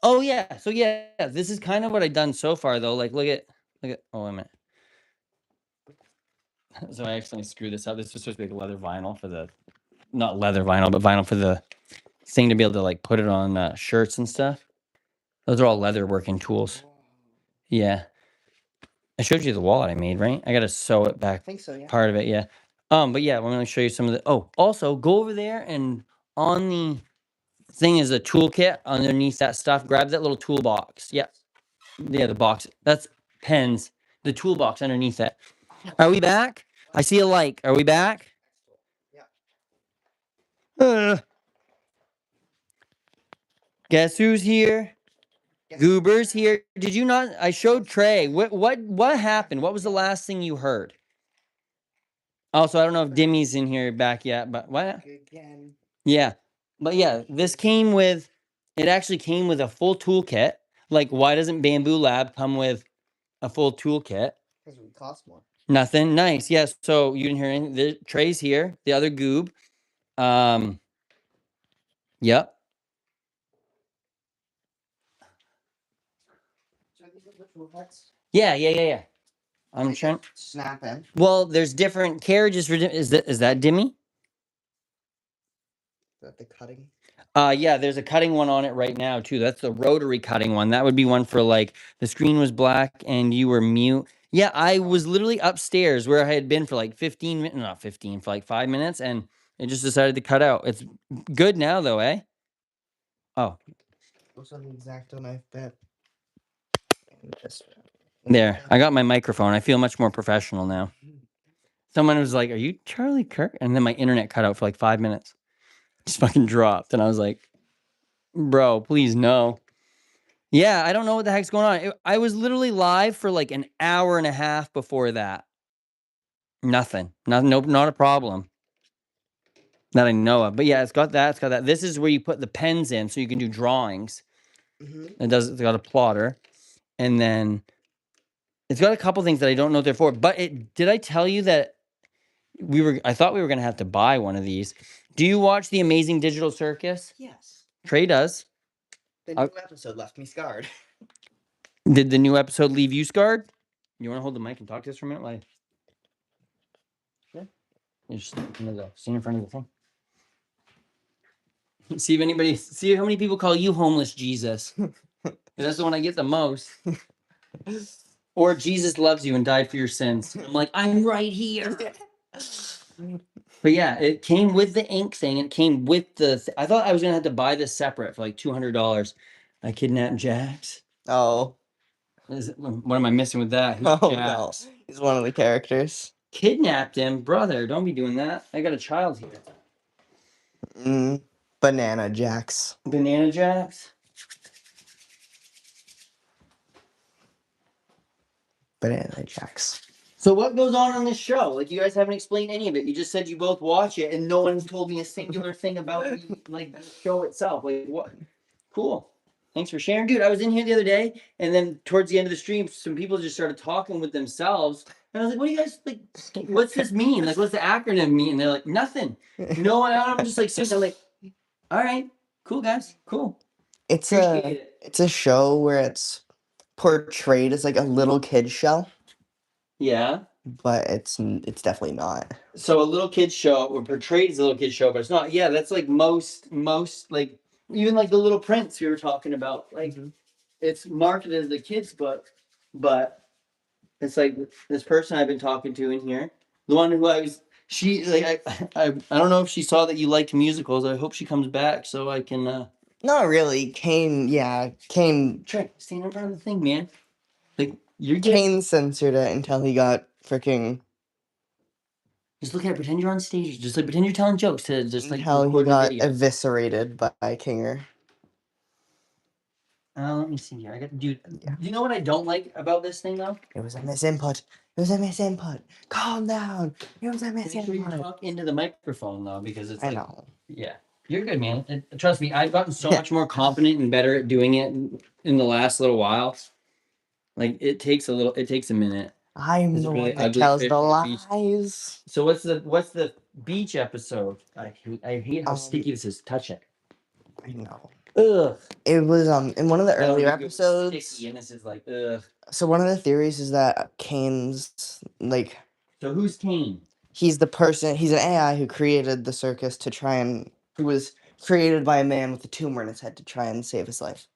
Oh yeah. So yeah, this is kind of what I've done so far though. Like look at. Oh wait a minute. So I accidentally screwed this up. This was supposed to be like leather vinyl for the, not leather vinyl, but vinyl for the thing to be able to like put it on shirts and stuff. Those are all leather working tools. Yeah. I showed you the wallet I made, right? I gotta sew it back. I think so, yeah. Part of it, yeah. But yeah, I'm gonna show you some of the. Oh, also go over there and on the thing is a toolkit underneath that stuff. Grab that little toolbox. Yep. Yeah, the box. That's pens. The toolbox underneath it. Are we back? I see a like. Are we back? Yeah. Guess who's here? Goober's here. Did you not? I showed Trey. What happened? What was the last thing you heard? Also, I don't know if Dimmy's in here back yet, but what? Again. Yeah. But yeah, this came with, it actually came with a full toolkit. Like, why doesn't Bamboo Lab come with a full toolkit? Because it would cost more. Nothing. Nice. Yes. So you didn't hear anything. The Trey's here. The other goob. Yep. Yeah. I'm trying. Snap in. Well, there's different carriages for. Is that Dimmy? Is that the cutting? Yeah, there's a cutting one on it right now too. That's the rotary cutting one. That would be one for like the screen was black and you were mute. Yeah, I was literally upstairs where I had been for like 15 minutes, not 15, for like 5 minutes, and it just decided to cut out. It's good now though, eh? Oh. What's on the X-Acto knife bit? There, I got my microphone. I feel much more professional now. Someone was like, "Are you Charlie Kirk?" And then my internet cut out for like 5 minutes. Just fucking dropped, and I was like, "Bro, please no." Yeah, I don't know what the heck's going on. I was literally live for like an hour and a half before that. Nothing. Nope, not a problem that I know of. But yeah, it's got that. It's got that. This is where you put the pens in so you can do drawings. It's got a plotter. And then it's got a couple things that I don't know what they're for. But did I tell you that I thought we were going to have to buy one of these. Do you watch The Amazing Digital Circus? Yes. Trey does. The new episode left me scarred. Did the new episode leave you scarred? You want to hold the mic and talk to us for a minute? Like, sure. You just stand in front of the thing. See how many people call you homeless Jesus. That's the one I get the most. Or Jesus loves you and died for your sins. I'm like, I'm right here. But yeah, it came with the ink thing. It came with the. I thought I was gonna have to buy this separate for like $200. I kidnapped Jax. Oh. What am I missing with that? Who's Oh Jax? no, he's one of the characters. Kidnapped him, brother. Don't be doing that. I got a child here. Banana Jacks. Banana Jacks. Banana Jacks. So what goes on this show? Like, you guys haven't explained any of it. You just said you both watch it, and no one's told me a singular thing about like the show itself. Like, what? Cool. Thanks for sharing, dude. I was in here the other day, and then towards the end of the stream, some people just started talking with themselves, and I was like, "What do you guys like? What's this mean? Like, what's the acronym mean?" And they're like, "Nothing." You know what? I'm just like sitting there, like, "All right, cool, guys, cool." It's a show where it's portrayed as like a little kid show. Yeah. But it's definitely not. So a little kid show, or portrayed as a little kid show, but it's not. Yeah, that's like most like even like the Little Prince we were talking about. Like it's marketed as the kids book, but it's like this person I've been talking to in here, the one who she like I don't know if she saw that you liked musicals. I hope she comes back so I can. Not really. Kane. Trey, stand in front of the thing, man. Like you're Kane censored it until he got freaking. Just look at it. Pretend you're on stage. Just like pretend you're telling jokes to just like. How he got eviscerated by Kinger. Let me see here. I got dude. Yeah. You know what I don't like about this thing though? It was a misinput. Calm down. It was a misinput. Make sure you talk into the microphone though, because it's. I know. Yeah, you're good, man. Trust me, I've gotten so much more confident and better at doing it in the last little while. Like it takes a minute. I'm the one that tells the lies. So what's the beach episode? I hate how sticky this is. Touch it. I know. Ugh. It was in one of the That would earlier be good episodes. sticky, and this is like, ugh. So one of the theories is that Kane's like So who's Kane? he's the person. He's an AI who created the circus to try and who was created by a man with a tumor in his head to try and save his life.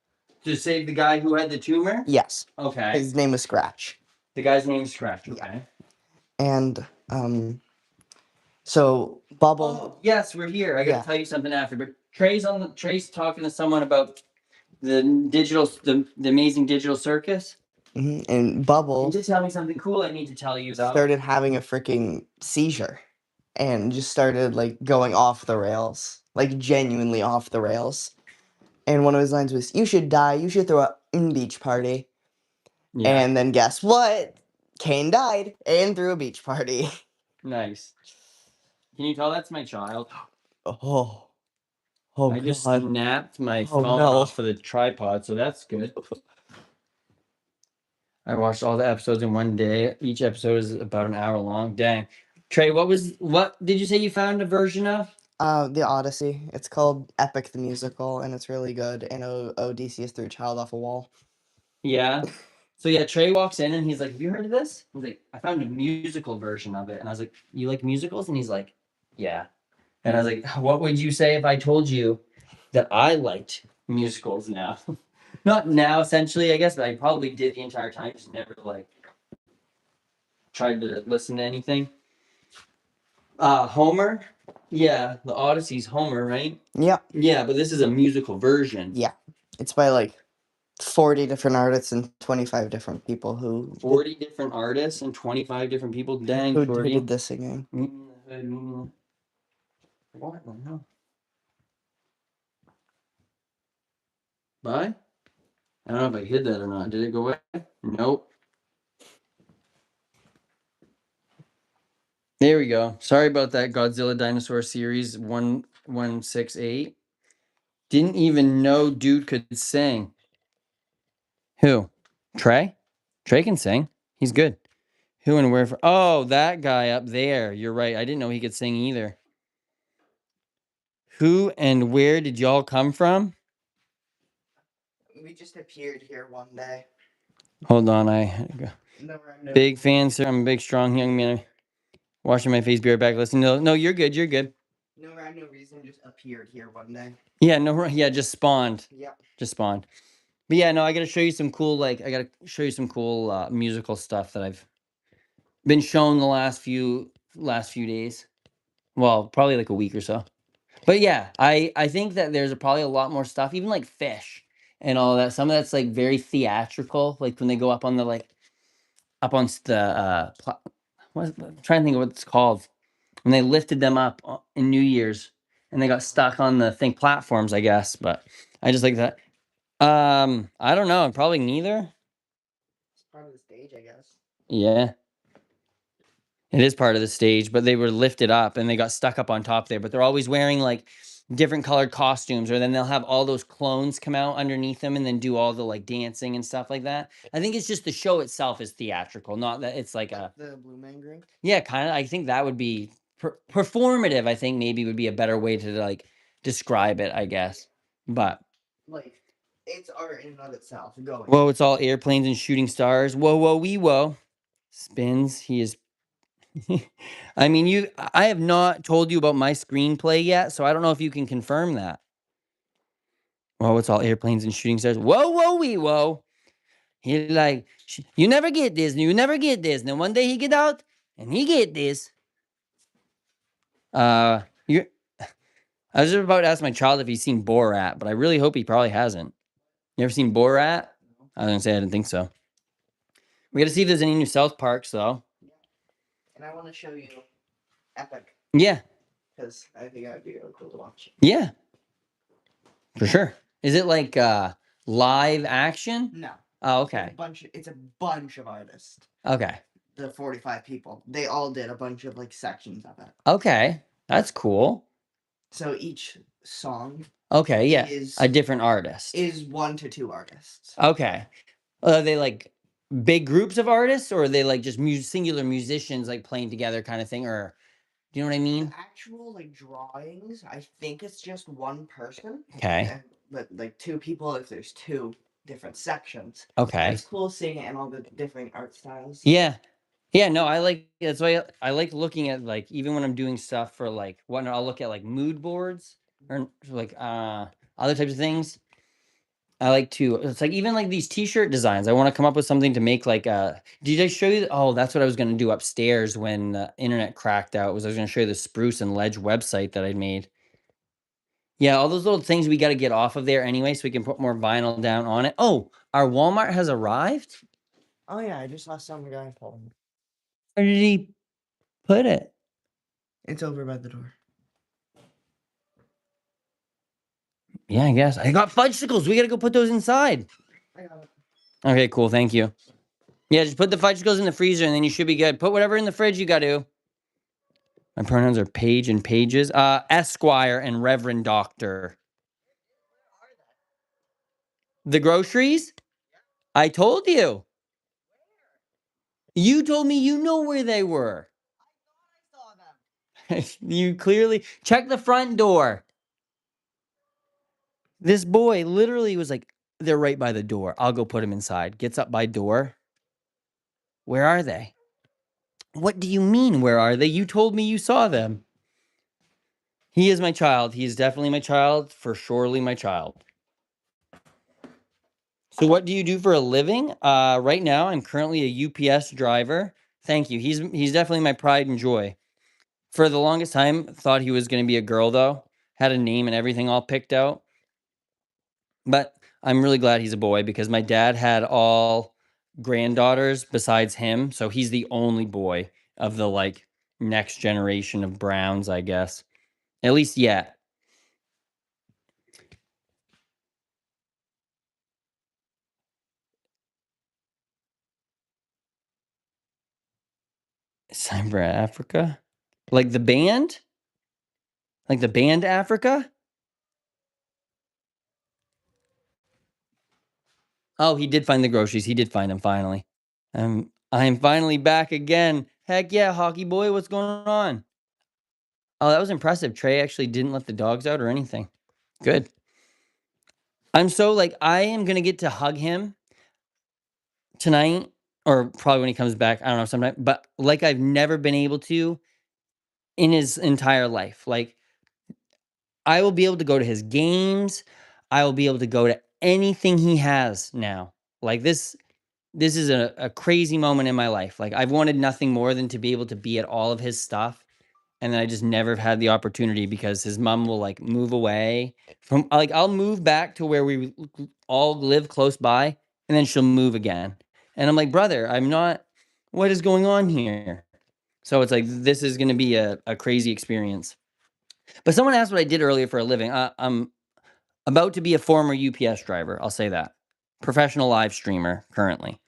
To save the guy who had the tumor? Yes. Okay. His name was Scratch. The guy's name's Scratch. Yeah. Okay. And so Bubble. Oh, yes, we're here. I gotta Yeah. tell you something after. But Trey's talking to someone about the amazing digital circus. And Can Bubble you just tell me something cool I need to tell you about? started having a freaking seizure and just started like going off the rails, like genuinely off the rails. And one of his lines was, "You should die. You should throw a beach party." Yeah. And then guess what? Kane died and threw a beach party. Nice. Can you tell that's my child? Oh, oh I just God! snapped my Oh, phone no. off of the tripod, so that's good. I watched all the episodes in one day. Each episode is about an hour long. Dang. Trey, what did you say you found a version of? The Odyssey. It's called Epic the Musical, and it's really good. And Odysseus threw a child off a wall. Yeah. So yeah, Trey walks in and he's like, "Have you heard of this?" He's like, "I found a musical version of it." And I was like, "You like musicals?" And he's like, "Yeah." And I was like, "What would you say if I told you that I liked musicals now?" Not now, essentially, I guess, but I probably did the entire time. Just never like tried to listen to anything. Homer. Yeah, the Odyssey's Homer, right? Yeah. Yeah, but this is a musical version. Yeah. It's by like 40 different artists and 25 different people who 40 different artists and 25 different people. Dang, who Shorty. did the singing. What the hell? Bye? I don't know if I hid that or not. Did it go away? Nope. There we go. Sorry about that, Godzilla Dinosaur Series 1168. Didn't even know dude could sing. Who? Trey? Trey can sing. He's good. Who and where? Oh, that guy up there. You're right. I didn't know he could sing either. Who and where did y'all come from? We just appeared here one day. Hold on. No, Big fan, sir. I'm a big, strong young man. Washing my face, be right back. Listen, no, you're good. You're good. No rhyme, no reason, just appeared here one day. Yeah, no, yeah, just spawned. Yeah. Just spawned. But yeah, no, I gotta show you some cool, musical stuff that I've been shown the last few days. Well, probably like a week or so. But yeah, I think that there's probably a lot more stuff, even like Fish and all that. Some of that's like very theatrical, like when they go up on the up on the I'm trying to think of what it's called. When they lifted them up in New Year's and they got stuck on the thing platforms, I guess. But I just like that. I don't know. Probably neither. It's part of the stage, I guess. Yeah. It is part of the stage, but they were lifted up and they got stuck up on top there. But they're always wearing like different colored costumes, or then they'll have all those clones come out underneath them and then do all the like dancing and stuff like that. I think it's just the show itself is theatrical, not that it's like the Blue Man Group. Yeah, kind of. I think that would be performative. I think maybe would be a better way to like describe it, I guess. But like it's art in and of itself. Going. Whoa, it's all airplanes and shooting stars. Whoa, whoa, wee, whoa. Spins. He is. I mean, I have not told you about my screenplay yet, so I don't know if you can confirm that. Whoa, it's all airplanes and shooting stars. Whoa, whoa, wee, whoa. He like, you never get this, you never get this. Then one day he get out and he get this. You. I was just about to ask my child if he's seen Borat, but I really hope he probably hasn't. You ever seen Borat? I was gonna say I didn't think so. We got to see if there's any new South Parks though. Yeah. And I want to show you Epic. Yeah. Because I think that would be really cool to watch. Yeah. For sure. Is it like live action? No. Oh, okay. It's a bunch of artists. Okay. The 45 people. They all did a bunch of like sections of it. Okay. That's cool. So each song. Okay, yeah. Is a different artist. Is 1 to 2 artists. Okay. Are they like big groups of artists, or are they like just singular musicians like playing together kind of thing, or Do you know what I mean? Actual like drawings, I think it's just one person. Okay. But like two people if there's two different sections. Okay. It's cool seeing it in all the different art styles. Yeah. Yeah, no, I like that's why I like looking at like even when I'm doing stuff for like what I'll look at like mood boards or like other types of things. I like to it's like even like these t-shirt designs. I want to come up with something to make like did I show you oh that's what I was going to do upstairs when the internet cracked out was I was going to show you the Spruce and Ledge website that I'd made. Yeah, all those little things we got to get off of there anyway so we can put more vinyl down on it. Oh, our Walmart has arrived? Oh yeah, I just saw some guy pulling. Where did he put it? It's over by the door. Yeah, I guess. I got fudgesicles. We got to go put those inside. I got it. Okay, cool. Thank you. Yeah, just put the fudgesicles in the freezer and then you should be good. Put whatever in the fridge you got to. My pronouns are Page and Pages. Esquire and Reverend Doctor. The groceries? I told you. You told me you know where they were. I thought I saw them. You clearly check the front door. This boy literally was like, they're right by the door. I'll go put them inside. Gets up by door. Where are they? What do you mean, where are they? You told me you saw them. He is my child. He is definitely my child, for surely my child. So what do you do for a living? Right now, I'm currently a UPS driver. Thank you. He's definitely my pride and joy. For the longest time, thought he was going to be a girl, though. Had a name and everything all picked out. But I'm really glad he's a boy because my dad had all granddaughters besides him. So he's the only boy of the like next generation of Browns, I guess. At least yet. Cyber Africa? Like the band? Like the band Africa? Oh, he did find the groceries. He did find them finally. I'm finally back again. Heck yeah, hockey boy, what's going on? Oh, that was impressive. Trey actually didn't let the dogs out or anything. Good. I'm so like I am gonna get to hug him tonight, or probably when he comes back. I don't know, sometime. But like I've never been able to in his entire life. Like I will be able to go to his games. I will be able to go to anything he has now. Like this is a crazy moment in my life. Like I've wanted nothing more than to be able to be at all of his stuff. And then I just never have had the opportunity because his mom will like move away from like I'll move back to where we all live close by and then she'll move again. And I'm like, brother, I'm not what is going on here? So it's like this is gonna be a crazy experience. But someone asked what I did earlier for a living. I'm about to be a former UPS driver. I'll say that. Professional live streamer currently.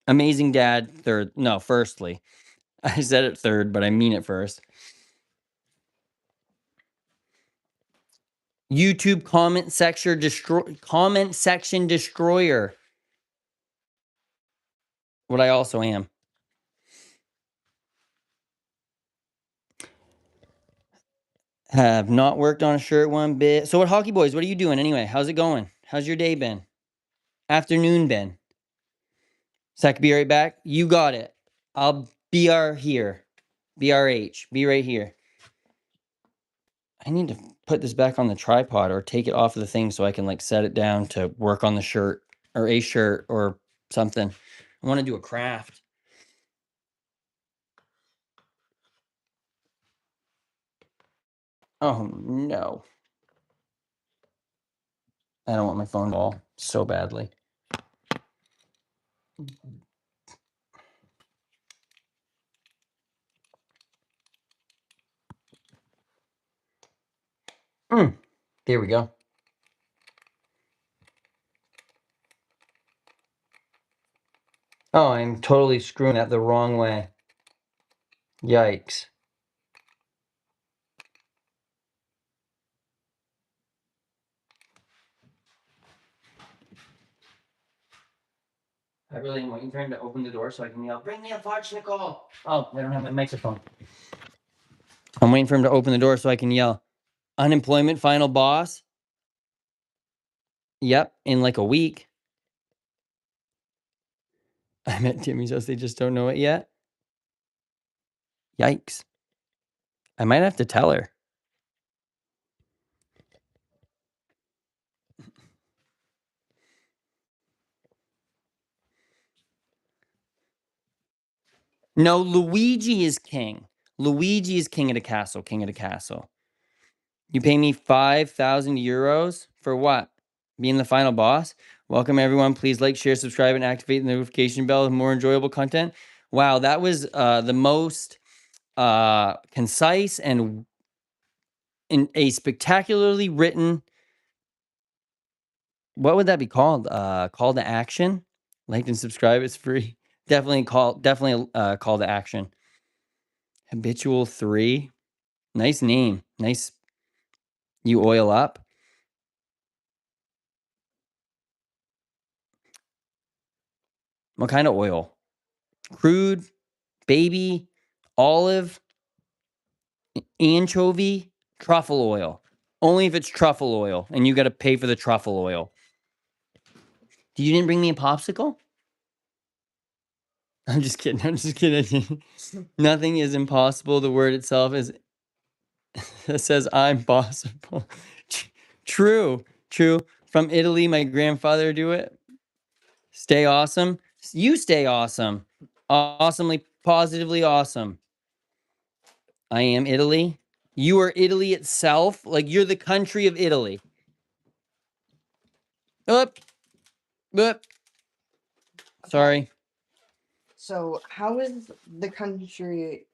Amazing dad, third. No, firstly. I said it third, but I mean it first. YouTube comment section destroyer. What I also am. Have not worked on a shirt one bit. So what hockey boys, what are you doing anyway? How's it going? How's your day been? Afternoon been? Zach, be right back. You got it. I'll BR here. BRH. Be right here. I need to put this back on the tripod or take it off of the thing so I can like set it down to work on the shirt or a shirt or something. I want to do a craft. Oh no. I don't want my phone to fall so badly. There we go. Oh, I'm totally screwing that the wrong way. Yikes. I really am waiting for him to open the door so I can yell, bring me a fudge, Nicole. Oh, I don't have my microphone. I'm waiting for him to open the door so I can yell, unemployment final boss. Yep, in like a week. I'm at Timmy's house. They just don't know it yet. Yikes. I might have to tell her. No, Luigi is king. Luigi is king of the castle, king of the castle. You pay me 5,000 euros for what? Being the final boss? Welcome, everyone. Please like, share, subscribe, and activate the notification bell with more enjoyable content. Wow, that was the most concise and in a spectacularly written, what would that be called? Call to action. Like and subscribe. It's free. Definitely call to action. Habitual 3. Nice name. Nice. You oil up. What kind of oil? Crude, baby, olive, anchovy, truffle oil. Only if it's truffle oil, and you got to pay for the truffle oil. You didn't bring me a popsicle? I'm just kidding. I'm just kidding. Nothing is impossible. The word itself is it says I'm possible. True. From Italy, my grandfather do it. Stay awesome. You stay awesome. Awesomely, positively awesome. I am Italy. You are Italy itself. Like you're the country of Italy. Up. Sorry. So, how is the country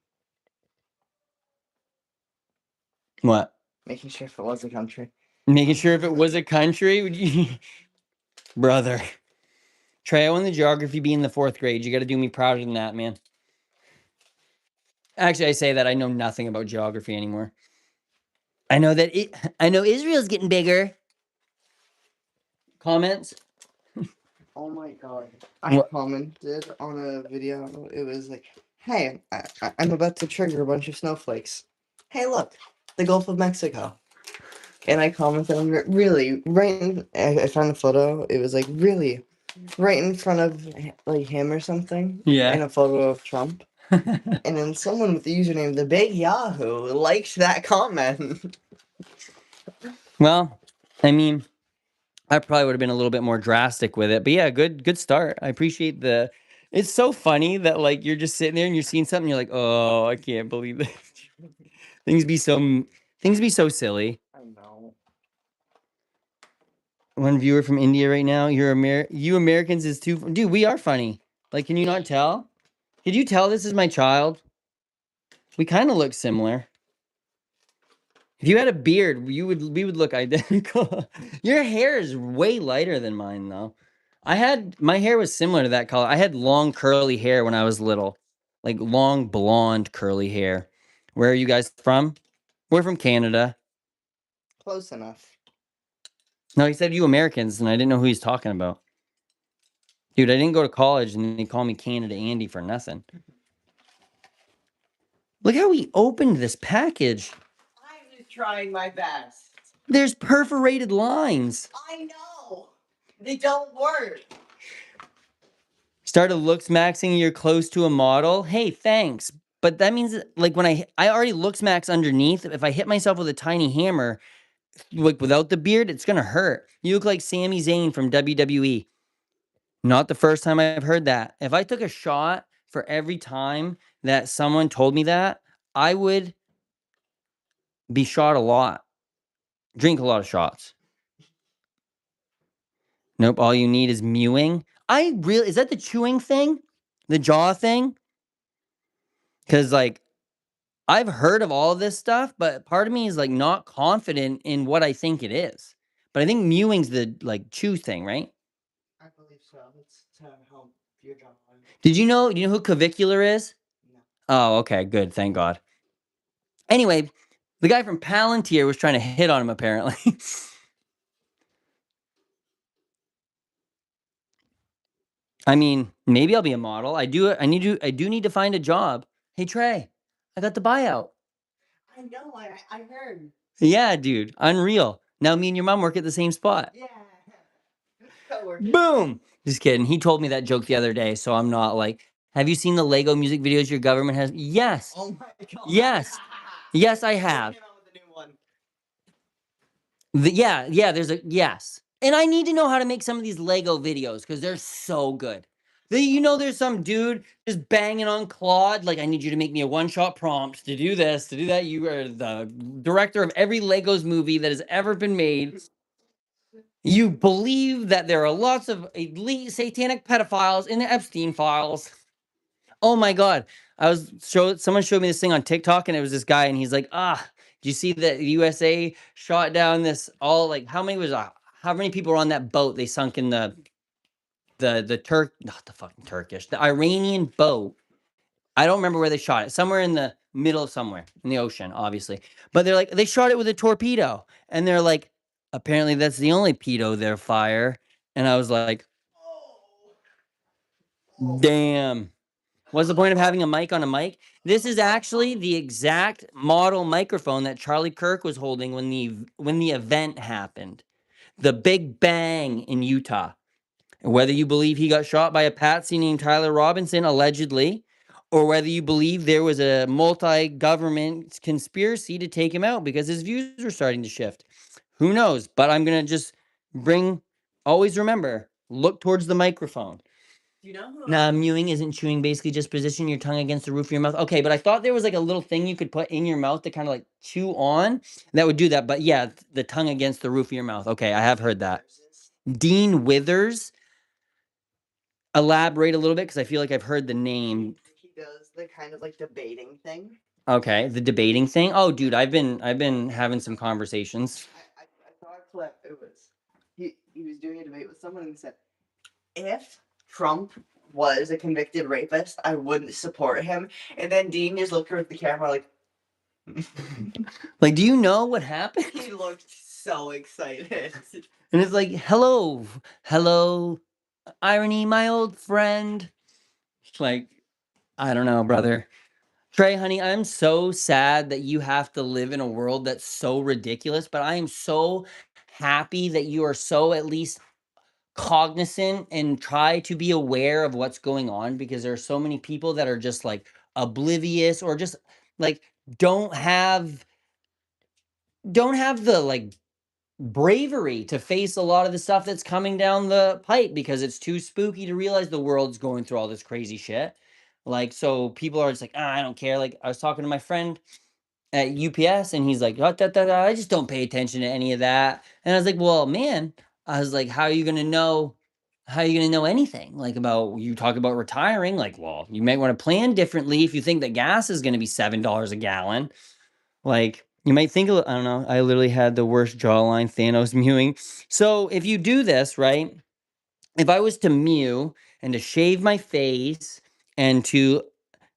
What? making sure if it was a country? Making sure if it was a country? Would you... Brother. Trey, I won the geography bee in the 4th grade. You got to do me prouder than that, man. Actually, I say that I know nothing about geography anymore. I know Israel's getting bigger. Comments? Oh my god. I commented on a video. It was like, hey, I'm about to trigger a bunch of snowflakes. Hey, look, the Gulf of Mexico. And I commented on it really right in, I found a photo. It was like really right in front of like him or something. Yeah. In a photo of Trump. And then someone with the username The Big Yahoo liked that comment. Well, I mean, I probably would have been a little bit more drastic with it, but yeah, good start. I appreciate the. It's so funny that like you're just sitting there and you're seeing something, you're like, oh, I can't believe it. things be so silly. I know. One viewer from India right now. You Americans is too. Dude, we are funny. Like, can you not tell? Could you tell this is my child? We kind of look similar. If you had a beard, we would look identical. Your hair is way lighter than mine, though. My hair was similar to that color. I had long curly hair when I was little, like long blonde curly hair. Where are you guys from? We're from Canada. Close enough. No, he said you Americans, and I didn't know who he's talking about. Dude, I didn't go to college, and they call me Canada Andy for nothing. Look how he opened this package. I'm just trying my best. There's perforated lines. I know. They don't work. Started looks maxing, you're close to a model. Hey, thanks. But that means like when I already looks max underneath. If I hit myself with a tiny hammer, like without the beard, it's gonna hurt. You look like Sami Zayn from WWE. Not the first time I've heard that. If I took a shot for every time that someone told me that, I would be shot a lot. Drink a lot of shots. Nope, all you need is mewing. Is that the chewing thing? The jaw thing? Because like I've heard of all of this stuff, but part of me is like not confident in what I think it is. But I think mewing's the like chew thing, right? I believe so. It's to help your jaw. Do you know who clavicular is? No. Oh, okay, good. Thank God. Anyway, the guy from Palantir was trying to hit on him apparently. I mean, maybe I'll be a model. I do need to find a job. Hey Trey, I got the buyout. I know. I heard. Yeah, dude, unreal. Now me and your mom work at the same spot. Yeah. Co-workers. Boom. Just kidding. He told me that joke the other day, so I'm not like, have you seen the Lego music videos your government has? Yes. Oh my god. Yes. Yes, I have. Came out with a new one. Yeah, there's a yes. And I need to know how to make some of these Lego videos because they're so good. There's some dude just banging on Claude, like, I need you to make me a one-shot prompt to do this, to do that. You are the director of every Legos movie that has ever been made. You believe that there are lots of elite satanic pedophiles in the Epstein files. Oh my God. Someone showed me this thing on TikTok and it was this guy and he's like, do you see that USA shot down this how many people were on that boat they sunk in the not the fucking Turkish, the Iranian boat. I don't remember where they shot it. Somewhere in the middle of somewhere in the ocean, obviously. But they're like, they shot it with a torpedo. And they're like, apparently that's the only pedo they're fire. And I was like, damn. What's the point of having a mic on a mic? This is actually the exact model microphone that Charlie Kirk was holding when the event happened. The Big Bang in Utah. Whether you believe he got shot by a patsy named Tyler Robinson, allegedly, or whether you believe there was a multi-government conspiracy to take him out because his views were starting to shift. Who knows? But I'm going to just always remember, look towards the microphone. Do you know who? Nah, mewing isn't chewing. Basically, just position your tongue against the roof of your mouth. Okay, but I thought there was like a little thing you could put in your mouth to kind of like chew on that would do that. But yeah, the tongue against the roof of your mouth. Okay, I have heard that. Dean Withers. Elaborate a little bit because I feel like I've heard the name. He does the kind of like debating thing. Okay, the debating thing. Oh, dude, I've been having some conversations. I saw a clip. It was he was doing a debate with someone and he said, if Trump was a convicted rapist, I wouldn't support him. And then Dean just looked at the camera like like, do you know what happened? He looked so excited. And it's like, hello, irony, my old friend. Like, I don't know, brother. Trey, honey, I'm so sad that you have to live in a world that's so ridiculous, but I am so happy that you are so at least cognizant and try to be aware of what's going on because there are so many people that are just like oblivious or just like don't have the like bravery to face a lot of the stuff that's coming down the pipe because it's too spooky to realize the world's going through all this crazy shit. Like, so people are just like, I don't care. Like, I was talking to my friend at UPS and he's like, I just don't pay attention to any of that. And I was like, well, man, I was like, how are you going to know anything like about, you talk about retiring? Like, well, you might want to plan differently if you think that gas is going to be $7 a gallon. Like, you might think, I don't know, I literally had the worst jawline Thanos mewing. So if you do this, right, if I was to mew and to shave my face and to,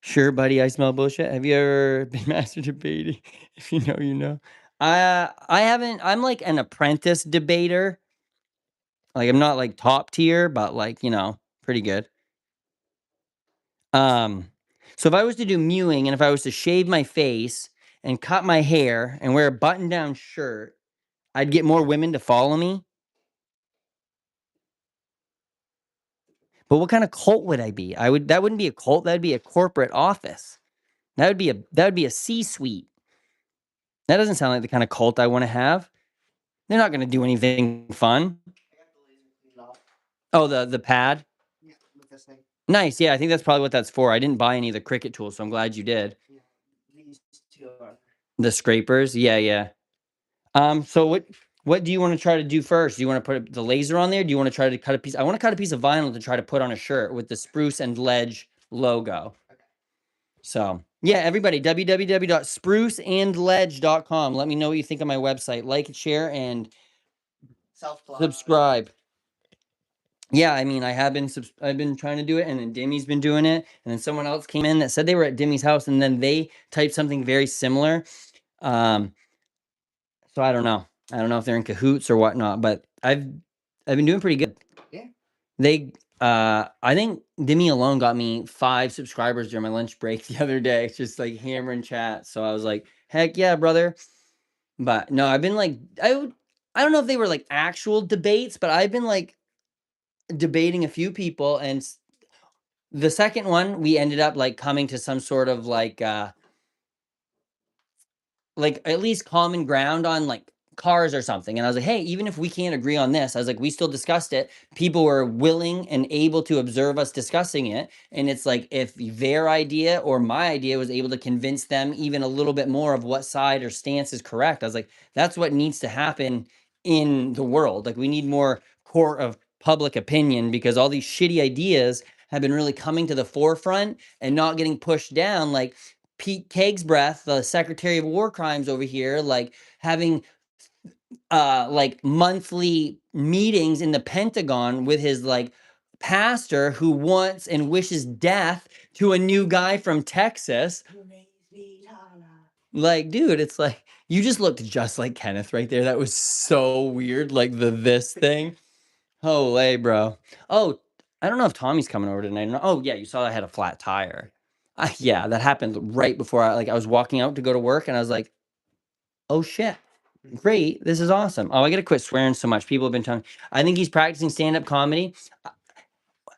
sure, buddy, I smell bullshit. Have you ever been master debating? If you know, you know. I haven't, I'm like an apprentice debater. Like, I'm not like top tier, but like, pretty good. So if I was to do mewing and if I was to shave my face and cut my hair and wear a button-down shirt, I'd get more women to follow me. But what kind of cult would I be? That wouldn't be a cult, that'd be a corporate office. That would be a C-suite. That doesn't sound like the kind of cult I want to have. They're not going to do anything fun. Oh, the pad? Yeah, with this thing. Nice. Yeah, I think that's probably what that's for. I didn't buy any of the Cricut tools, so I'm glad you did. Yeah, these two are. The scrapers? Yeah. So what do you want to try to do first? Do you want to put the laser on there? Do you want to try to cut a piece? I want to cut a piece of vinyl to try to put on a shirt with the Spruce and Ledge logo. Okay. So, yeah, everybody, www.spruceandledge.com. Let me know what you think of my website. Like, share, and subscribe. Yeah, I mean, I've been trying to do it, and then Dimmy's been doing it, and then someone else came in that said they were at Dimmy's house, and then they typed something very similar. So I don't know. I don't know if they're in cahoots or whatnot, but I've been doing pretty good. Yeah. I think Dimmy alone got me 5 subscribers during my lunch break the other day, just like hammering chat. So I was like, Heck yeah, brother. But no, I've been like, I don't know if they were like actual debates, but I've been like debating a few people, and the second one we ended up like coming to some sort of like at least common ground on like cars or something. And I was like, hey, even if we can't agree on this, I was like, we still discussed it. People were willing and able to observe us discussing it. And it's like if their idea or my idea was able to convince them even a little bit more of what side or stance is correct, I was like, that's what needs to happen in the world. Like we need more court of public opinion, because all these shitty ideas have been really coming to the forefront and not getting pushed down. Like Pete Kegsbreath, the Secretary of War Crimes over here, like having like monthly meetings in the Pentagon with his like pastor who wants and wishes death to a new guy from Texas. Like, dude, it's like you just looked just like Kenneth right there. That was so weird. Like this thing. Holy, bro. Oh, I don't know if Tommy's coming over tonight. Oh, yeah, you saw I had a flat tire. Yeah, that happened right before I was walking out to go to work, and I was like, oh shit. Great. This is awesome. Oh, I gotta quit swearing so much. People have been telling me. I think he's practicing stand-up comedy.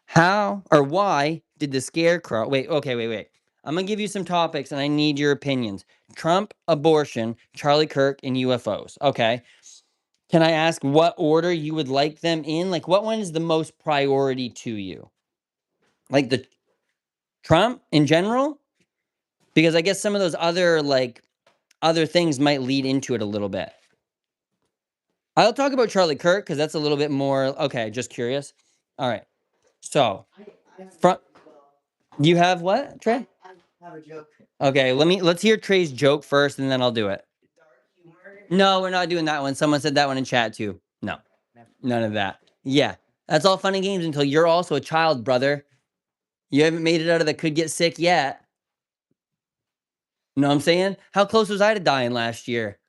How or why did the scarecrow wait, okay, wait. I'm gonna give you some topics and I need your opinions. Trump, abortion, Charlie Kirk, and UFOs. Okay. Can I ask what order you would like them in? Like, what one is the most priority to you? Like the Trump in general? Because I guess some of those other other things might lead into it a little bit. I'll talk about Charlie Kirk because that's a little bit more okay. Just curious. All right. So, from you have what, Trey? I have a joke. Okay, let's hear Trey's joke first, and then I'll do it. No, we're not doing that one. Someone said that one in chat too. No, none of that. Yeah, that's all fun and games until you're also a child, brother. You haven't made it out of the could get sick yet. Know what I'm saying? How close was I to dying last year?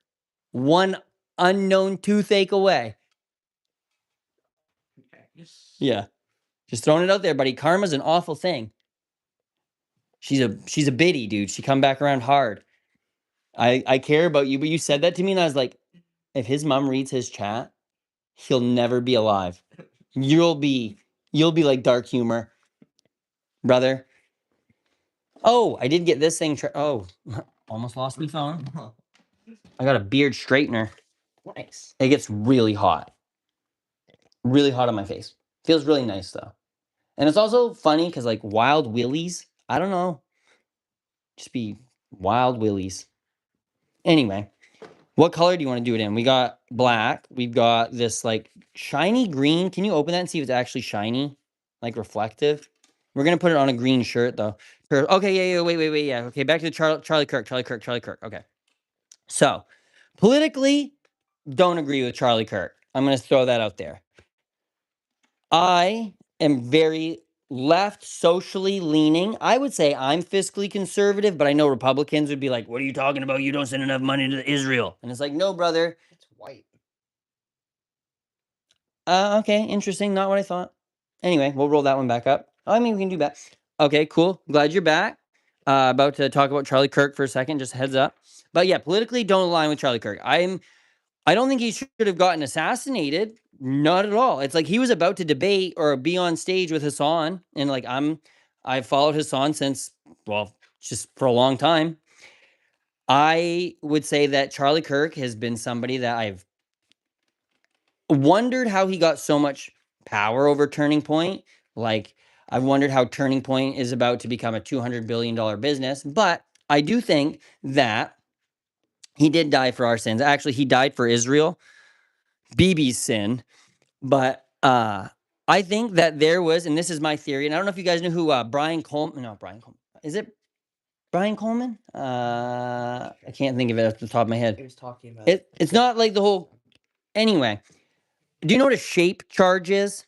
One unknown toothache away. Yeah. Just throwing it out there, buddy. Karma's an awful thing. She's a biddy, dude. She come back around hard. I care about you, but you said that to me, and I was like, if his mom reads his chat, he'll never be alive. You'll be like dark humor, brother. Oh, I did get this thing. Oh, almost lost my phone. I got a beard straightener. Nice. It gets really hot on my face. Feels really nice though. And it's also funny because like wild willies, I don't know, just be wild willies. Anyway, what color do you want to do it in? We got black. We've got this like shiny green. Can you open that and see if it's actually shiny, like reflective? We're gonna put it on a green shirt though. Okay, yeah, wait, yeah. Okay, back to Charlie Kirk. Okay, so politically, don't agree with Charlie Kirk. I'm gonna throw that out there. I am very left socially leaning. I would say I'm fiscally conservative, but I know Republicans would be like, what are you talking about? You don't send enough money to Israel. And it's like, no, brother. It's white. Okay, interesting. Not what I thought. Anyway, we'll roll that one back up. Oh, I mean, we can do that. Okay, cool. Glad you're back. About to talk about Charlie Kirk for a second, just a heads up. But yeah, politically, don't align with Charlie Kirk. I don't think he should have gotten assassinated. Not at all. It's like he was about to debate or be on stage with Hassan, and like I've followed Hassan since, well, just for a long time. I would say that Charlie Kirk has been somebody that I've wondered how he got so much power over Turning Point. Like I've wondered how Turning Point is about to become a $200 billion business, but I do think that he did die for our sins. Actually, he died for Israel, Bibi's sin. But I think that there was, and this is my theory, and I don't know if you guys know who Brian Coleman. No, Brian Coleman. Is it Brian Coleman? I can't think of it off the top of my head. He was talking about It's not like the whole. Anyway, do you know what a shape charge is?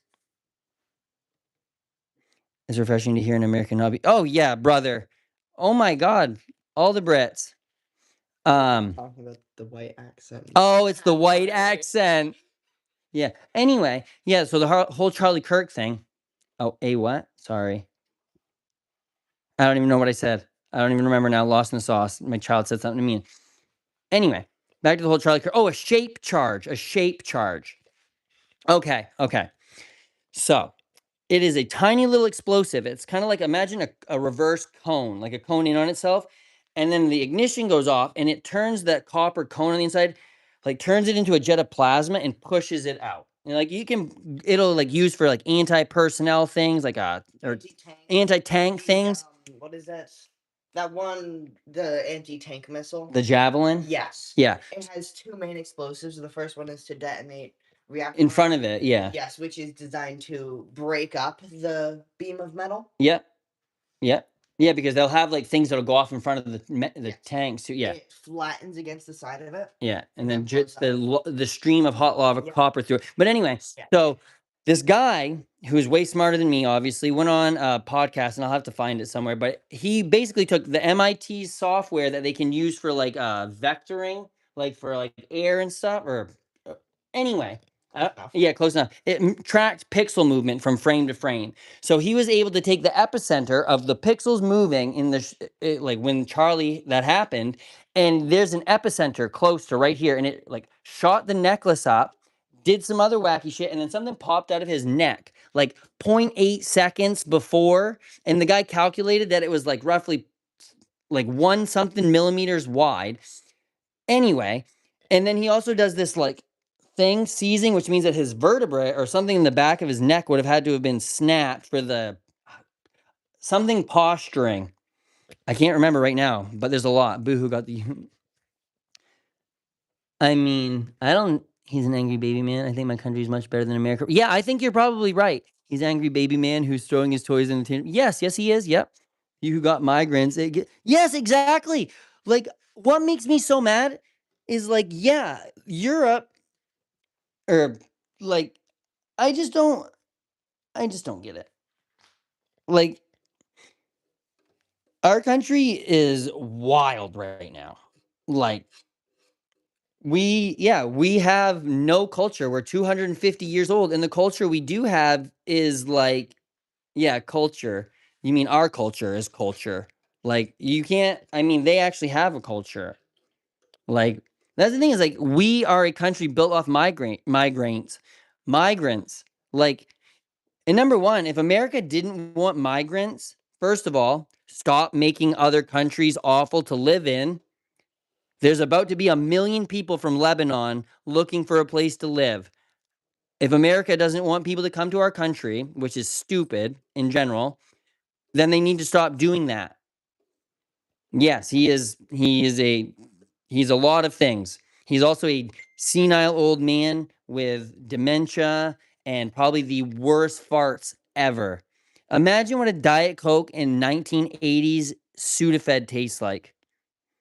It's refreshing to hear an American hobby. Oh yeah, brother. Oh my God, all the Brits. talking about the white accent. Oh, it's the white accent. Yeah. Anyway, yeah. So the whole Charlie Kirk thing. Oh, a what? Sorry. I don't even know what I said. I don't even remember now. Lost in the sauce. My child said something to me. Anyway, back to the whole Charlie Kirk. Oh, a shape charge. A shape charge. Okay. So it is a tiny little explosive. It's kind of like, imagine a reverse cone, like a cone in on itself. And then the ignition goes off and it turns that copper cone on the inside, like turns it into a jet of plasma and pushes it out. And like it'll like use for like anti-personnel things, like or anti-tank things. What is that? That one, the anti-tank missile. The Javelin. Yes. Yeah. It has two main explosives. The first one is to detonate reactor In front of it. Yeah. Yes, which is designed to break up the beam of metal. Yep. Yeah, because they'll have like things that'll go off in front of the Yes. tanks too. Yeah. It flattens against the side of it. Yeah, and then then blows up. the stream of hot lava Yep. copper through it. But anyway, Yeah. so this guy who's way smarter than me, obviously, went on a podcast, and I'll have to find it somewhere. But he basically took the MIT software that they can use for like vectoring, like for like air and stuff. Or anyway, yeah, close enough. It tracked pixel movement from frame to frame. So he was able to take the epicenter of the pixels moving in the like when Charlie that happened, and there's an epicenter close to right here, and it like shot the necklace up, did some other wacky shit, and then something popped out of his neck like 0.8 seconds before, and the guy calculated that it was like roughly like 1 something millimeters wide. Anyway, and then he also does this like thing seizing, which means that his vertebrae or something in the back of his neck would have had to have been snapped for the something posturing. I can't remember right now, but there's a lot. Boohoo got the. I mean, I don't. He's an angry baby man. I think my country is much better than America. Yeah, I think you're probably right. He's an angry baby man who's throwing his toys in the tin. Yes, he is. Yep. You who got migrants. Yes, exactly. Like, what makes me so mad is like, yeah, Europe or like, I just don't get it. Like, our country is wild right now. Like, we have no culture. We're 250 years old, and the culture we do have is like, yeah, culture. You mean our culture is culture? Like, you can't. I mean, they actually have a culture. Like, that's the thing is like, we are a country built off migrants. Like, and number one, if America didn't want migrants, first of all, stop making other countries awful to live in. There's about to be 1 million people from Lebanon looking for a place to live. If America doesn't want people to come to our country, which is stupid in general, then they need to stop doing that. Yes, he's a lot of things. He's also a senile old man with dementia and probably the worst farts ever. Imagine what a Diet Coke in 1980s Sudafed tastes like.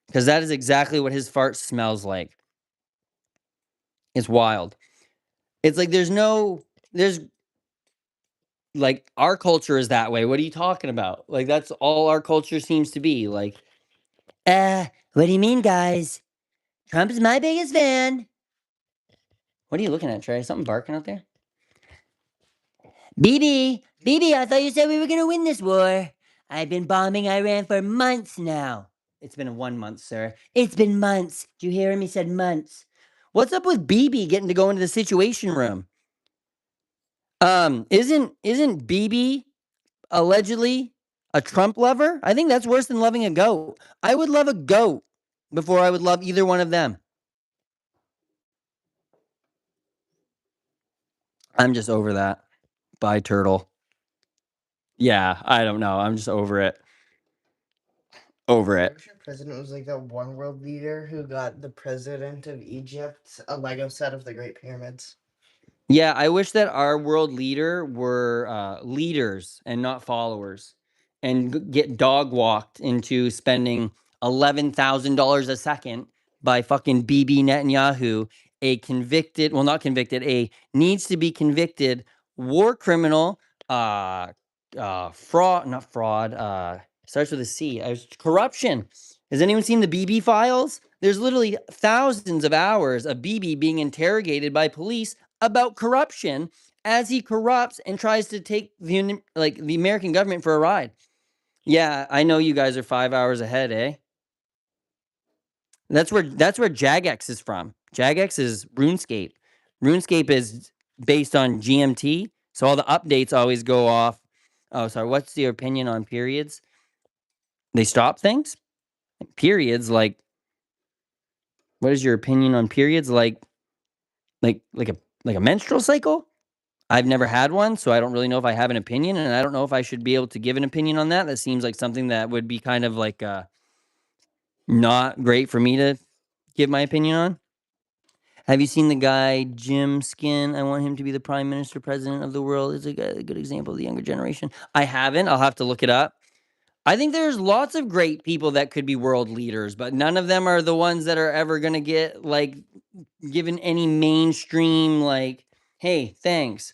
Because that is exactly what his fart smells like. It's wild. It's like there's like our culture is that way. What are you talking about? Like that's all our culture seems to be. Like, what do you mean, guys? Trump's my biggest fan. What are you looking at, Trey? Something barking out there? BB, I thought you said we were gonna win this war. I've been bombing Iran for months now. It's been 1 month, sir. It's been months. Did you hear him? He said months. What's up with BB getting to go into the Situation Room? Isn't BB allegedly a Trump lover? I think that's worse than loving a goat. I would love a goat before I would love either one of them. I'm just over that. Bye, turtle. Yeah, I don't know. I'm just over it. Over it. I'm sure president was like that one world leader who got the president of Egypt a Lego set of the Great Pyramids. Yeah, I wish that our world leader were leaders and not followers, and get dog walked into spending $11,000 a second by fucking Bibi Netanyahu, a convicted, well, not convicted, a needs to be convicted war criminal, fraud, not fraud, starts with a C, corruption. Has anyone seen the BB files? There's literally thousands of hours of BB being interrogated by police about corruption as he corrupts and tries to take the American government for a ride. Yeah, I know you guys are 5 hours ahead, eh? That's where Jagex is from. Jagex is RuneScape. RuneScape is based on GMT, so all the updates always go off. Oh, sorry. What's your opinion on periods? They stop things. Periods, like, what is your opinion on periods? Like a menstrual cycle? I've never had one, so I don't really know if I have an opinion, and I don't know if I should be able to give an opinion on that. That seems like something that would be kind of like not great for me to give my opinion on. Have you seen the guy Jim Skin? I want him to be the prime minister, president of the world. Is a good example of the younger generation. I haven't. I'll have to look it up. I think there's lots of great people that could be world leaders, but none of them are the ones that are ever going to get like given any mainstream like, hey, thanks.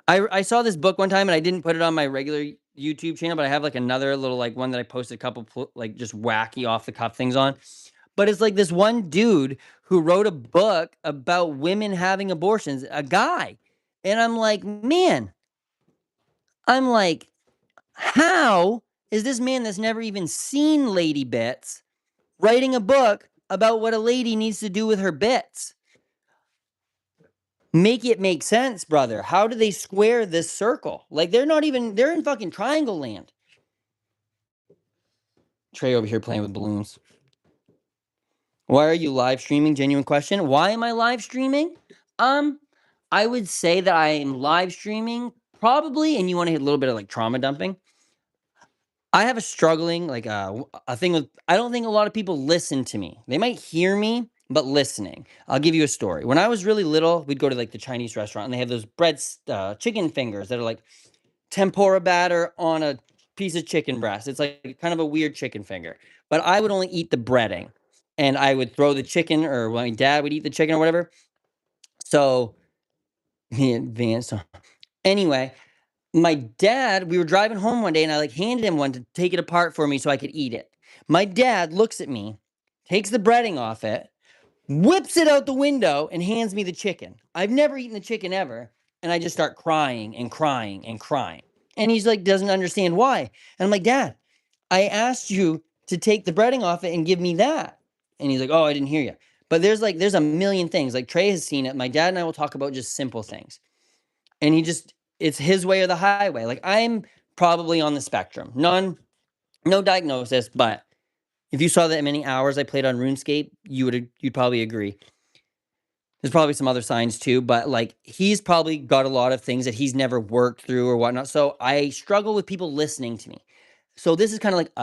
I saw this book one time and I didn't put it on my regular YouTube channel, but I have like another little like one that I posted a couple like just wacky off the cuff things on. But it's like this one dude who wrote a book about women having abortions, a guy. And I'm like, man, I'm like, how is this man that's never even seen lady bits writing a book about what a lady needs to do with her bits? Make it make sense, brother. How do they square this circle? Like they're in fucking triangle land. Trey over here playing with balloons. Why are you live streaming? Genuine question. Why am I live streaming? I would say that I am live streaming probably, and you want to hit a little bit of like trauma dumping. I have a struggling like a thing with. I don't think a lot of people listen to me. They might hear me, but listening. I'll give you a story. When I was really little, we'd go to like the Chinese restaurant, and they have those chicken fingers that are like tempura batter on a piece of chicken breast. It's like kind of a weird chicken finger. But I would only eat the breading, and I would throw the chicken, or my dad would eat the chicken or whatever. So he advanced. Anyway, my dad, we were driving home one day and I like handed him one to take it apart for me so I could eat it. My dad looks at me, takes the breading off it, whips it out the window, and hands me the chicken. I've never eaten the chicken ever. And I just start crying and crying and crying. And he's like, doesn't understand why. And I'm like, Dad, I asked you to take the breading off it and give me that. And he's like, oh, I didn't hear you. But there's a million things. Like Trey has seen it. My dad and I will talk about just simple things. And it's his way or the highway. Like I'm probably on the spectrum. No diagnosis, but if you saw that many hours I played on RuneScape, you'd probably agree. There's probably some other signs too, but like he's probably got a lot of things that he's never worked through or whatnot. So I struggle with people listening to me. So this is kind of like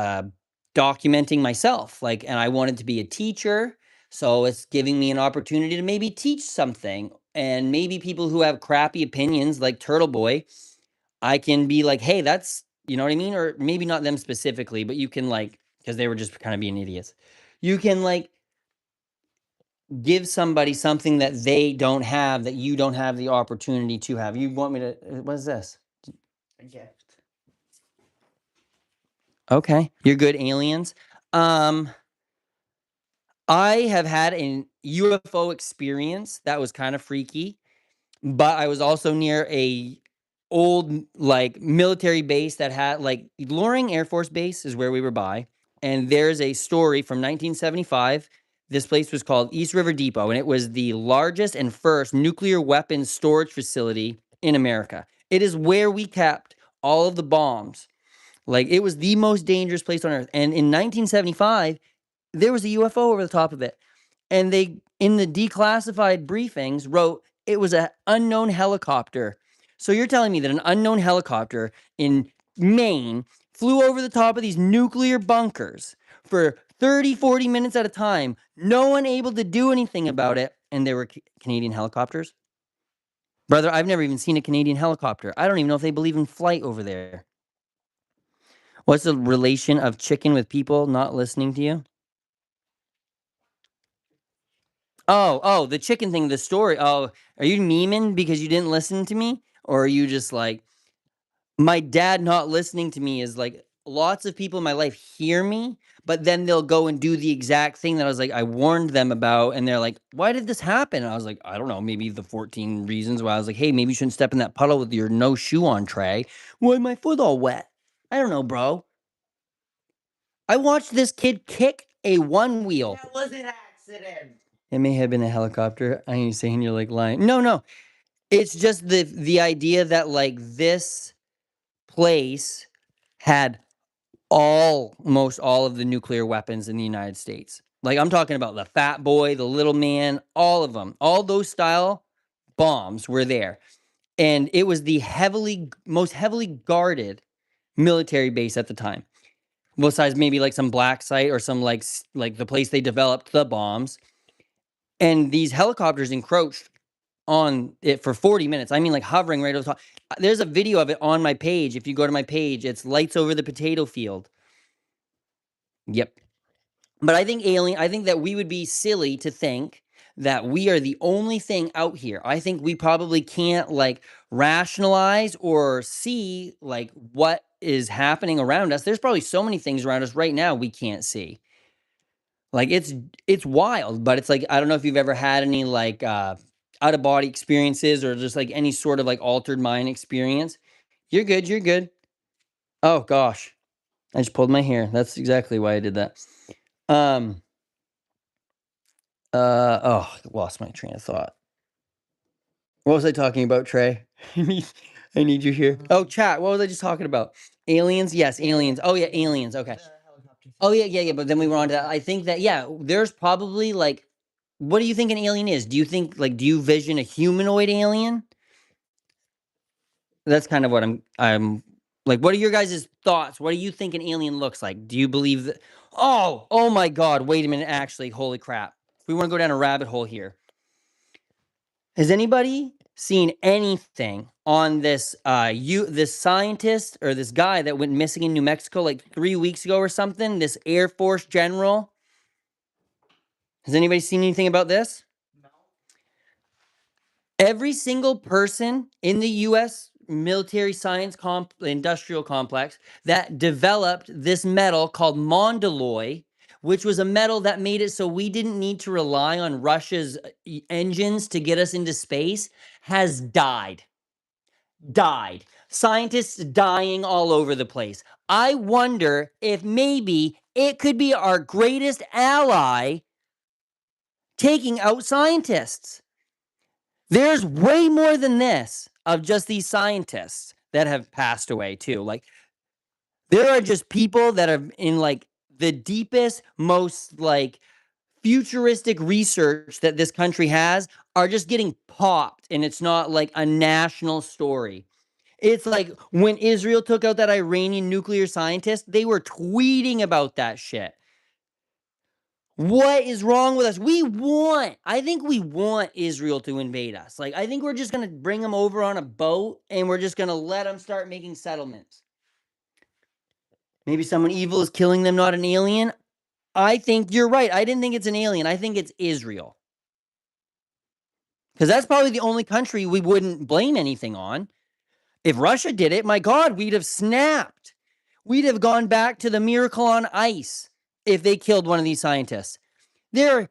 documenting myself. Like, and I wanted to be a teacher. So it's giving me an opportunity to maybe teach something. And maybe people who have crappy opinions like Turtle Boy, I can be like, hey, that's, you know what I mean? Or maybe not them specifically, but you can like, because they were just kind of being idiots. You can like give somebody something that they don't have, that you don't have the opportunity to have. You want me to, what is this? A gift. Okay. You're good, aliens. I have had a UFO experience that was kind of freaky, but I was also near a old like military base that had like Loring Air Force Base is where we were by, and there's a story from 1975. This place was called East River Depot, and it was the largest and first nuclear weapons storage facility in America. It is where we kept all of the bombs. Like it was the most dangerous place on earth. And in 1975, there was a UFO over the top of it. And they, in the declassified briefings, wrote it was an unknown helicopter. So you're telling me that an unknown helicopter in Maine flew over the top of these nuclear bunkers for 30, 40 minutes at a time, no one able to do anything about it, and there were Canadian helicopters? Brother, I've never even seen a Canadian helicopter. I don't even know if they believe in flight over there. What's the relation of chicken with people not listening to you? Oh, the chicken thing, the story. Oh, are you memeing because you didn't listen to me? Or are you just like, my dad not listening to me is like, lots of people in my life hear me, but then they'll go and do the exact thing that I was like, I warned them about. And they're like, why did this happen? And I was like, I don't know, maybe the 14 reasons why. I was like, hey, maybe you shouldn't step in that puddle with your no shoe on, Trey. Why my foot all wet? I don't know, bro. I watched this kid kick a one wheel. That was an accident. It may have been a helicopter. I ain't saying you're like lying. No. It's just the idea that like this place had almost all of the nuclear weapons in the United States. Like I'm talking about the Fat Boy, the Little Man, all of them. All those style bombs were there. And it was the most heavily guarded military base at the time. Besides maybe like some black site or some like the place they developed the bombs. And these helicopters encroached on it for 40 minutes. I mean, like hovering right over the top. There's a video of it on my page. If you go to my page, it's lights over the potato field. Yep. But I think that we would be silly to think that we are the only thing out here. I think we probably can't like rationalize or see like what is happening around us. There's probably so many things around us right now we can't see. Like it's wild, but it's like I don't know if you've ever had any like out of body experiences or just like any sort of like altered mind experience. You're good. Oh gosh. I just pulled my hair. That's exactly why I did that. Lost my train of thought. What was I talking about, Trey? I need you here. Oh, chat. What was I just talking about? Aliens? Yes, aliens. Oh yeah, aliens. Okay. Oh yeah. But then we were on to that. I think that there's probably like, what do you think an alien is? Do you think like, do you vision a humanoid alien? That's kind of what I'm like. What are your guys' thoughts? What do you think an alien looks like? Do you believe that? Oh my God! Wait a minute. Actually, holy crap! We want to go down a rabbit hole here. Has anybody seen anything on this this scientist or this guy that went missing in New Mexico like 3 weeks ago or something? This Air Force general? Has anybody seen anything about this? No. Every single person in the US military science industrial complex that developed this metal called Mondelloy, which was a metal that made it so we didn't need to rely on Russia's engines to get us into space, has died. Scientists dying all over the place. I wonder if maybe it could be our greatest ally taking out scientists. There's way more than this of just these scientists that have passed away too. Like there are just people that are in like the deepest, most like futuristic research that this country has are just getting popped, and it's not like a national story. It's like when Israel took out that Iranian nuclear scientist, they were tweeting about that shit. What is wrong with us? I think we want Israel to invade us. Like, I think we're just going to bring them over on a boat and we're just going to let them start making settlements. Maybe someone evil is killing them, not an alien. I think you're right. I didn't think it's an alien. I think it's Israel. Because that's probably the only country we wouldn't blame anything on. If Russia did it, my God, we'd have snapped. We'd have gone back to the miracle on ice if they killed one of these scientists. Think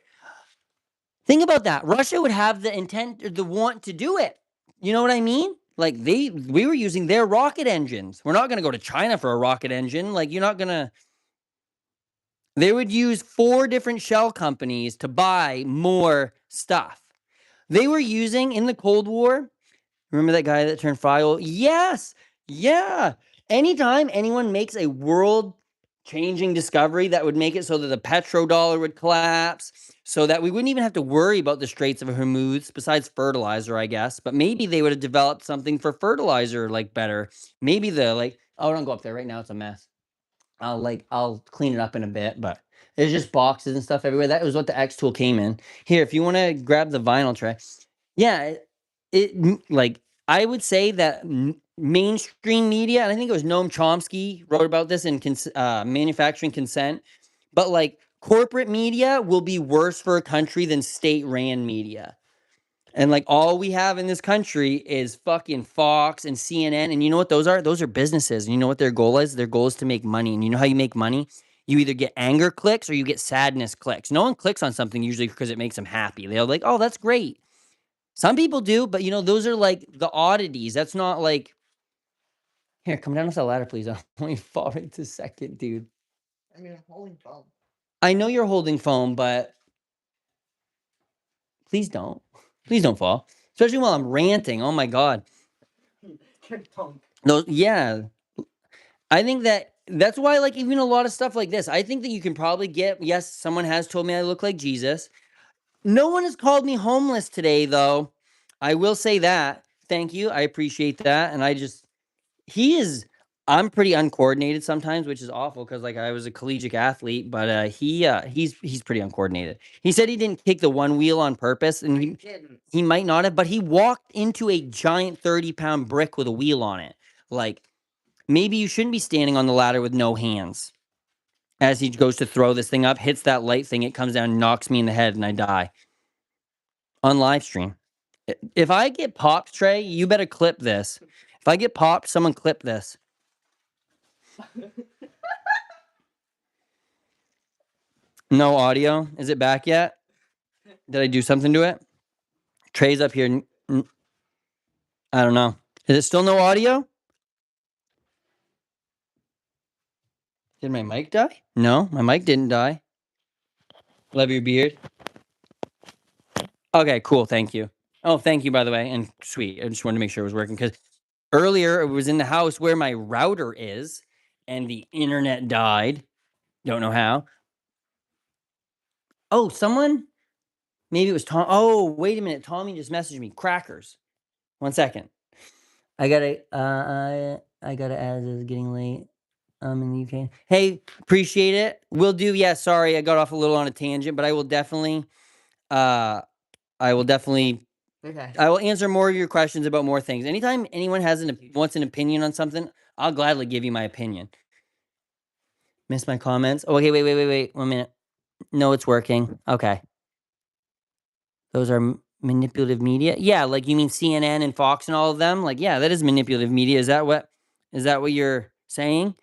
about that. Russia would have the intent or the want to do it. You know what I mean? Like we were using their rocket engines. We're not going to go to China for a rocket engine. Like you're not going to. They would use 4 different shell companies to buy more stuff. They were using in the Cold War. Remember that guy that turned file? Yes. Yeah. Anytime anyone makes a world changing discovery that would make it so that the petrodollar would collapse, so that we wouldn't even have to worry about the Straits of Hormuz, besides fertilizer, I guess. But maybe they would have developed something for fertilizer like better. Maybe don't go up there right now. It's a mess. I'll clean it up in a bit, but there's just boxes and stuff everywhere. That was what the X tool came in. Here, if you want to grab the vinyl tray. Yeah, like I would say that mainstream media, and I think it was Noam Chomsky wrote about this in Manufacturing Consent, but like corporate media will be worse for a country than state-ran media. And like all we have in this country is fucking Fox and CNN. And you know what those are? Those are businesses. And you know what their goal is? Their goal is to make money. And you know how you make money? You either get anger clicks or you get sadness clicks. No one clicks on something usually because it makes them happy. They're like, oh, that's great. Some people do, but you know, those are like the oddities. That's not like, here, come down off the ladder, please. I'll only fall right to second, dude. I mean, I'm holding phone. I know you're holding foam, but please don't. Please don't fall. Especially while I'm ranting. Oh my god. Those, yeah. I think that's why, like, even a lot of stuff like this, I think that you can probably get. Yes, someone has told me I look like Jesus. No one has called me homeless today, though. I will say that. Thank you. I appreciate that. And he is. I'm pretty uncoordinated sometimes, which is awful because like I was a collegiate athlete, but he's pretty uncoordinated. He said he didn't kick the one wheel on purpose, and he might not have, but he walked into a giant 30-pound brick with a wheel on it. Like maybe you shouldn't be standing on the ladder with no hands. As he goes to throw this thing up, hits that light thing, it comes down, knocks me in the head, and I die on live stream. If I get popped, Trey, you better clip this. If I get popped, someone clip this. No audio. Is it back yet? Did I do something to it? Trey's up here. I don't know. Is it still no audio? Did my mic die? No, my mic didn't die. Love your beard. Okay, cool. Thank you. Oh, thank you, by the way. And sweet. I just wanted to make sure it was working because earlier it was in the house where my router is and the internet died. Don't know how. Oh, someone? Maybe it was Tom. Oh, wait a minute. Tommy just messaged me. Crackers. 1 second. I gotta add this. Getting late. I'm in the UK. Hey, appreciate it. Will do. Yeah, sorry, I got off a little on a tangent, but I will definitely. I will definitely. Okay. I will answer more of your questions about more things. Anytime anyone wants an opinion on something, I'll gladly give you my opinion. Missed my comments. Oh, okay, wait. 1 minute. No, it's working. Okay. Those are manipulative media. Yeah, like you mean CNN and Fox and all of them? Like, yeah, that is manipulative media. Is that what you're saying?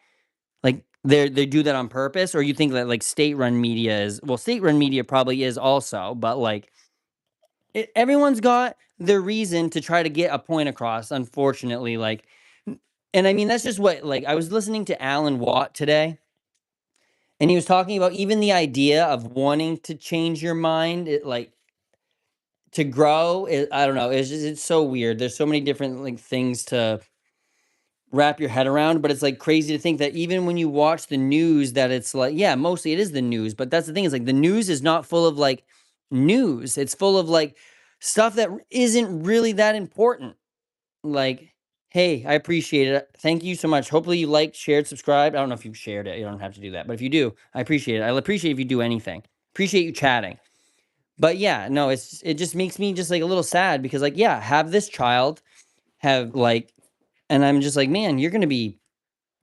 Like they do that on purpose, or you think that like state-run media is well, state-run media probably is also, but like everyone's got their reason to try to get a point across, unfortunately. Like, and I mean that's just what like I was listening to Alan Watt today, and he was talking about even the idea of wanting to change your mind, like to grow. I don't know. It's so weird. There's so many different like things to wrap your head around, but it's like crazy to think that even when you watch the news that it's like, yeah, mostly it is the news, but that's the thing is like the news is not full of like news. It's full of like stuff that isn't really that important. Like, hey, I appreciate it. Thank you so much. Hopefully you liked, shared, subscribed. I don't know if you've shared it. You don't have to do that. But if you do, I appreciate it. I'll appreciate if you do anything. Appreciate you chatting. But yeah, no, it just makes me just like a little sad because like, yeah, have this child have like, and I'm just like, man, you're gonna be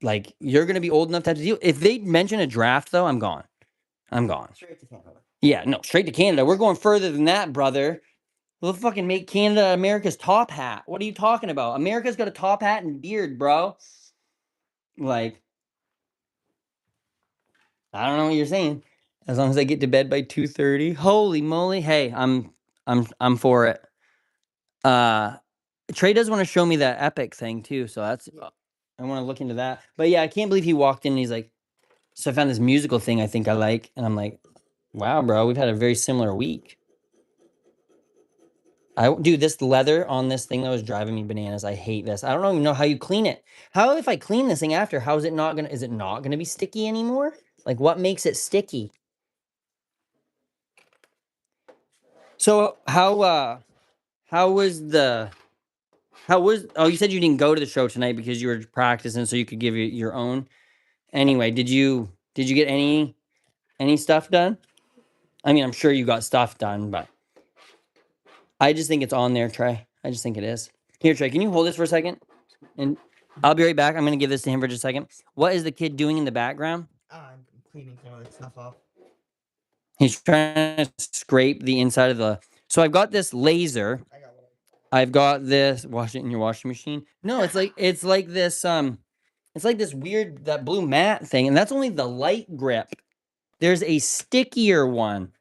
old enough to have to deal. If they mention a draft, though, I'm gone. I'm gone. Straight to Canada. Yeah, no, straight to Canada. We're going further than that, brother. We'll fucking make Canada America's top hat. What are you talking about? America's got a top hat and beard, bro. Like, I don't know what you're saying. As long as I get to bed by 2:30. Holy moly. Hey, I'm for it. Trey does want to show me that epic thing too, so that's I want to look into that. But yeah, I can't believe he walked in and he's like, so I found this musical thing I think I like, and I'm like, wow, bro, we've had a very similar week. Dude, this leather on this thing that was driving me bananas. I hate this. I don't even know how you clean it. How if I clean this thing after? How is it not gonna? Is it not gonna be sticky anymore? Like, what makes it sticky? So how was the how was? Oh, you said you didn't go to the show tonight because you were practicing, so you could give your own. Anyway, did you get any stuff done? I mean, I'm sure you got stuff done, but I just think it's on there, Trey. I just think it is. Here, Trey, can you hold this for a second? And I'll be right back. I'm going to give this to him for just a second. What is the kid doing in the background? I'm cleaning some of the stuff off. He's trying to scrape the inside of the. So I've got this laser. I got one. I've got this. Wash it in your washing machine. No, it's like this. It's like this weird that blue mat thing, and that's only the light grip. There's a stickier one.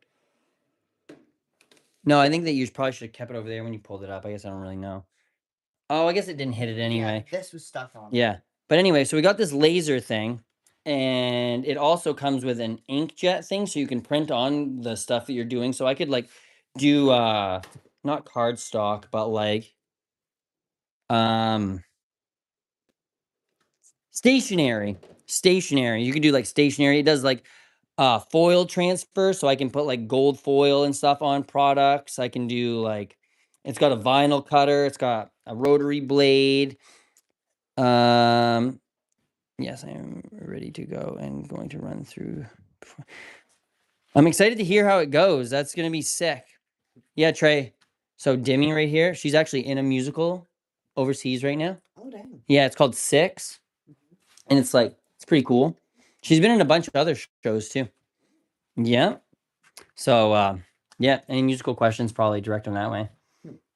No, I think that you probably should have kept it over there when you pulled it up. I guess I don't really know. Oh, I guess it didn't hit it anyway. Yeah, this was stuck on. Yeah. But anyway, so we got this laser thing. And it also comes with an inkjet thing, so you can print on the stuff that you're doing. So I could like do not cardstock, but like stationery. You can do like stationery. It does like foil transfer, so I can put like gold foil and stuff on products. I can do like, it's got a vinyl cutter, it's got a rotary blade. Yes, I am ready to go and going to run through. I'm excited to hear how it goes. That's gonna be sick. Yeah, Trey. So Demi right here, she's actually in a musical overseas right now. Oh dang. Yeah, it's called Six, and it's like, it's pretty cool. She's been in a bunch of other shows too. Yeah. So yeah, any musical questions, probably direct them that way,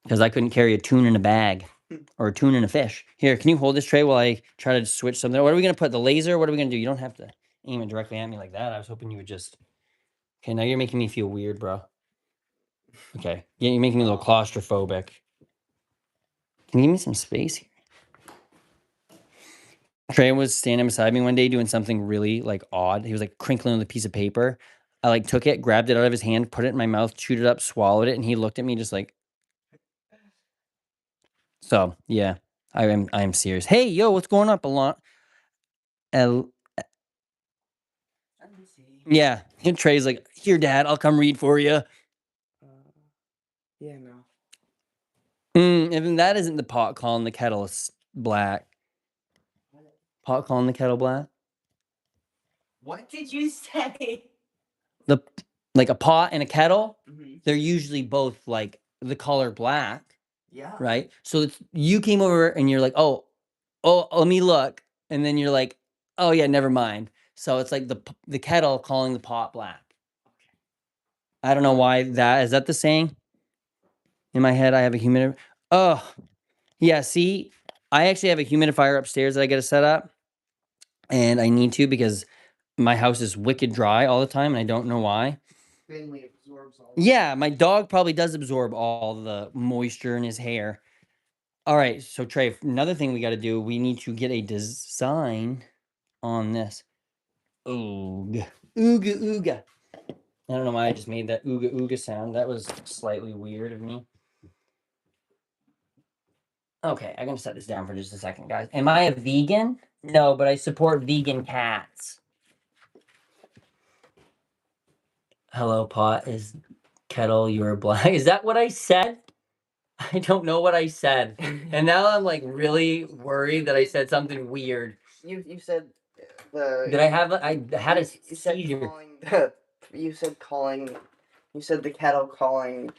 because I couldn't carry a tune in a bag or a tune in a fish. Here, can you hold this tray while I try to switch something? What are we gonna put? The laser? What are we gonna do? You don't have to aim it directly at me like that. I was hoping you would just. Okay, now you're making me feel weird, bro. Okay, yeah, you're making me a little claustrophobic. Can you give me some space here? Trey was standing beside me one day doing something really like odd. He was like crinkling with a piece of paper. I like took it, grabbed it out of his hand, put it in my mouth, chewed it up, swallowed it, and he looked at me just like. So yeah, I am serious. Hey, yo, what's going up? El- yeah, and Trey's like, here, Dad, I'll come read for you. Yeah, no. Even that isn't the pot calling the kettle black. Pot calling the kettle black. What did you say? The like a pot and a kettle, Mhm. they're usually both like the color black, Yeah. right? So you came over and you're like, oh, let me look, and then you're like, oh yeah, never mind. So it's like the kettle calling the pot black. I don't know why that is. That the saying? In my head, I have a humidifier. Oh, yeah. See, I actually have a humidifier upstairs that I got to set up, and I need to because my house is wicked dry all the time, and I don't know why. Finley absorbs all. Yeah, my dog probably does absorb all the moisture in his hair. All right, so Trey, another thing we got to do, we need to get a design on this. Ooga, ooga, ooga. I don't know why I just made that ooga, ooga sound. That was slightly weird of me. Okay, I'm gonna set this down for just a second, guys. Am I a vegan? No, but I support vegan cats. Hello, pot is kettle. You are black. Is that what I said? I don't know what I said, and now I'm like really worried that I said something weird. You said the. Did I have? I had a You said seizure. calling the. You said calling. You said the kettle calling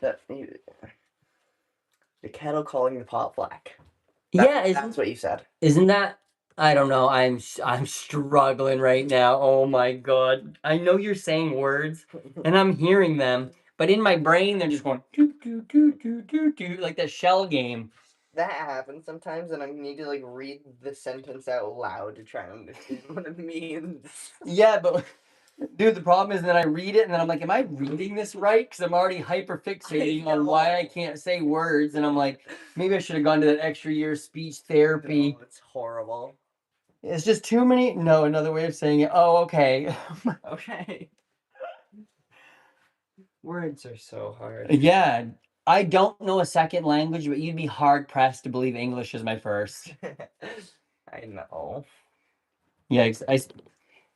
the kettle calling the pot black. Yeah, That's what you said. Isn't that? I don't know. I'm struggling right now. Oh my god! I know you're saying words, and I'm hearing them, but in my brain they're just going doo doo doo doo doo doo like that shell game. That happens sometimes, and I need to like read the sentence out loud to try and understand what it means. Yeah, but dude, the problem is that I read it and then I'm like, am I reading this right? Because I'm already hyper fixating on why I can't say words, and I'm like, maybe I should have gone to that extra year of speech therapy. No, it's horrible. It's just too many. No, another way of saying it. Oh, okay. Okay. Words are so hard. Yeah, I don't know a second language, but you'd be hard pressed to believe English is my first. I know. Yeah,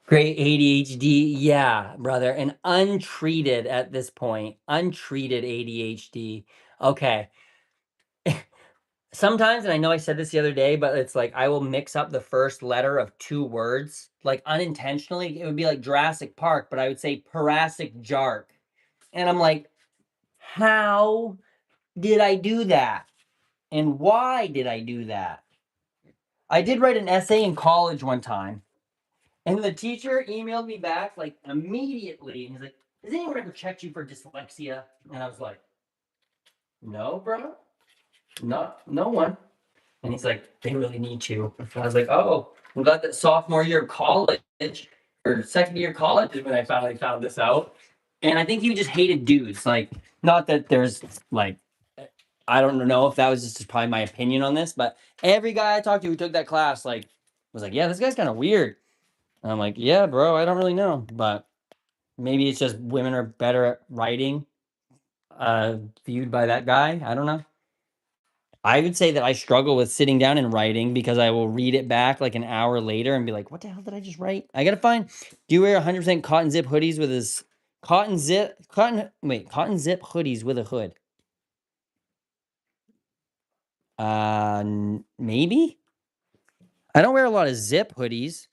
great ADHD. Yeah, brother, and untreated at this point. Untreated ADHD. Okay. Sometimes, and I know I said this the other day, but it's like I will mix up the first letter of two words, like unintentionally. It would be like Jurassic Park, but I would say Jurassic Jark. And I'm like, how did I do that? And why did I do that? I did write an essay in college one time, and the teacher emailed me back like immediately. And he's like, has anyone ever checked you for dyslexia? And I was like, no, bro. No one. And he's like, they really need to. And I was like, oh, I'm glad that sophomore year of college or second year of college is when I finally found this out. And I think he just hated dudes. Like, not that there's like, I don't know if that was just probably my opinion on this, but every guy I talked to who took that class, like, was like, yeah, this guy's kind of weird. And I'm like, yeah, bro, I don't really know, but maybe it's just women are better at writing, viewed by that guy. I don't know. I would say that I struggle with sitting down and writing because I will read it back like an hour later and be like, what the hell did I just write? I gotta find. Do you wear 100% cotton zip hoodies with his cotton zip hoodies with a hood? Maybe. I don't wear a lot of zip hoodies.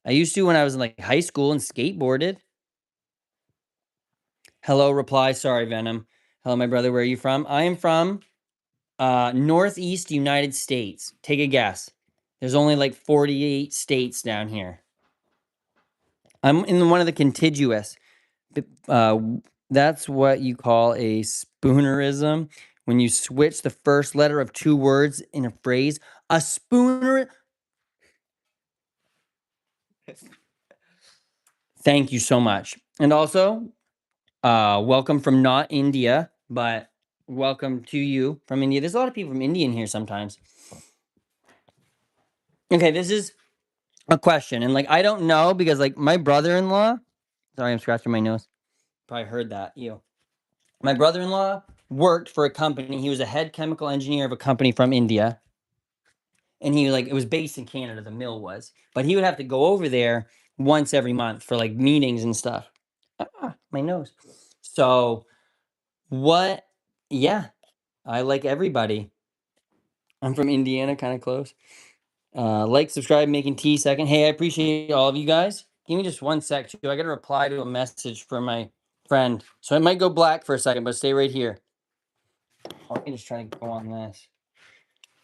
I used to when I was in like high school and skateboarded. Hello, reply. Sorry, Venom. Hello, my brother. Where are you from? I am from Northeast United States. Take a guess. There's only like 48 states down here. I'm in one of the contiguous. Uh, that's what you call a spoonerism. When you switch the first letter of two words in a phrase, a spooner. Thank you so much. And also, welcome from not India, but welcome to you from India. There's a lot of people from India in here sometimes. Okay, this is a question. And like, I don't know because like my brother-in-law, sorry, I'm scratching my nose. Probably heard that. You. My brother-in-law worked for a company. He was a head chemical engineer of a company from India. And he like, it was based in Canada, the mill was. But he would have to go over there once every month for like meetings and stuff. My nose. So what? Yeah, I like everybody. I'm from Indiana, kind of close. Like, subscribe, making tea second. Hey, I appreciate all of you guys. Give me just 1 sec, too. I got to reply to a message from my friend. So it might go black for a second, but stay right here. Let me just try to go on this.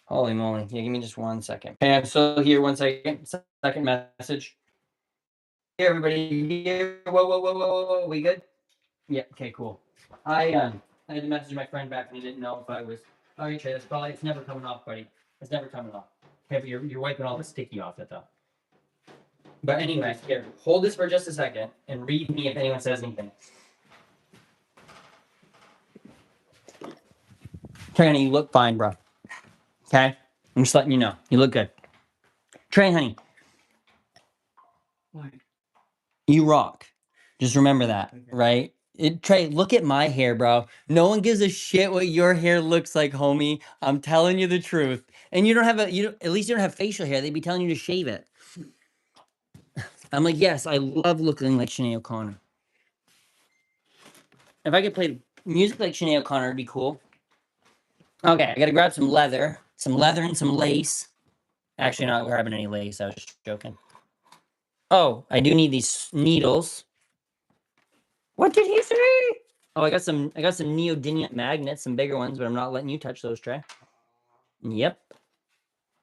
Holy moly. Yeah, give me just 1 second. Okay, I'm still here. 1 second. Second message. Hey, everybody. Here. Whoa, whoa, whoa, whoa, whoa, whoa. We good? Yeah, okay, cool. I had to message my friend back and he didn't know if I was. Oh, okay, that's probably, it's never coming off, buddy. It's never coming off. Okay, but you're wiping all the sticky off it, though. But anyway, here, hold this for just a second and read me if anyone says anything. Trey, honey, you look fine, bro. Okay? I'm just letting you know. You look good. Trey, honey. What? You rock. Just remember that, okay. Right? Trey, look at my hair, bro. No one gives a shit what your hair looks like, homie. I'm telling you the truth. And you don't have at least you don't have facial hair. They'd be telling you to shave it. I'm like, yes, I love looking like Sinead O'Connor. If I could play music like Sinead O'Connor, it'd be cool. Okay, I gotta grab some leather and some lace. Actually, not grabbing any lace. I was just joking. Oh, I do need these needles. What did he say? Oh, I got some neodymium magnets, some bigger ones, but I'm not letting you touch those, Trey. Yep.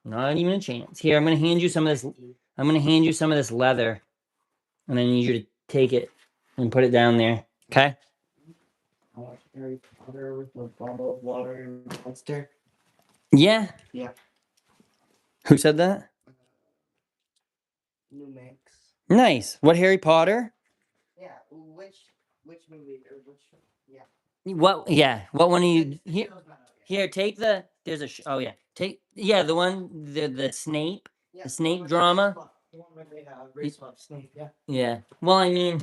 Not even a chance. Here, I'm gonna hand you some of this. I'm gonna hand you some of this leather, and I need you to take it and put it down there. Okay. Harry Potter with the bottle of water and monster. Yeah. Yeah. Who said that? New Mix. Nice. What Harry Potter? Yeah. Which movie or which? Yeah. What? Yeah. What one are you? Here, take the. There's a. Oh yeah. the one the Snape. Yeah, the Snape drama. The one where they race swap Snape. Yeah. Yeah. Well, I mean,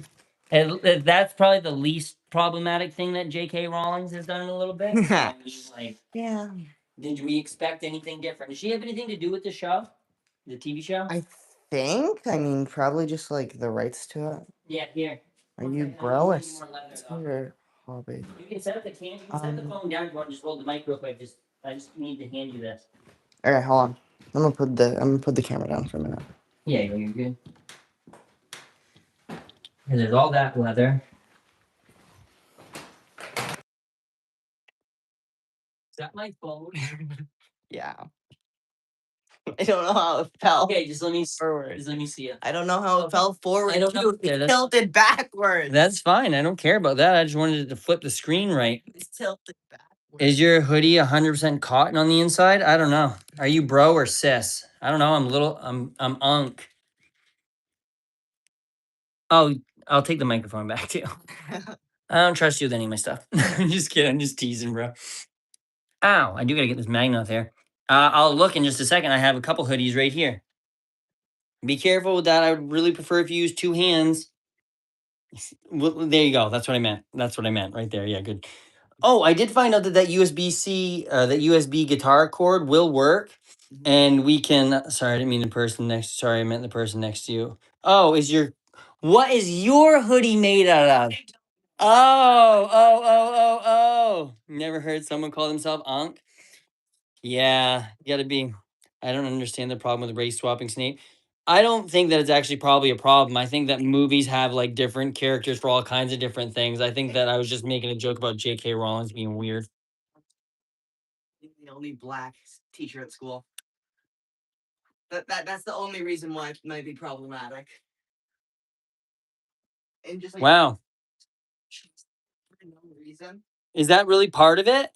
that's probably the least problematic thing that J.K. Rowling has done in a little bit. I mean, like, yeah. Did we expect anything different? Does she have anything to do with the show? The TV show? I think. I mean, probably just like the rights to it. Yeah, here. Are you bro? It's your hobby. You can set up the can. You can set the phone down. You want to just hold the mic real quick. I just need to hand you this. All right, hold on. I'm gonna put the camera down for a minute. Yeah, you're good. And there's all that leather. Is that my phone? Yeah. I don't know how it fell. Okay, just let me forward. Just let me see it. I don't know how it fell forward. I don't know. It's tilted backwards. That's fine. I don't care about that. I just wanted it to flip the screen right. It's tilted backwards. Is your hoodie 100% cotton on the inside? I don't know. Are you bro or sis? I don't know. I'm unk. Oh, I'll take the microphone back too. I don't trust you with any of my stuff. I'm just kidding. I'm just teasing, bro. Ow, I do gotta get this magnet off there. I'll look in just a second. I have a couple hoodies right here. Be careful with that. I would really prefer if you use two hands. Well, there you go. That's what I meant. That's what I meant right there. Yeah, good. Oh, I did find out that that USB guitar cord will work, and we can. Sorry, I didn't mean the person next. Sorry, I meant the person next to you. Oh, what is your hoodie made out of? Oh. Never heard someone call themselves Ankh. Yeah, you gotta be. I don't understand the problem with race swapping Snape. I don't think that it's actually probably a problem. I think that movies have like different characters for all kinds of different things. I think that I was just making a joke about J.K. Rowling's being weird. The only black teacher at school. That's the only reason why it might be problematic. And just like Wow. for no reason. Is that really part of it?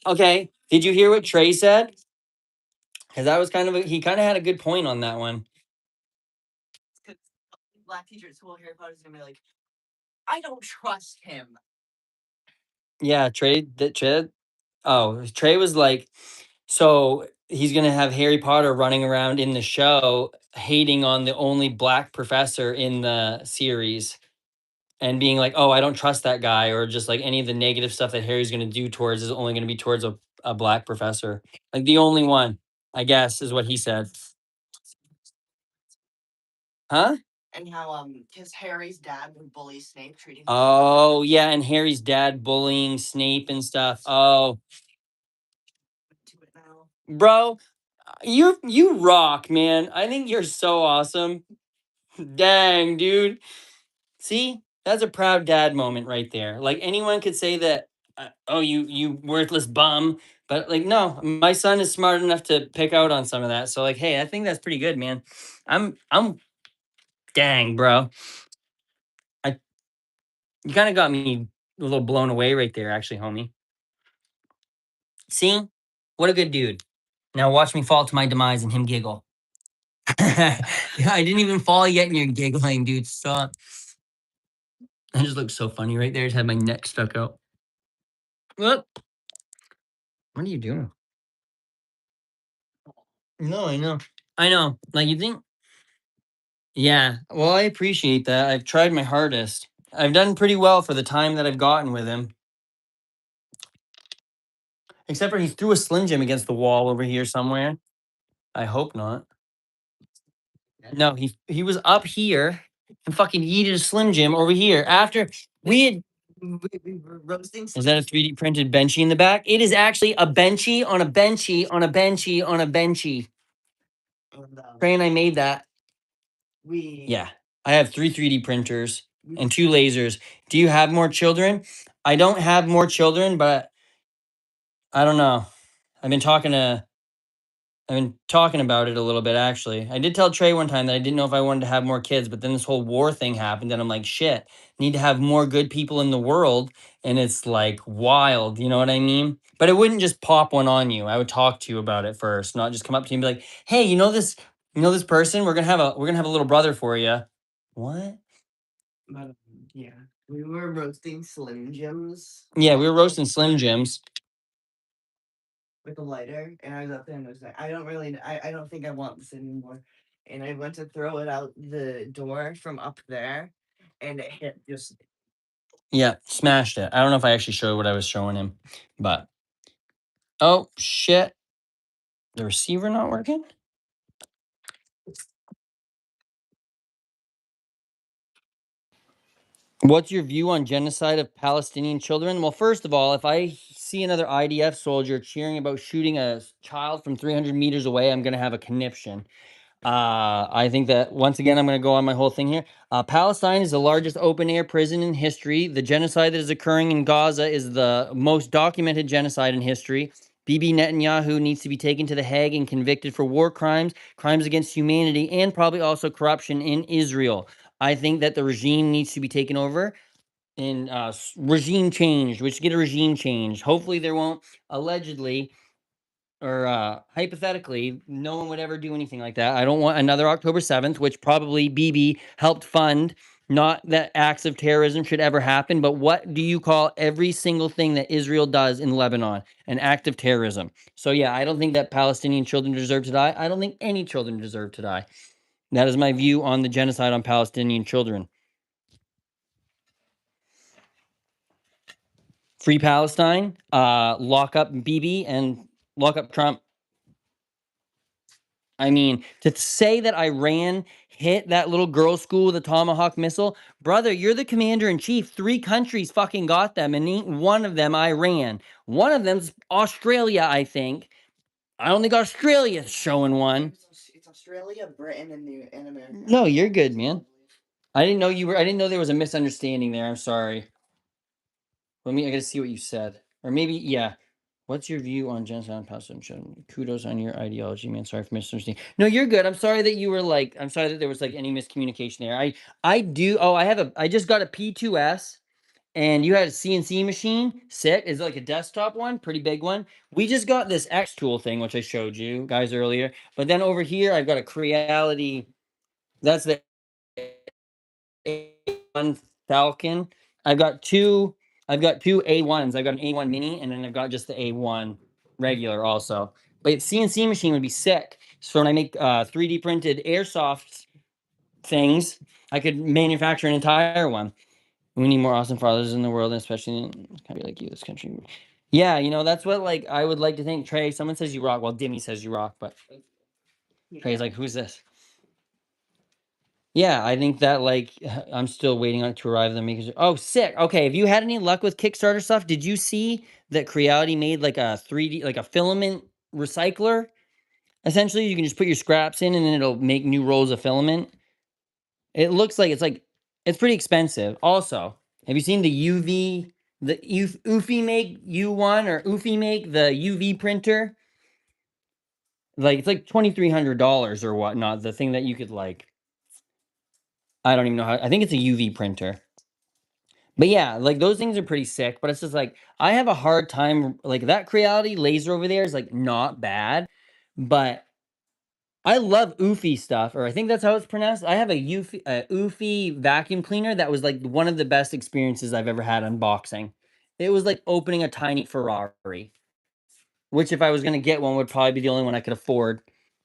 Okay. Did you hear what Trey said? Because that was he kind of had a good point on that one. Because black teacher at school, Harry Potter's gonna be like, I don't trust him. Yeah, Trey. Trey was like, so he's gonna have Harry Potter running around in the show, hating on the only black professor in the series, and being like, "Oh, I don't trust that guy," or just like any of the negative stuff that Harry's gonna do towards is only gonna be towards a black professor, like the only one, I guess, is what he said. Huh? And how because Harry's dad would bully Snape, treating him. Oh yeah, and Harry's dad bullying Snape and stuff. Oh, To it now. bro, you rock, man. I think you're so awesome. Dang, dude. See, that's a proud dad moment right there. Like anyone could say that, oh, you worthless bum, but like no, my son is smart enough to pick out on some of that. So like, hey, I think that's pretty good, man. I'm dang, bro. I You kind of got me a little blown away right there, actually, homie. See, what a good dude. Now watch me fall to my demise and him giggle. Yeah, I didn't even fall yet, and you're giggling, dude. Stop. I just look so funny right there. Just had my neck stuck out. What? What are you doing? No, I know. I know. Like you think? Yeah. Well, I appreciate that. I've tried my hardest. I've done pretty well for the time that I've gotten with him. Except for he threw a Slim Jim against the wall over here somewhere. I hope not. No, he was up here and fucking yeeted a Slim Jim over here after we had. We were roasting. Is that a 3D printed benchy in the back? It is actually a benchy on a benchy on a benchy on a benchy. And, Trey and I made that. we Yeah. I have 3D printers and 2 lasers. Do you have more children? I don't have more children, but I don't know. I've been talking about it a little bit actually. I did tell Trey one time that I didn't know if I wanted to have more kids, but then this whole war thing happened and I'm like, shit, need to have more good people in the world, and it's like wild, you know what I mean? But it wouldn't just pop one on you. I would talk to you about it first, not just come up to you and be like, "Hey, you know this person? We're going to have a little brother for you." What? But yeah, we were roasting Slim Jims. Yeah, we were roasting Slim Jims. With a lighter, and I was up there and I was like, I don't think I want this anymore. And I went to throw it out the door from up there, and it hit just. Yeah, smashed it. I don't know if I actually showed what I was showing him, but oh shit. The receiver not working? What's your view on genocide of Palestinian children? Well, first of all, if I see another IDF soldier cheering about shooting a child from 300 meters away, I'm going to have a conniption. I think that once again, I'm going to go on my whole thing here. Palestine is the largest open air prison in history. The genocide that is occurring in Gaza is the most documented genocide in history. Bibi Netanyahu needs to be taken to The Hague and convicted for war crimes, crimes against humanity, and probably also corruption in Israel. I think that the regime needs to be taken over and regime changed. We should get a regime change. Hopefully, there won't allegedly or hypothetically, no one would ever do anything like that. I don't want another October 7th, which probably Bibi helped fund. Not that acts of terrorism should ever happen, but what do you call every single thing that Israel does in Lebanon? An act of terrorism. So, yeah, I don't think that Palestinian children deserve to die. I don't think any children deserve to die. That is my view on the genocide on Palestinian children. Free Palestine, lock up Bibi and lock up Trump. I mean, to say that Iran hit that little girl's school with a Tomahawk missile, brother, you're the commander in chief. 3 countries fucking got them, and ain't one of them Iran. One of them's Australia, I think. I don't think Australia's showing one. It's Australia, Britain, and America. No, you're good, man. I didn't know there was a misunderstanding there. I'm sorry. I gotta see what you said. Or maybe, yeah. What's your view on genocide on Palestine? Kudos on your ideology, man. Sorry for misunderstanding. No, you're good. I'm sorry that you were like, I'm sorry that there was like any miscommunication there. I just got a P2S, and you had a CNC machine. Sick. Is it like a desktop one? Pretty big one. We just got this X tool thing, which I showed you guys earlier. But then over here, I've got a Creality. That's the A1 Falcon. I've got two A1s. I've got an A1 mini, and then I've got just the A1 regular also. But CNC machine would be sick. So when I make 3D printed airsoft things, I could manufacture an entire one. We need more awesome fathers in the world, and especially in a country like you, this country. Yeah, that's what like I would like to think. Trey, someone says you rock. Well, Dimmy says you rock, but Trey's like, who's this? Yeah, I think that like I'm still waiting on it to arrive. Then because sick. Okay, have you had any luck with Kickstarter stuff? Did you see that Creality made like a 3D like a filament recycler? Essentially, you can just put your scraps in, and then it'll make new rolls of filament. It looks like it's pretty expensive. Also, have you seen the UV the Ufi Make U1 or Ufi Make the UV printer? Like it's like $2,300 or whatnot. The thing that you could like. I don't even know how. I think it's a UV printer. But yeah, like those things are pretty sick. But it's just like I have a hard time. Like that Creality laser over there is like not bad, but I love Oofy stuff, or I think that's how it's pronounced. I have a Oofy vacuum cleaner that was like one of the best experiences I've ever had unboxing. It was like opening a tiny Ferrari, which if I was gonna get one would probably be the only one I could afford.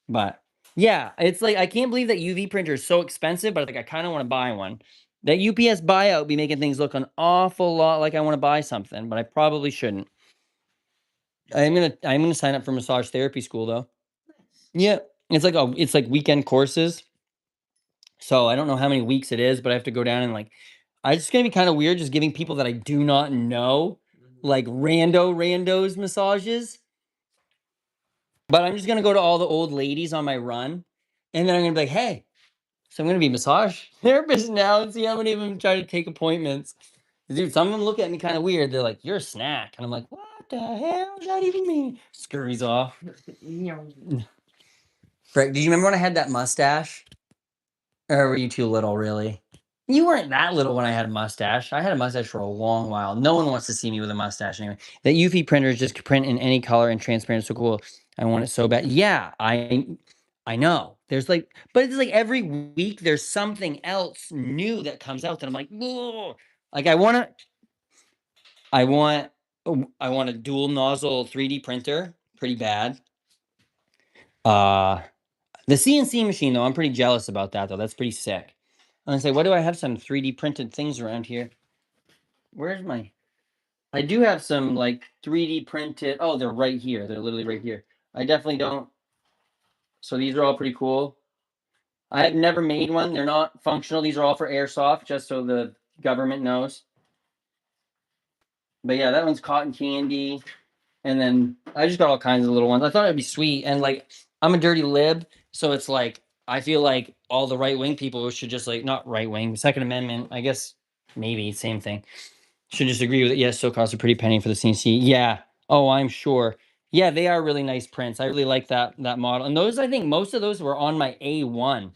But yeah, it's like I can't believe that UV printer is so expensive, but like I kind of want to buy one. That UPS buyout would be making things look an awful lot like I want to buy something, but I probably shouldn't. I'm gonna sign up for massage therapy school though. Yeah, it's like weekend courses. So I don't know how many weeks it is, but I have to go down and like I just gonna be kind of weird just giving people that I do not know like randos massages. But I'm just gonna go to all the old ladies on my run, and then I'm gonna be like, hey, so I'm gonna be a massage therapist now and see how many of them try to take appointments. Dude, some of them look at me kind of weird. They're like, "You're a snack," and I'm like, "What the hell does that even mean?" Scurries off. Frank, do you remember when I had that mustache? Or were you too little, really? You weren't that little when I had a mustache. I had a mustache for a long while. No one wants to see me with a mustache anyway. That UV printer is just print in any color and transparent. So cool. I want it so bad. Yeah, I know. There's like, but it's like every week there's something else new that comes out that I'm like, whoa. Like I want, I want a dual nozzle 3D printer, pretty bad. Uh, the CNC machine though, I'm pretty jealous about that though. That's pretty sick. I'm gonna say, why do I have some 3D printed things around here? Where's my? I do have some like 3D printed. Oh, they're right here. They're literally right here. I definitely don't. So these are all pretty cool. I have never made one. They're not functional. These are all for airsoft, just so the government knows. But yeah, that one's cotton candy. And then I just got all kinds of little ones. I thought it'd be sweet. And like, I'm a dirty lib. So it's like, I feel like all the right wing people should just like, not right wing, Second Amendment, I guess maybe same thing. Should just agree with it. Yes, still costs a pretty penny for the CNC. Yeah. Oh, I'm sure. Yeah, they are really nice prints. I really like that model. And those, I think most of those were on my A1.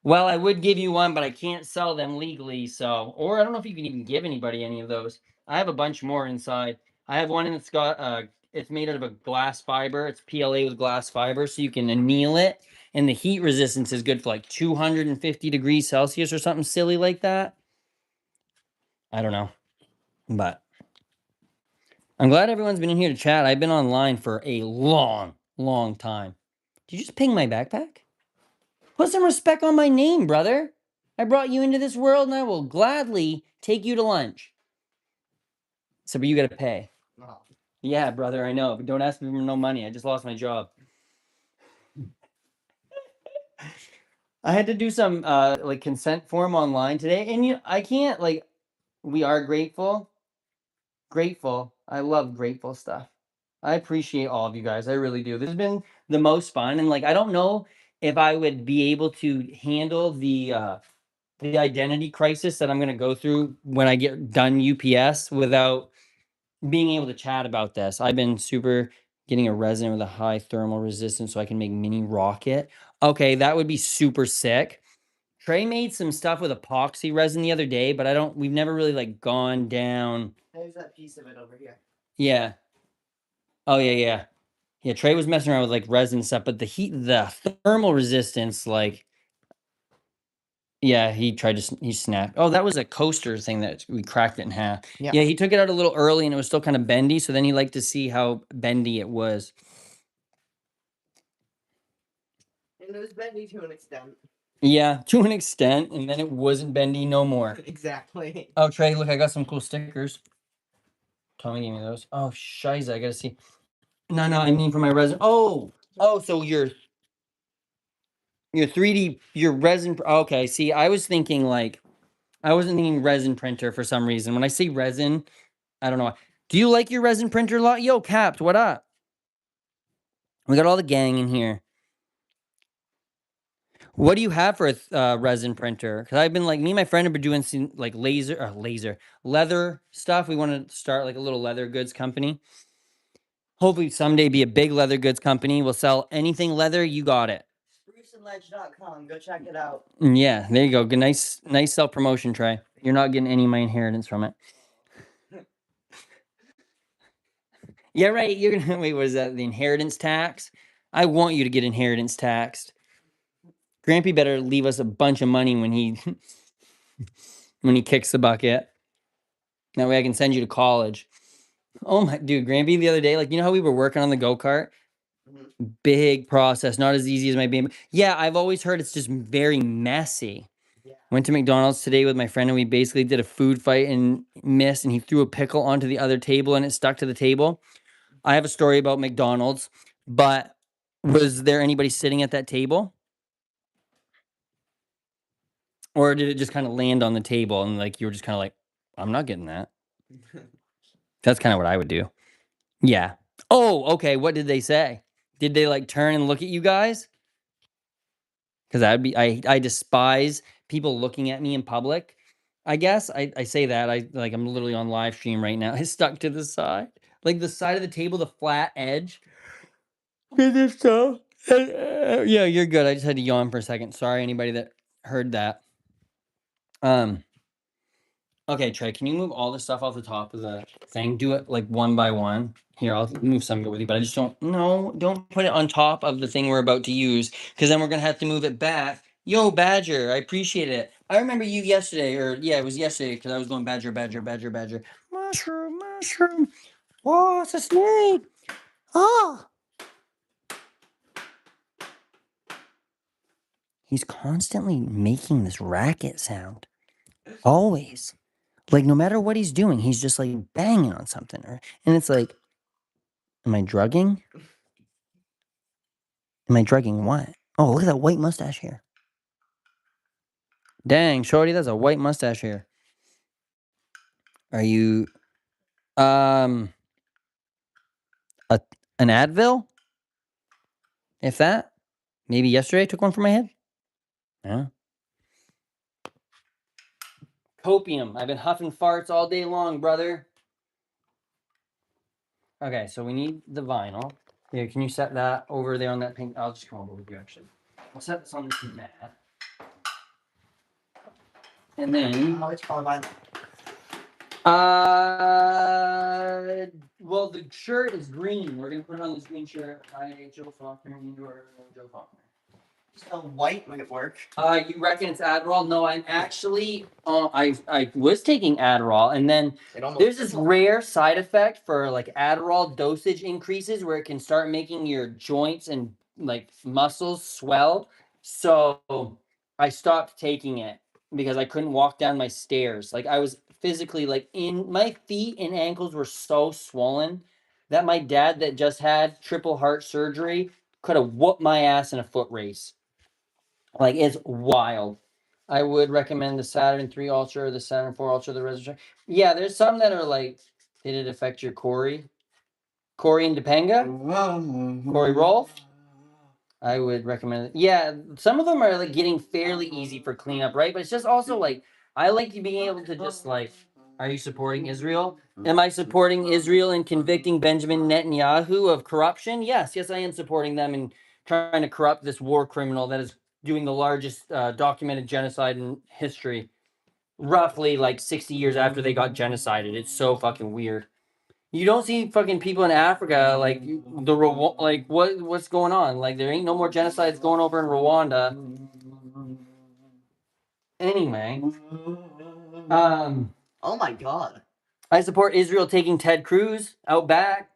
Well, I would give you one, but I can't sell them legally. So, or I don't know if you can even give anybody any of those. I have a bunch more inside. I have one that's got it's made out of a glass fiber. It's PLA with glass fiber, so you can anneal it, and the heat resistance is good for like 250 degrees Celsius or something silly like that. I don't know, but I'm glad everyone's been in here to chat. I've been online for a long, long time. Did you just ping my backpack? Put some respect on my name, brother. I brought you into this world and I will gladly take you to lunch. So, but you got to pay. No. Yeah, brother, I know. But don't ask me for no money. I just lost my job. I had to do some like consent form online today. And I can't, like, we are grateful. Grateful. I love grateful stuff. I appreciate all of you guys. I really do. This has been the most fun. And like, I don't know if I would be able to handle the identity crisis that I'm going to go through when I get done UPS without being able to chat about this. I've been super getting a resin with a high thermal resistance so I can make mini rocket. Okay, that would be super sick. Trey made some stuff with epoxy resin the other day, but we've never really like gone down. There's that piece of it over here. Yeah. Oh yeah. Yeah, Trey was messing around with like resin stuff, but the thermal resistance, like, yeah, he snapped. Oh, that was a coaster thing that we cracked it in half. Yeah, he took it out a little early and it was still kind of bendy. So then he liked to see how bendy it was. And it was bendy to an extent. Yeah, to an extent, and then it wasn't bendy no more. Exactly. Oh, Trey, look, I got some cool stickers. Tommy gave me those. Oh, shiza, I gotta see. No, I mean for my resin. Oh, so your 3D, your resin. Okay, see, I was thinking like, I wasn't thinking resin printer for some reason. When I say resin, I don't know why. Do you like your resin printer a lot? Yo, Caps, what up? We got all the gang in here. What do you have for a resin printer? Because I've been like, me and my friend have been doing some like leather stuff. We want to start like a little leather goods company. Hopefully someday be a big leather goods company. We'll sell anything leather. You got it. Spruceandledge.com. Go check it out. Yeah, there you go. Good, nice self promotion, Trey. You're not getting any of my inheritance from it. Yeah, right. You're gonna wait. What is that? The inheritance tax? I want you to get inheritance taxed. Grampy better leave us a bunch of money when he when he kicks the bucket. That way I can send you to college. Oh my dude, Grampy the other day, like, you know how we were working on the go-kart? Mm-hmm. Big process, not as easy as my BM. Yeah, I've always heard it's just very messy. Yeah. Went to McDonald's today with my friend and we basically did a food fight and missed, and he threw a pickle onto the other table and it stuck to the table. I have a story about McDonald's, but was there anybody sitting at that table? Or did it just kind of land on the table and like you were just kind of like, I'm not getting that? That's kind of what I would do. Yeah. Oh, okay. What did they say? Did they like turn and look at you guys? Because I despise people looking at me in public. I guess I say that I'm literally on live stream right now. I stuck to the side, like the side of the table, the flat edge. If so, yeah, you're good. I just had to yawn for a second. Sorry, anybody that heard that. Okay, Trey, can you move all the stuff off the top of the thing? Do it like one by one. Here, I'll move some of it with you, but I just don't put it on top of the thing we're about to use, because then we're gonna have to move it back. Yo, Badger, I appreciate it. I remember you yesterday, or yeah, it was yesterday, because I was going Badger. Mushroom. Oh, it's a snake. Oh. He's constantly making this racket sound. Always. Like, no matter what he's doing, he's just like banging on something. And it's like, am I drugging? Am I drugging what? Oh, look at that white mustache hair. Dang, shorty, that's a white mustache hair. Are you, an Advil? If that? Maybe yesterday I took one for my head? Yeah. Copium. I've been huffing farts all day long, brother. Okay, so we need the vinyl. Here, can you set that over there on that pink? I'll just come over with you, actually. I'll set this on this mat. And then... How much color vinyl? Well, the shirt is green. We're going to put it on this green shirt. Hi, Joe Faulkner. Joe Faulkner. So white might work. You reckon it's Adderall? No, I'm actually, I was taking Adderall, and then there's this rare side effect for like Adderall dosage increases where it can start making your joints and like muscles swell. So I stopped taking it because I couldn't walk down my stairs. Like I was physically like in my feet and ankles were so swollen that my dad that just had triple heart surgery could have whooped my ass in a foot race. Like it's wild. I would recommend the Saturn 3 Ultra or the Saturn 4 Ultra, the Resurrection. Yeah, there's some that are like, did it affect your Corey? Corey and Topanga? Corey Rolf? I would recommend it. Yeah, some of them are like getting fairly easy for cleanup, right? But it's just also like I like being able to just like, are you supporting Israel? Am I supporting Israel in convicting Benjamin Netanyahu of corruption? Yes, I am supporting them in trying to corrupt this war criminal that is doing the largest documented genocide in history, roughly like 60 years after they got genocided. It's so fucking weird. You don't see fucking people in Africa like like what's going on? Like there ain't no more genocides going over in Rwanda. Anyway, Oh my god. I support Israel taking Ted Cruz out back.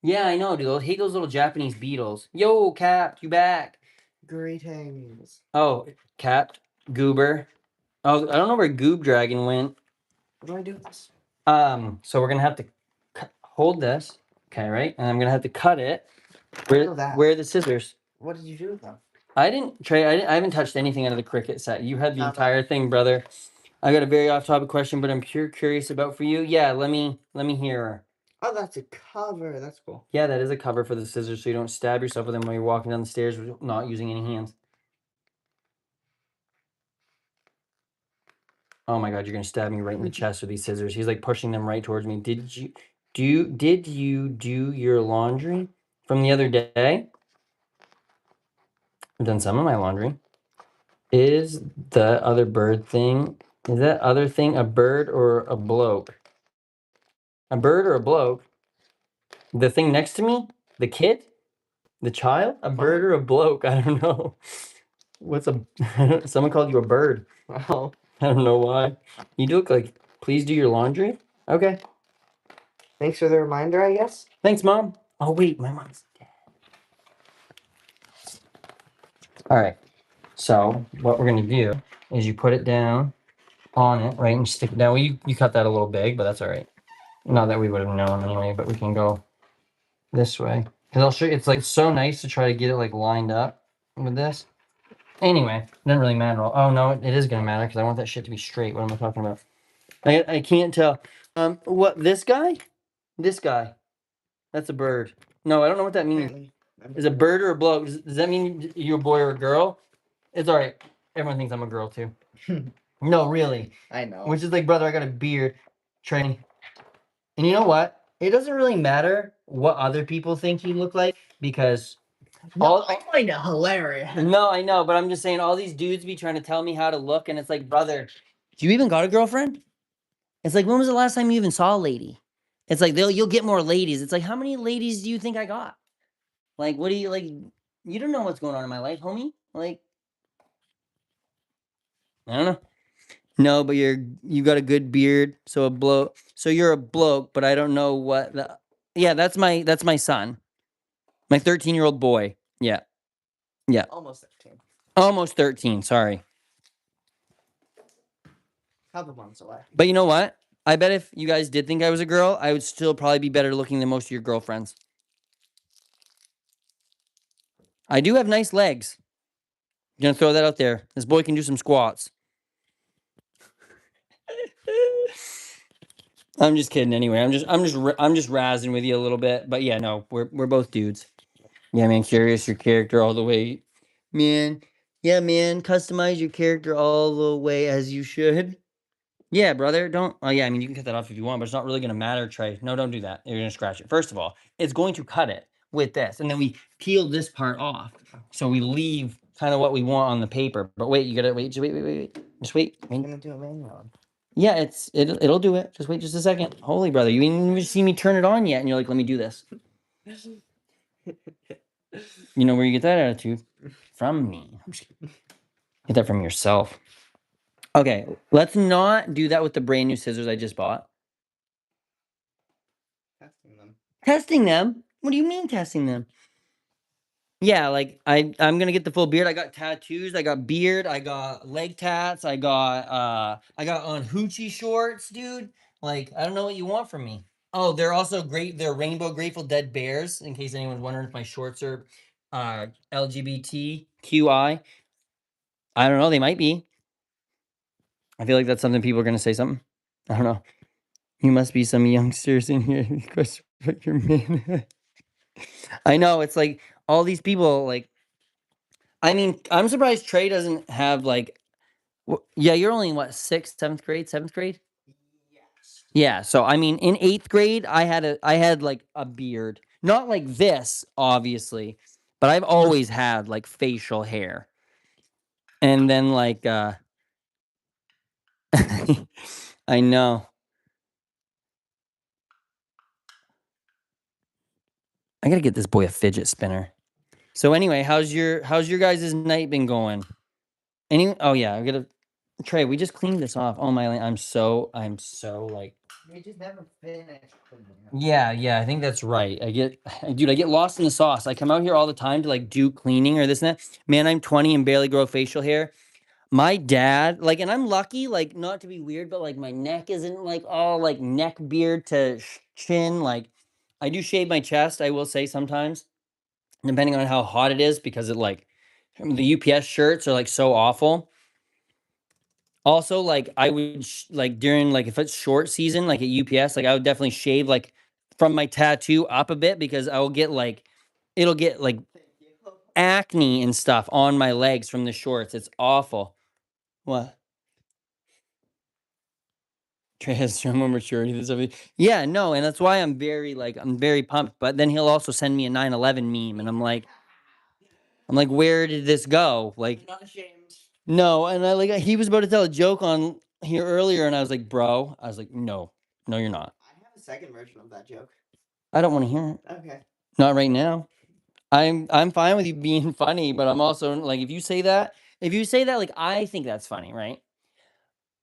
Yeah, I know, dude. I hate those little Japanese beetles. Yo, Cap, you back? Greetings. Oh, Cap, Goober. Oh, I don't know where Goob Dragon went. What do I do with this? So we're gonna have to hold this, okay, right? And I'm gonna have to cut it. know that. Where are the scissors? What did you do with them? I didn't, Trey. I haven't touched anything out of the cricket set. You had the entire thing, brother. I got a very off-topic question, but I'm curious about for you. Yeah, let me hear. Oh, that's a cover. That's cool. Yeah, that is a cover for the scissors, so you don't stab yourself with them while you're walking down the stairs with not using any hands. Oh my God, you're gonna stab me right in the chest with these scissors. He's like pushing them right towards me. Did you do your laundry from the other day? I've done some of my laundry. Is the other bird thing? Is that other thing a bird or a bloke? A bird or a bloke? The thing next to me? The kid? The child? A bird or a bloke? I don't know. What's a? Someone called you a bird. Oh. I don't know why. You look like. Please do your laundry. Okay. Thanks for the reminder, I guess. Thanks, Mom. Oh wait, my mom's dead. All right. So what we're gonna do is you put it down on it, right, and stick it down. Well, you cut that a little big, but that's all right. Not that we would have known anyway, but we can go this way. Because I'll show you, it's like so nice to try to get it like lined up with this. Anyway, it doesn't really matter. Oh no, it is gonna matter because I want that shit to be straight. What am I talking about? I can't tell. What this guy? This guy. That's a bird. No, I don't know what that means. Is a bird or a bloke? Does that mean you're a boy or a girl? It's all right. Everyone thinks I'm a girl too. No, really. I know. Which is like, brother, I got a beard. Training. And you know what? It doesn't really matter what other people think you look like because I find it hilarious. No, I know, but I'm just saying all these dudes be trying to tell me how to look, and it's like, brother, do you even got a girlfriend? It's like, when was the last time you even saw a lady? It's like you'll get more ladies. It's like, how many ladies do you think I got? Like, what do you like? You don't know what's going on in my life, homie. Like, I don't know. No, but you got a good beard, so a bloke. So you're a bloke, but I don't know what the. Yeah, that's my son, my 13-year-old boy. Yeah, yeah, Almost 13. almost 13. Sorry, Couple months away. but you know what? I bet if you guys did think I was a girl, I would still probably be better looking than most of your girlfriends. I do have nice legs. Gonna throw that out there. This boy can do some squats. I'm just kidding. Anyway, I'm just razzing with you a little bit. But yeah, no, we're both dudes. Yeah, man. Curious your character all the way, man. Yeah, man. Customize your character all the way as you should. Yeah, brother. Don't. Oh, yeah. I mean, you can cut that off if you want, but it's not really gonna matter, Trey. No, don't do that. You're gonna scratch it. First of all, it's going to cut it with this, and then we peel this part off, so we leave kind of what we want on the paper. But wait, you gotta wait. Just wait. Just wait. I'm gonna do a manual. Yeah, it'll do it. Just wait just a second. Holy brother, you didn't even see me turn it on yet, and you're like, let me do this. You know where you get that attitude? From me. Get that from yourself. Okay, let's not do that with the brand new scissors I just bought. Testing them. Testing them? What do you mean testing them? Yeah, like I'm gonna get the full beard. I got tattoos, I got beard, I got leg tats, I got on hoochie shorts, dude. Like, I don't know what you want from me. Oh, they're also great. They're rainbow Grateful Dead bears, in case anyone's wondering if my shorts are LGBTQI. I don't know, they might be. I feel like that's something people are gonna say something. I don't know. You must be some youngsters in here. Question about your man. I know, it's like all these people like I mean, I'm surprised Trey doesn't have like yeah, you're only in what, sixth, seventh grade, seventh grade? Yes. Yeah. So I mean, in eighth grade, I had like a beard, not like this, obviously, but I've always had like facial hair, and then like I know. I gotta get this boy a fidget spinner. So anyway, how's your guys' night been going? Any? Oh yeah, I gotta Trey. We just cleaned this off. Oh my, I'm so like. We just never finished. Yeah, yeah, I think that's right. Dude, I get lost in the sauce. I come out here all the time to like do cleaning or this and that. Man, I'm 20 and barely grow facial hair. My dad, like, and I'm lucky, like, not to be weird, but like my neck isn't like all like neck beard to chin. Like, I do shave my chest, I will say sometimes, depending on how hot it is, because it like the UPS shirts are like so awful. Also, like I would like during like if it's short season, like at UPS, like I would definitely shave like from my tattoo up a bit because I will get like it'll get like acne and stuff on my legs from the shorts. It's awful. What? Trey has shown more maturity than something. Yeah, no, and that's why I'm very pumped. But then he'll also send me a 9/11 meme, and I'm like, where did this go? Like, Not ashamed. no, and I like he was about to tell a joke on here earlier, and I was like, bro, I was like, no, no, you're not. I have a second version of that joke. I don't want to hear it. Okay. Not right now. I'm fine with you being funny, but I'm also like if you say that, like I think that's funny, right?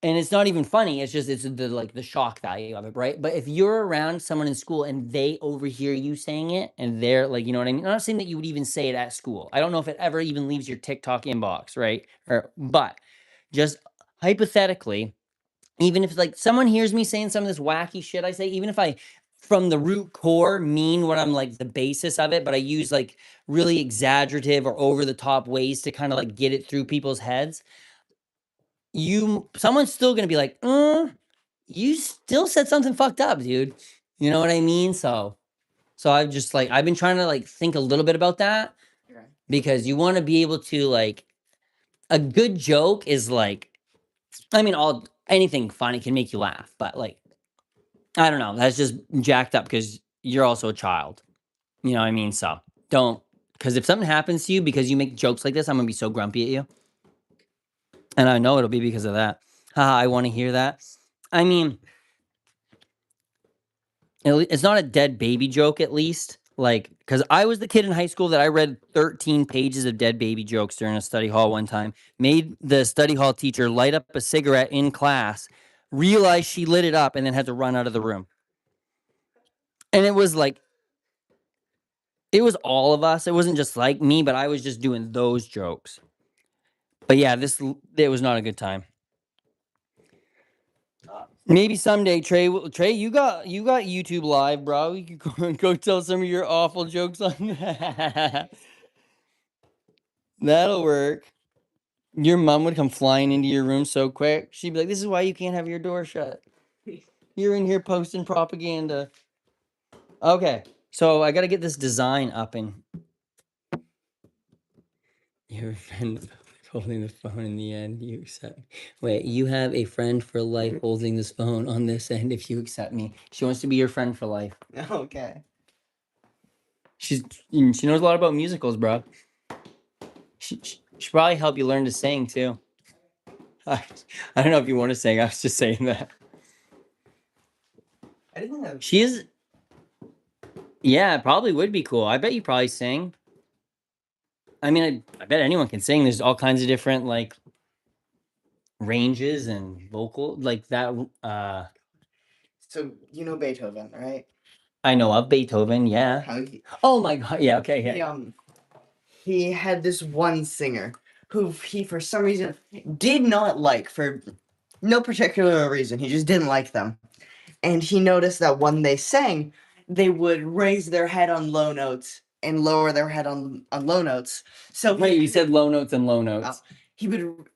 And it's not even funny. It's just it's the like the shock value of it, right? But if you're around someone in school and they overhear you saying it and they're like, you know what I mean? I'm not saying that you would even say it at school. I don't know if it ever even leaves your TikTok inbox, right? Or but just hypothetically, even if like someone hears me saying some of this wacky shit I say, even if I from the root core mean what I'm like the basis of it, but I use like really exaggerative or over the top ways to kind of like get it through people's heads, someone's still gonna be like, you still said something fucked up, dude. You know what I mean? So I've just like I've been trying to like think a little bit about that Okay. because you want to be able to like a good joke is like I mean all anything funny can make you laugh, but like I don't know. That's just jacked up because you're also a child. You know what I mean? So don't, because if something happens to you because you make jokes like this, I'm gonna be so grumpy at you, and I know it'll be because of that. Haha, I want to hear that. I mean, it's not a dead baby joke, at least. Like, because I was the kid in high school that I read 13 pages of dead baby jokes during a study hall one time, made the study hall teacher light up a cigarette in class, realized she lit it up, and then had to run out of the room. And it was like, it was all of us. It wasn't just like me, but I was just doing those jokes. But yeah, it was not a good time. Maybe someday, Trey. Trey, you got YouTube Live, bro. You can go tell some of your awful jokes on that. That'll work. Your mom would come flying into your room so quick. She'd be like, "This is why you can't have your door shut. You're in here posting propaganda." Okay, so I got to get this design up and your friend holding the phone in the end. You accept. Wait, you have a friend for life holding this phone on this end if you accept me. She wants to be your friend for life. Okay. She knows a lot about musicals, bro. She probably help you learn to sing too. I don't know if you want to sing. I was just saying that. I didn't know. She is. Yeah, it probably would be cool. I bet you probably sing. I mean, I bet anyone can sing. There's all kinds of different like ranges and vocal like that. So you know Beethoven, right? I know of Beethoven. Yeah. How he, Oh my god. Yeah. Okay. he Yeah. he had this one singer who he, for some reason, did not like for no particular reason. He just didn't like them. And he noticed that when they sang, they would raise their head on low notes and lower their head on low notes. So Wait, you said low notes and low notes.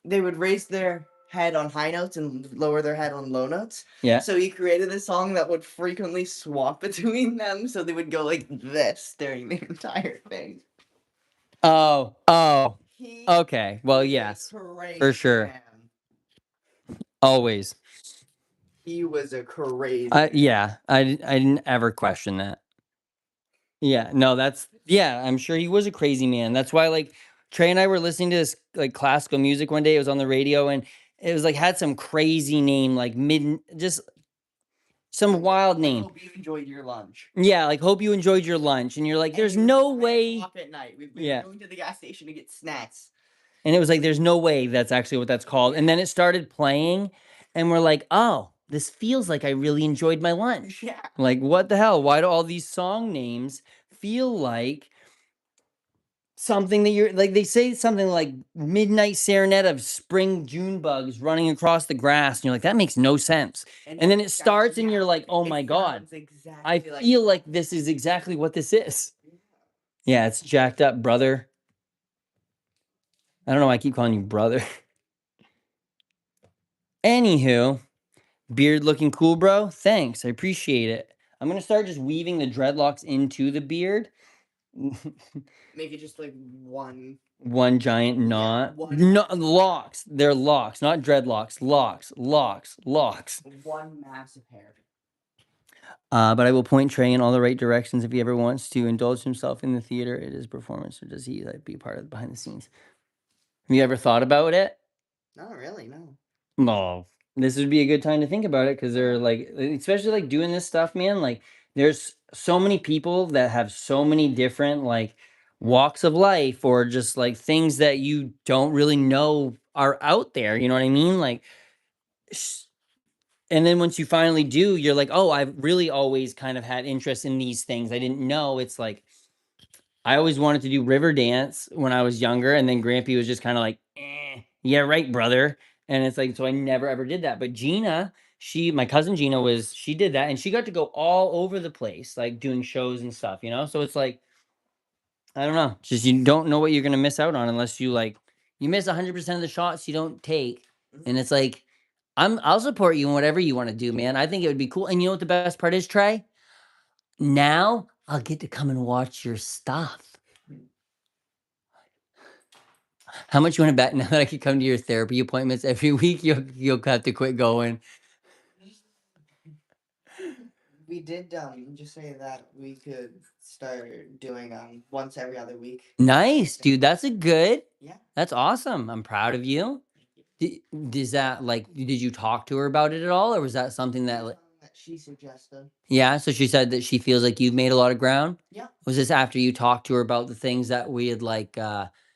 they would raise their head on high notes and lower their head on low notes. Yeah. So he created a song that would frequently swap between them, so they would go like this during the entire thing. Oh. He Okay. Well, was a yes, crazy for sure. man. Always. He was a crazy. Yeah, I didn't ever question that. Yeah, no, I'm sure he was a crazy man. That's why, like, Trey and I were listening to this like classical music one day. It was on the radio, and it was like had some crazy name, like just some wild name. Hope you enjoyed your lunch. Yeah, like hope you enjoyed your lunch, and you're like, there's no way. At night, we Yeah. were going to the gas station to get snacks. And it was like, there's no way that's actually what that's called. And then it started playing, and we're like, oh, this feels like I really enjoyed my lunch. Yeah. Like, what the hell? Why do all these song names feel like something that you're like? They say something like Midnight Serenade of Spring June Bugs running across the grass, and you're like, that makes no sense. And then it starts, and you're like, oh my God, I feel like this is exactly what this is. Yeah, it's jacked up, brother. I don't know why I keep calling you brother. Anywho, beard looking cool, bro. Thanks. I appreciate it. I'm going to start just weaving the dreadlocks into the beard. Make it just like one giant knot. one No, locks. They're locks, not dreadlocks. Locks. One massive hair. But I will point Trey in all the right directions if he ever wants to indulge himself in the theater. It is performance, or does he like be part of the behind the scenes? Have you ever thought about it? Not really, no. No, this would be a good time to think about it, because they're like, especially like doing this stuff, man. Like, there's so many people that have so many different like walks of life, or just like things that you don't really know are out there. You know what I mean? Like, and then once you finally do, you're like, oh, I've really always kind of had interest in these things. I didn't know. It's like, I always wanted to do river dance when I was younger, and then Grampy was just kind of like, yeah, right, brother. And it's like, so I never ever did that. But Gina, my cousin Gina she did that, and she got to go all over the place, like doing shows and stuff, you know? So it's like, I don't know, just you don't know what you're gonna miss out on unless you you miss 100% of the shots you don't take. And it's like, I'll support you in whatever you want to do, man. I think it would be cool. And you know what the best part is, Trey? Now I'll get to come and watch your stuff. How much you want to bet now that I could come to your therapy appointments every week? You'll have to quit going. We did just say that we could start doing once every other week. Nice, dude. That's good. Yeah. That's awesome. I'm proud of you. Does that did you talk to her about it at all, or was that something that that she suggested? Yeah, so she said that she feels like you've made a lot of ground? Yeah. Was this after you talked to her about the things that we had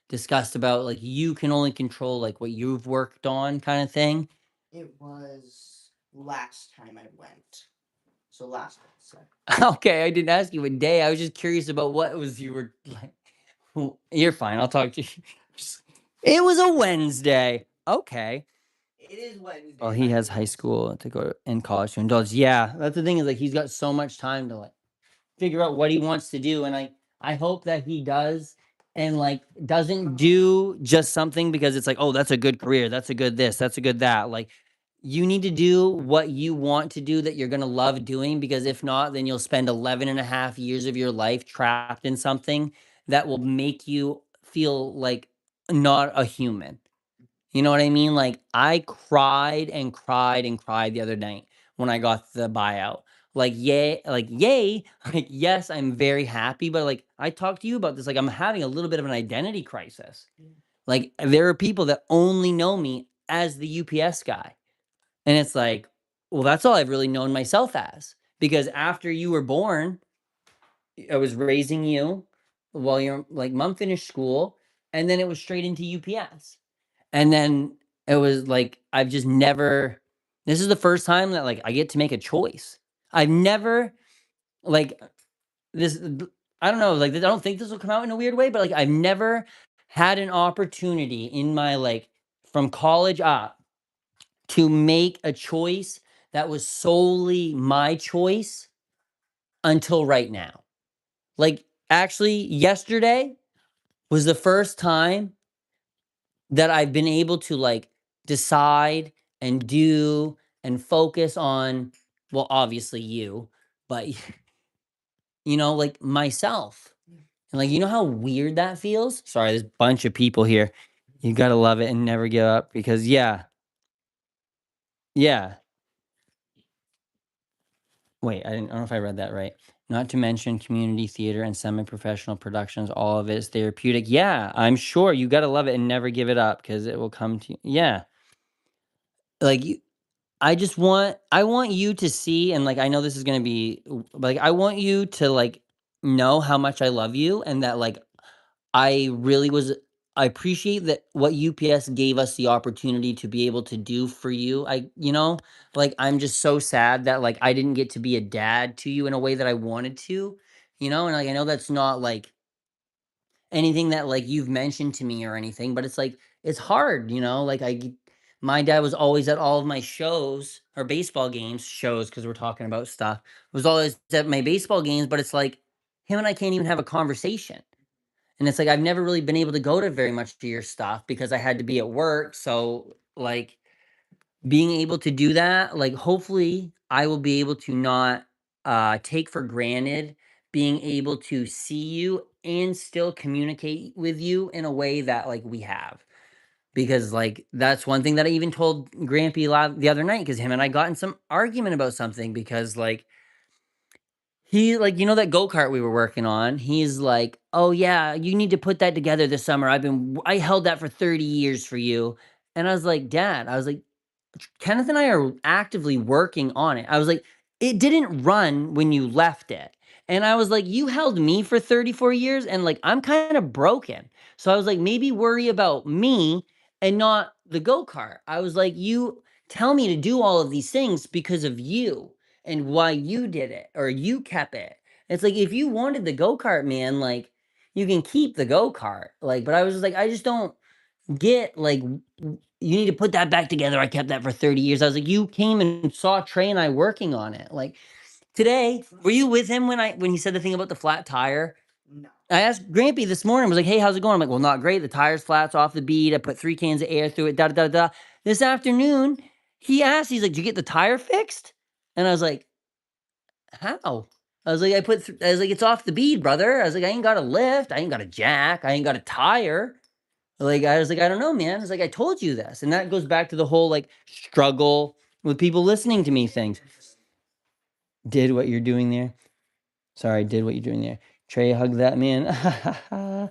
discussed about, like you can only control like what you've worked on kind of thing? It was last time I went. So last Wednesday. Okay, I didn't ask you what day. I was just curious about what was you were like. You're fine. I'll talk to you. It was a Wednesday. Okay. It is Wednesday. Well, he has high school to go and college to indulge. Yeah, that's the thing, is like he's got so much time to figure out what he wants to do, and I hope that he does, and doesn't do just something because it's like, oh, that's a good career, that's a good this, that's a good that. Like, you need to do what you want to do that you're going to love doing, because if not, then you'll spend 11 and a half years of your life trapped in something that will make you feel like not a human. You know what I mean? Like, I cried and cried and cried the other night when I got the buyout. Yay, yay. Like, yes, I'm very happy, but I talked to you about this. Like, I'm having a little bit of an identity crisis. Like, there are people that only know me as the UPS guy. And it's like, well, that's all I've really known myself as. Because after you were born, I was raising you while your mom finished school, and then it was straight into UPS. And then it was like, I've just never, this is the first time that I get to make a choice. I've never this, I don't know, like, I don't think this will come out in a weird way, but, like, I've never had an opportunity in my, like, from college up to make a choice that was solely my choice until right now. Like, actually, yesterday was the first time that I've been able to, like, decide and do and focus on, well, obviously you, but, like, myself. And, like, you know how weird that feels? Sorry, there's a bunch of people here. You gotta love it and never give up because, yeah. Wait, I don't know if I read that right. Not to mention community theater and semi-professional productions, all of it is therapeutic. Yeah, I'm sure you gotta love it and never give it up because it will come to you. Yeah. Like, I want you to see, and, like, I know this is gonna be like, I want you to, like, know how much I love you and that, like, I really was I appreciate that what UPS gave us the opportunity to be able to do for you. Like, I'm just so sad that, like, I didn't get to be a dad to you in a way that I wanted to, and, like, I know that's not, like, anything that, like, you've mentioned to me or anything, but it's, like, it's hard, like, my dad was always at all of my shows or baseball games shows because 'cause we're talking about stuff, was always at my baseball games, but it's, like, him and I can't even have a conversation. And it's like I've never really been able to go to very much to your stuff because I had to be at work. So, like, being able to do that, like, hopefully I will be able to not take for granted being able to see you and still communicate with you in a way that, like, we have. Because, like, that's one thing that I even told Grampy the other night because him and I got in some argument about something because, like, he like, that go-kart we were working on, he's like, "Oh, yeah, you need to put that together this summer. I held that for 30 years for you." And I was like, "Dad," I was like, Kenneth and I are actively working on it. I was like, it didn't run when you left it. And I was like, you held me for 34 years and like I'm kind of broken. So I was like, maybe worry about me and not the go-kart. I was like, you tell me to do all of these things because of you and why you did it or you kept it. It's like if you wanted the go-kart, man, like you can keep the go-kart. Like, but I was just like, I just don't get like you need to put that back together. I kept that for 30 years. I was like, you came and saw Trey and I working on it. Like today, were you with him when he said the thing about the flat tire? No. I asked Grampy this morning, I was like, hey, how's it going? I'm like, well, not great. The tire's flat's off the bead. I put 3 cans of air through it, da da da da. This afternoon, he asked, he's like, did you get the tire fixed? And I was like, how? I was like, I was like, it's off the bead, brother. I was like, I ain't got a lift. I ain't got a jack. I ain't got a tire. Like, I was like, "I don't know, man." It's like, "I told you this." And that goes back to the whole, like, struggle with people listening to me things. Did what you're doing there. Sorry, did what you're doing there. Trey, hug that man.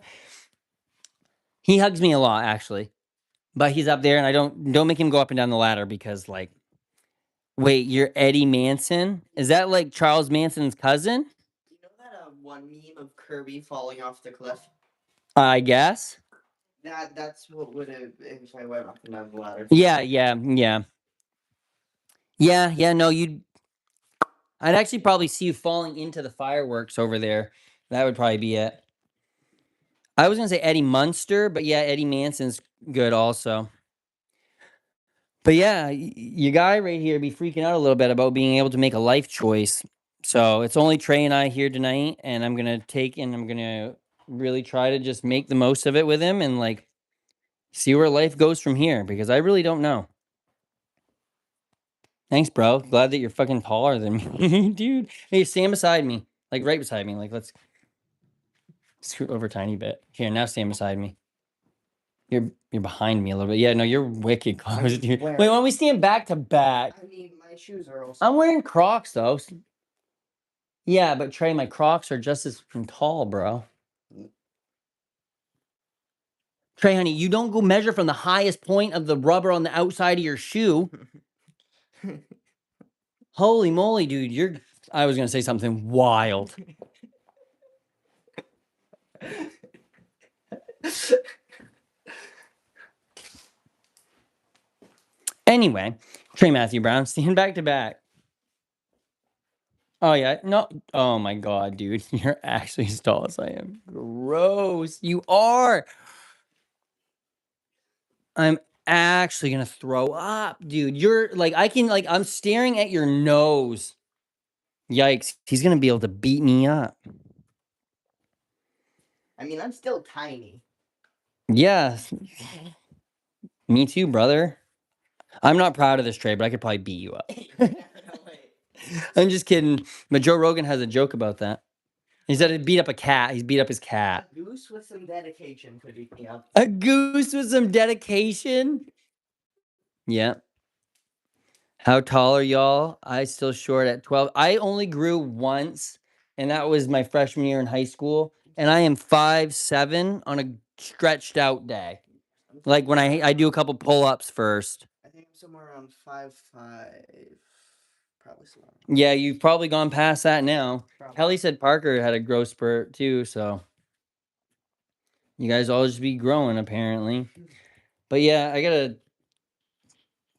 He hugs me a lot, actually. But he's up there, and I don't make him go up and down the ladder because, like, wait, you're Eddie Manson? Is that, like, Charles Manson's cousin? Do you know that one meme of Kirby falling off the cliff? I guess. That's what would have if I went up and down the ladder. Yeah, yeah, yeah. Yeah, no, I'd actually probably see you falling into the fireworks over there. That would probably be it. I was gonna say Eddie Munster, but yeah, Eddie Manson's good also. But yeah, your guy right here be freaking out a little bit about being able to make a life choice. So it's only Trey and I here tonight, and I'm gonna really try to just make the most of it with him and like see where life goes from here because I really don't know. Thanks, bro. Glad that you're fucking taller than me, dude. Hey, stand beside me, like right beside me. Like let's scoot over a tiny bit. Here, now stand beside me. You're behind me a little bit. Yeah, no, you're wicked close, dude. Wait, why don't we stand back to back? I mean, my shoes are also. I'm wearing Crocs though. Yeah, but Trey, my Crocs are just as fucking tall, bro. Trey, honey, you don't go measure from the highest point of the rubber on the outside of your shoe. Holy moly, dude, I was gonna say something wild. Anyway, Trey Matthew Brown, stand back to back. Oh yeah, no. Oh my god, dude, you're actually as tall as I am. Gross. You are. I'm actually gonna throw up, dude. You're like, I'm staring at your nose. Yikes! He's gonna be able to beat me up. I mean, I'm still tiny. Yeah. Me too, brother. I'm not proud of this trade, but I could probably beat you up. No way. I'm just kidding. But Joe Rogan has a joke about that. He said he beat up a cat. He's beat up his cat. A goose with some dedication could beat me up. A goose with some dedication? Yeah. How tall are y'all? I still short at 12. I only grew once, and that was my freshman year in high school. And I am 5'7" on a stretched out day. Like when I do a couple pull-ups first. I think I'm somewhere around 5'5". Probably somewhere. Yeah, you've probably gone past that now. Probably. Kelly said Parker had a growth spurt too, so you guys all just be growing apparently. But yeah, I gotta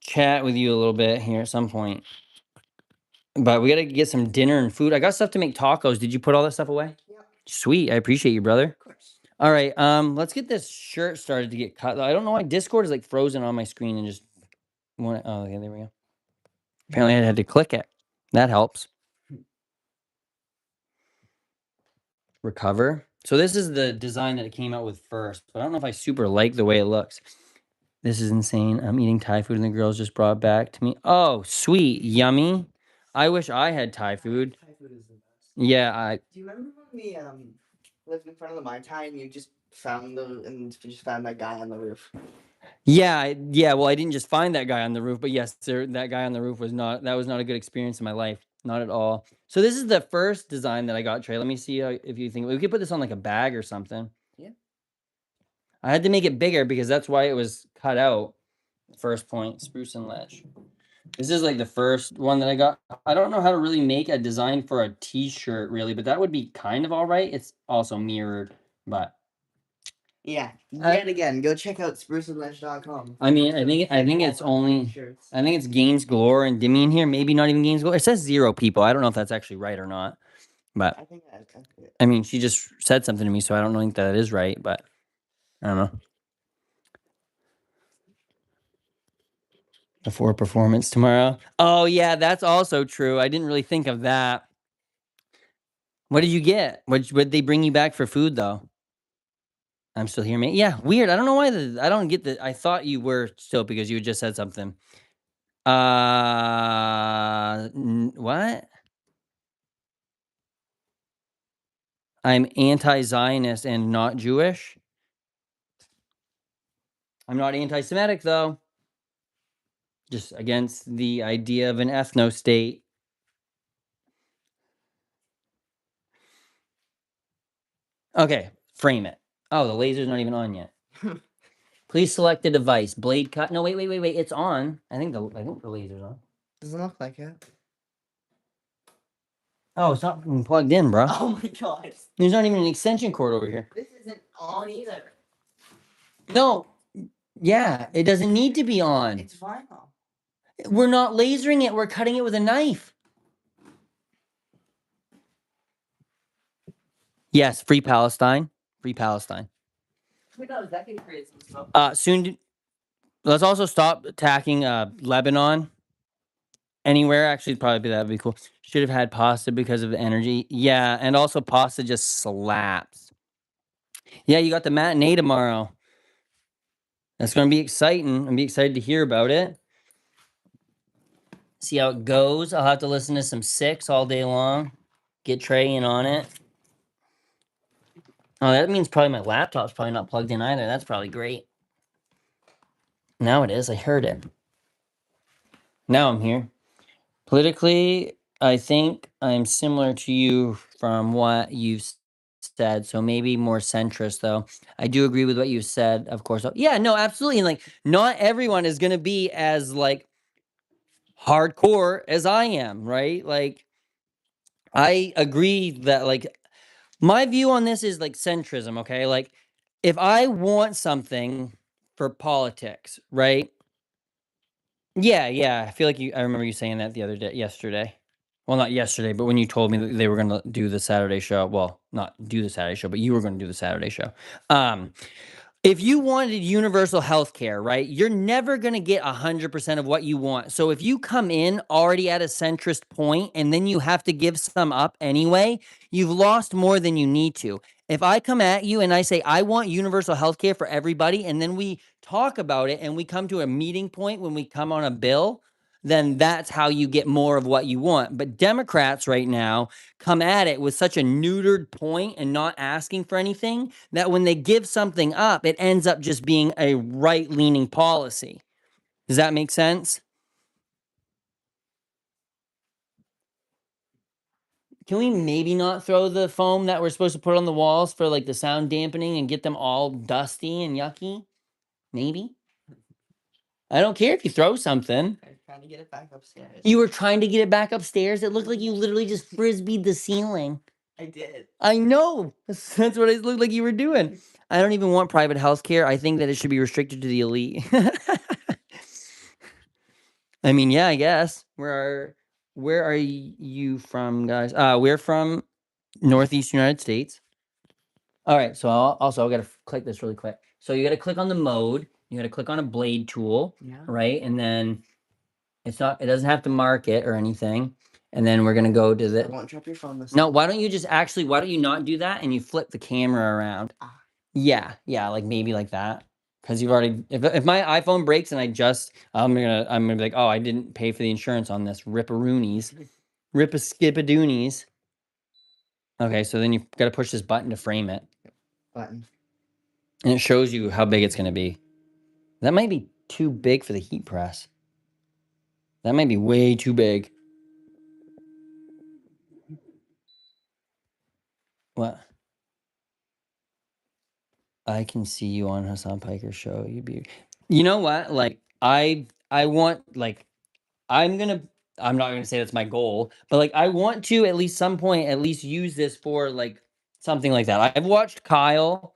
chat with you a little bit here at some point. But we gotta get some dinner and food. I got stuff to make tacos. Did you put all that stuff away? Yeah. Sweet, I appreciate you, brother. Of course. All right, let's get this shirt started to get cut. I don't know why Discord is like frozen on my screen and just oh, okay, there we go. Apparently I had to click it. That helps. Recover. So this is the design that it came out with first, but I don't know if I super like the way it looks. This is insane. I'm eating Thai food and the girls just brought it back to me. Oh, sweet, yummy. I wish I had Thai food. Thai food is the best. Yeah, Do you remember when we lived in front of the Mai Tai and you just found that guy on the roof? yeah. Well, I didn't just find that guy on the roof, but yes, sir, that guy on the roof was not a good experience in my life. Not at all. So this is the first design that I got, Trey. Let me see if you think we could put this on like a bag or something. Yeah. I had to make it bigger because that's why it was cut out. First point, spruce and ledge. This is like the first one that I got. I don't know how to really make a design for a t-shirt really, but that would be kind of all right. It's also mirrored, but yeah. Yet again, go check out spruceandledge.com. I mean, I think it's only shirts. I think it's Games Galore and Demi in here. Maybe not even Games Galore. It says 0 people. I don't know if that's actually right or not. But I think I mean, she just said something to me, so I don't think that is right. But I don't know. Before performance tomorrow. Oh yeah, that's also true. I didn't really think of that. What did you get? What they bring you back for food though? I'm still here, man. Yeah, weird. I don't know why I don't get the. I thought you were still because you had just said something. What? I'm anti-Zionist and not Jewish. I'm not anti-Semitic though. Just against the idea of an ethno-state. Okay, frame it. Oh, the laser's not even on yet. Please select a device. Blade cut. No, wait. It's on. I think the laser's on. Doesn't look like it. Oh, it's not even plugged in, bro. Oh my god. There's not even an extension cord over here. This isn't on either. No. Yeah, it doesn't need to be on. It's vinyl. We're not lasering it. We're cutting it with a knife. Yes, free Palestine. Free Palestine. Who knows? That can create some stuff. Soon. Let's also stop attacking Lebanon. Anywhere, actually, probably that would be cool. Should have had pasta because of the energy. Yeah, and also pasta just slaps. Yeah, you got the matinee tomorrow. That's going to be exciting. I'm be excited to hear about it. See how it goes. I'll have to listen to some Six all day long. Get Trey in on it. Oh, that means probably my laptop's probably not plugged in either. That's probably great. Now it is. I heard it. Now I'm here. Politically, I think I'm similar to you from what you've said. So maybe more centrist, though. I do agree with what you said, of course. Yeah, no, absolutely. And like, not everyone is going to be as like hardcore as I am, right? Like, I agree that like my view on this is like centrism, okay? Like, if I want something for politics, right? Yeah. I feel like I remember you saying that yesterday. Well, not yesterday, but when you told me that they were going to do the Saturday show. Well, not do the Saturday show, but you were going to do the Saturday show. If you wanted universal health care, right, you're never going to get 100% of what you want. So if you come in already at a centrist point and then you have to give some up anyway, you've lost more than you need to. If I come at you and I say, I want universal health care for everybody, and then we talk about it and we come to a meeting point when we come on a bill, then that's how you get more of what you want. But Democrats right now come at it with such a neutered point and not asking for anything that when they give something up, it ends up just being a right-leaning policy. Does that make sense? Can we maybe not throw the foam that we're supposed to put on the walls for like the sound dampening and get them all dusty and yucky? Maybe. I don't care if you throw something. I was trying to get it back upstairs. You were trying to get it back upstairs? It looked like you literally just frisbeed the ceiling. I did. I know. That's what it looked like you were doing. I don't even want private health care. I think that it should be restricted to the elite. I mean, yeah, I guess. Where are you from, guys? We're from Northeast United States. All right, so I gotta click this really quick. So you gotta click on the mode. You gotta click on a blade tool, right? And then it doesn't have to mark it or anything. And then we're gonna go to I the. won't drop your phone this No, time. why don't you not do that and you flip the camera around? Ah. Yeah, like maybe like that. Because you've already, if my iPhone breaks and I'm gonna be like, oh, I didn't pay for the insurance on this. Ripperoonies, rip-a-skip-a-doonies. Okay, so then you've got to push this button to frame it, Button. and it shows you how big it's gonna be. That might be too big for the heat press. That might be way too big. What? I can see you on Hassan Piker's show. You know what? Like I want like I'm not gonna say that's my goal, but like I want to at least some point at least use this for like something like that. I've watched Kyle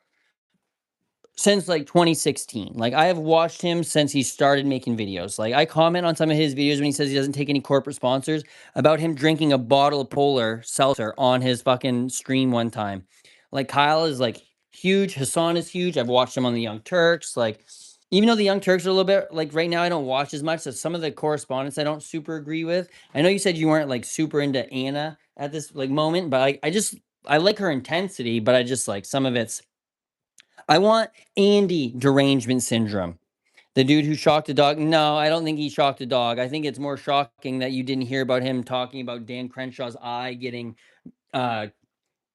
since like 2016. Like I have watched him since he started making videos. Like I comment on some of his videos when he says he doesn't take any corporate sponsors about him drinking a bottle of Polar Seltzer on his fucking stream one time. Like Kyle is like huge. Hassan is huge. I've watched him on the Young Turks. Like even though the Young Turks are a little bit like right now, I don't watch as much. So some of the correspondence I don't super agree with. I know you said you weren't like super into Anna at this like moment, but I like her intensity, but I just like some of it's. I want Andy derangement syndrome. The dude who shocked a dog. No, I don't think he shocked a dog. I think it's more shocking that you didn't hear about him talking about Dan Crenshaw's eye getting uh,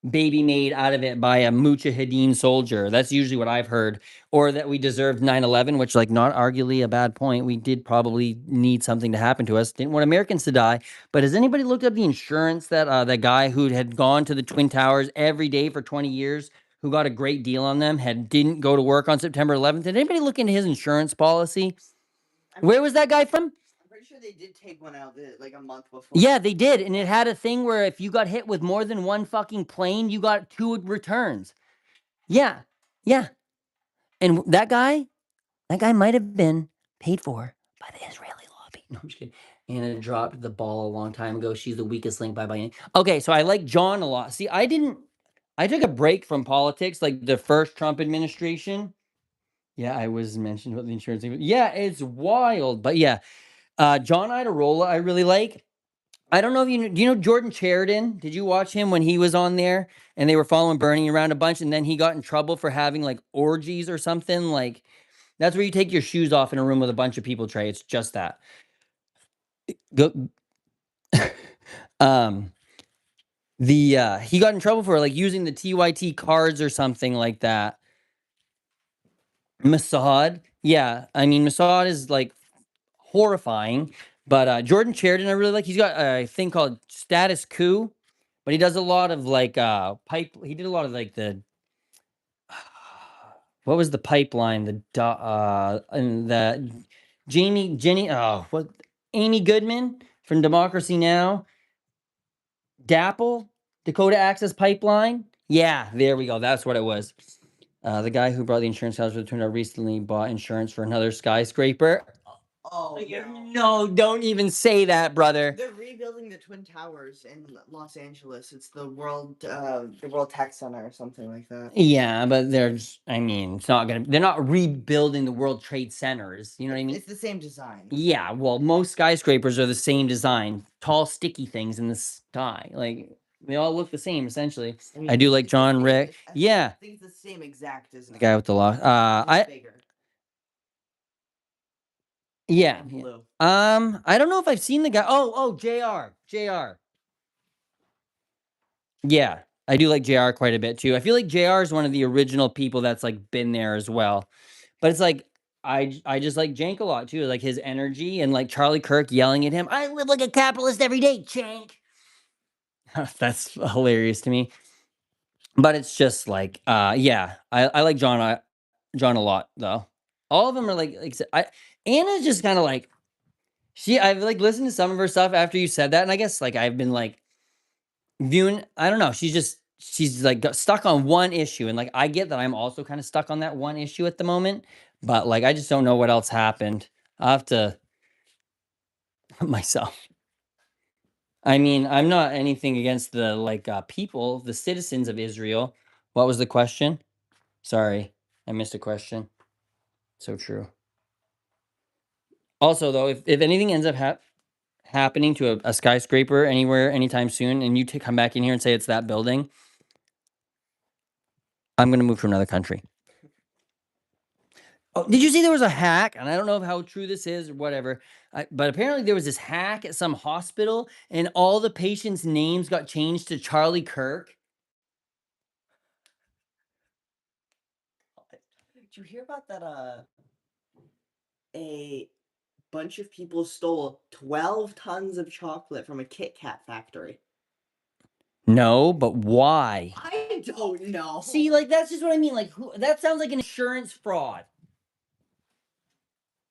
baby made out of it by a Mujahideen soldier. That's usually what I've heard. Or that we deserved 9/11, which, like, not arguably a bad point. We did probably need something to happen to us. Didn't want Americans to die. But has anybody looked up the insurance that that guy who had gone to the Twin Towers every day for 20 years, who got a great deal on them, didn't go to work on September 11th? Did anybody look into his insurance policy? Where was that guy from? I'm pretty sure they did take one out like a month before. Yeah, they did. And it had a thing where if you got hit with more than one fucking plane, you got 2 returns. Yeah. Yeah. And that guy might have been paid for by the Israeli lobby. No, I'm just kidding. Anna dropped the ball a long time ago. She's the weakest link by. Okay, so I like John a lot. See, I took a break from politics, like the first Trump administration. Yeah, I was mentioned about the insurance thing. Yeah, it's wild. But yeah, John Idarola, I really like. I don't know if do you know Jordan Sheridan? Did you watch him when he was on there and they were following Bernie around a bunch and then he got in trouble for having like orgies or something? Like that's where you take your shoes off in a room with a bunch of people, Trey. It's just that. Go he got in trouble for like using the TYT cards or something like that. Mossad. Yeah, I mean Mossad is like horrifying. But Jordan Sheridan, I really like. He's got a thing called Status Coup, but he does a lot of like pipe. He did a lot of like the what was the pipeline? And the Jenny. Oh, what? Amy Goodman from Democracy Now. DAPL, Dakota Access Pipeline. Yeah, there we go. That's what it was. The guy who brought the insurance house turned out recently bought insurance for another skyscraper. Oh, no. No, don't even say that, brother. They're rebuilding the Twin Towers in Los Angeles. It's the World Tech Center or something like that. Yeah, but I mean, they're not rebuilding the World Trade Centers. You know what I mean? It's the same design. Yeah, well, most skyscrapers are the same design. Tall, sticky things in the sky. Like, they all look the same, essentially. mean, I do like it's the John same- Rick. I Yeah. think it's the same exact design. The guy with the lock. It's bigger. Yeah. And blue. I don't know if I've seen the guy. Oh, JR. Yeah, I do like JR quite a bit too. I feel like JR is one of the original people that's like been there as well. But it's like I just like Jank a lot too, like his energy and like Charlie Kirk yelling at him, "I live like a capitalist every day, Jank." That's hilarious to me. But it's just like yeah, I like John a lot though. All of them are like Anna's just kind of like I've like listened to some of her stuff after you said that, and I guess like I've been like viewing, I don't know, she's like got stuck on one issue, and like I get that I'm also kind of stuck on that one issue at the moment, but like I just don't know what else happened. I'll have to myself. I mean, I'm not anything against the like people, the citizens of Israel. What was the question? Sorry, I missed a question. So true. Also, though, if anything ends up happening to a skyscraper anywhere anytime soon, and you come back in here and say it's that building, I'm gonna move to another country. Oh, did you see there was a hack? And I don't know how true this is or whatever, but apparently there was this hack at some hospital, and all the patients' names got changed to Charlie Kirk. Did you hear about that? A bunch of people stole 12 tons of chocolate from a Kit Kat factory. No, but why? I don't know. See, like that's just what I mean. Like, that sounds like an insurance fraud.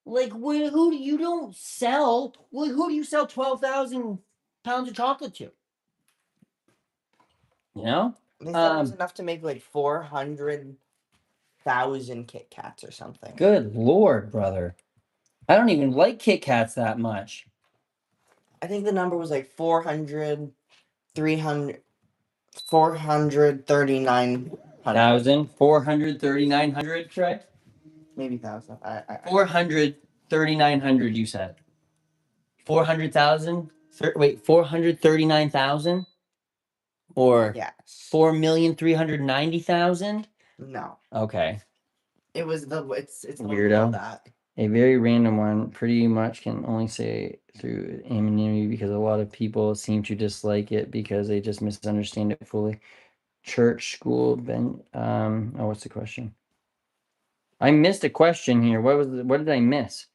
Like, who do you don't sell? Well, who do you sell 12,000 pounds of chocolate to? You know? They said it was enough to make like 400,000 Kit Kats or something. Good Lord, brother. I don't even like Kit Kats that much. I think the number was like 400, 300, 439. 43900, correct? Maybe 1,000. 43900, you said. 400,000? Wait, 439,000? Or yes. 4,390,000? No. Okay. It was it's Weirdo. That. A very random one, pretty much can only say through anonymity because a lot of people seem to dislike it because they just misunderstand it fully. Church, school, what's the question? I missed a question here. What did I miss?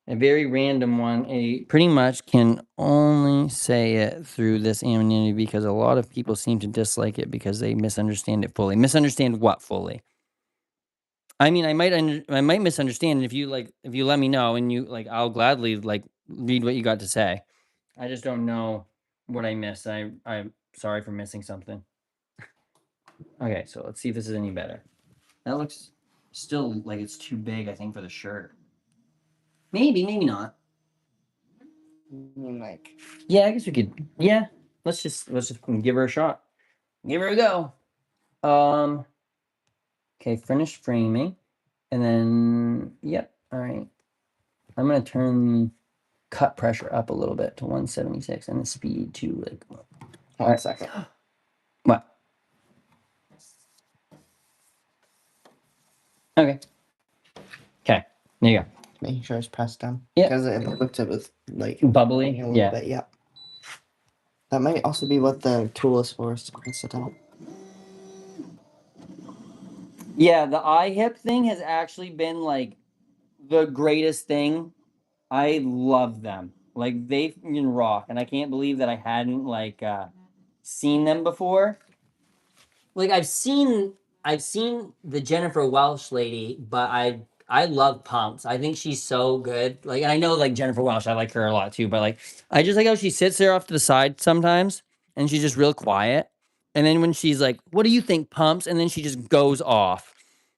A very random one. Pretty much can only say it through this anonymity because a lot of people seem to dislike it because they misunderstand it fully. Misunderstand what fully? I mean, I might misunderstand, and if you let me know, and you like, I'll gladly like read what you got to say. I just don't know what I missed. I'm sorry for missing something. Okay, so let's see if this is any better. That looks still like it's too big, I think, for the shirt. Maybe not. Like, yeah, I guess we could. Yeah, let's just give her a shot. Give her a go. Okay, finish framing, and then yep. All right, I'm gonna turn cut pressure up a little bit to 176 and the speed to like. One second. What? Okay. Okay. There you go. Making sure it's pressed down. Yeah. Because it looked it was like bubbly. A little bit, yeah. That might also be what the tool is for, is to press it out. Yeah, the iHip thing has actually been like the greatest thing. I love them. Like they can rock, and I can't believe that I hadn't like seen them before. Like I've seen the Jennifer Welsh lady, but I love Pumps. I think she's so good. Like, and I know like Jennifer Welsh, I like her a lot too, but like I just like how she sits there off to the side sometimes and she's just real quiet. And then when she's like, "What do you think, Pumps?" and then she just goes off.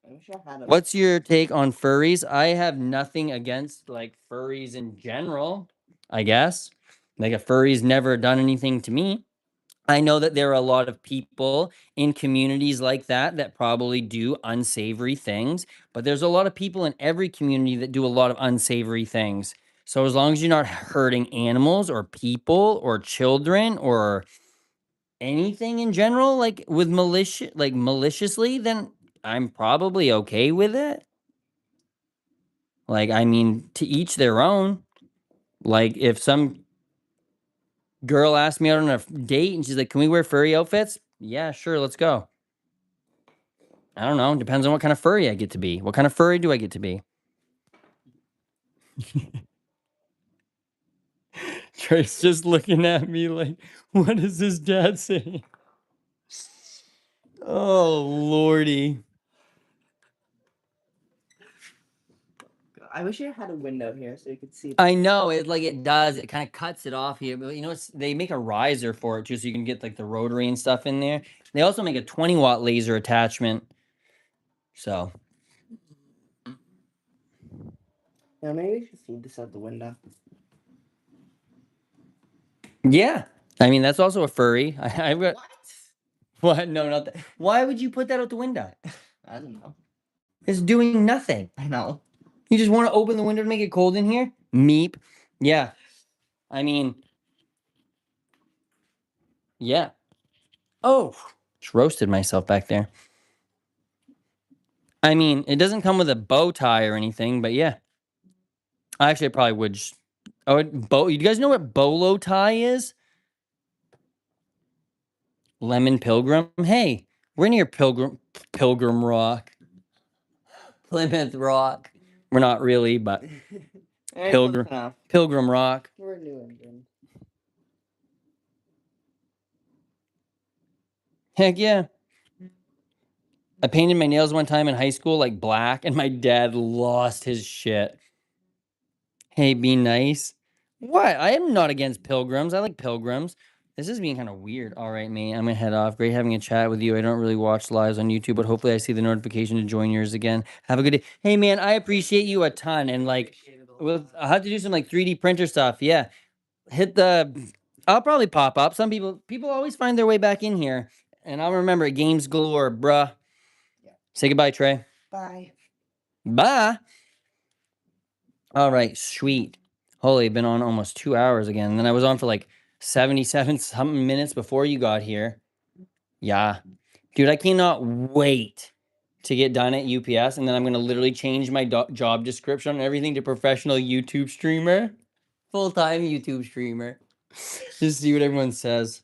I wish I had a. What's your take on furries? I have nothing against like furries in general, I guess. Like a furry's never done anything to me. I know that there are a lot of people in communities like that that probably do unsavory things, but there's a lot of people in every community that do a lot of unsavory things. So as long as you're not hurting animals or people or children or anything in general, like with maliciously, then I'm probably okay with it. Like, I mean, to each their own. Like, if some girl asked me out on a date and she's like, "Can we wear furry outfits?" Yeah, sure, let's go. I don't know. Depends on what kind of furry I get to be. What kind of furry do I get to be? Trey's just looking at me like, what is his dad saying? Oh, Lordy. I wish I had a window here so you could see. I know it does. It kind of cuts it off here, but they make a riser for it too, so you can get like the rotary and stuff in there. They also make a 20-watt laser attachment. So Yeah, maybe we should feed this out the window. yeah, I mean that's also a furry. I've got What? what? No, not that. Why would you put that out the window? I don't know. It's doing nothing. I know. You just want to open the window to make it cold in here? Meep. Yeah. I mean, yeah. Oh, just roasted myself back there. I mean, it doesn't come with a bow tie or anything, but yeah. Actually, I probably would. You guys know what bolo tie is? Lemon Pilgrim. Hey, we're near Pilgrim Rock, Plymouth Rock. We're not really, but Pilgrim Rock. We're New England. Heck yeah. I painted my nails one time in high school like black, and my dad lost his shit. Hey, be nice. What? I am not against pilgrims. I like pilgrims. This is being kind of weird. All right, mate. I'm gonna head off. Great having a chat with you. I don't really watch lives on YouTube, but hopefully I see the notification to join yours again. Have a good day. Hey, man, I appreciate you a ton. And like, I'll have to do some like 3D printer stuff. Yeah, hit the. I'll probably pop up. Some people always find their way back in here, and I'll remember games galore, bruh. Yeah. Say goodbye, Trey. Bye. Bye. All right, sweet. Holy, been on almost 2 hours again. And then I was on for like 77 something minutes before you got here. Yeah. Dude, I cannot wait to get done at UPS. And then I'm going to literally change my job description and everything to professional YouTube streamer. Full-time YouTube streamer. Just see what everyone says.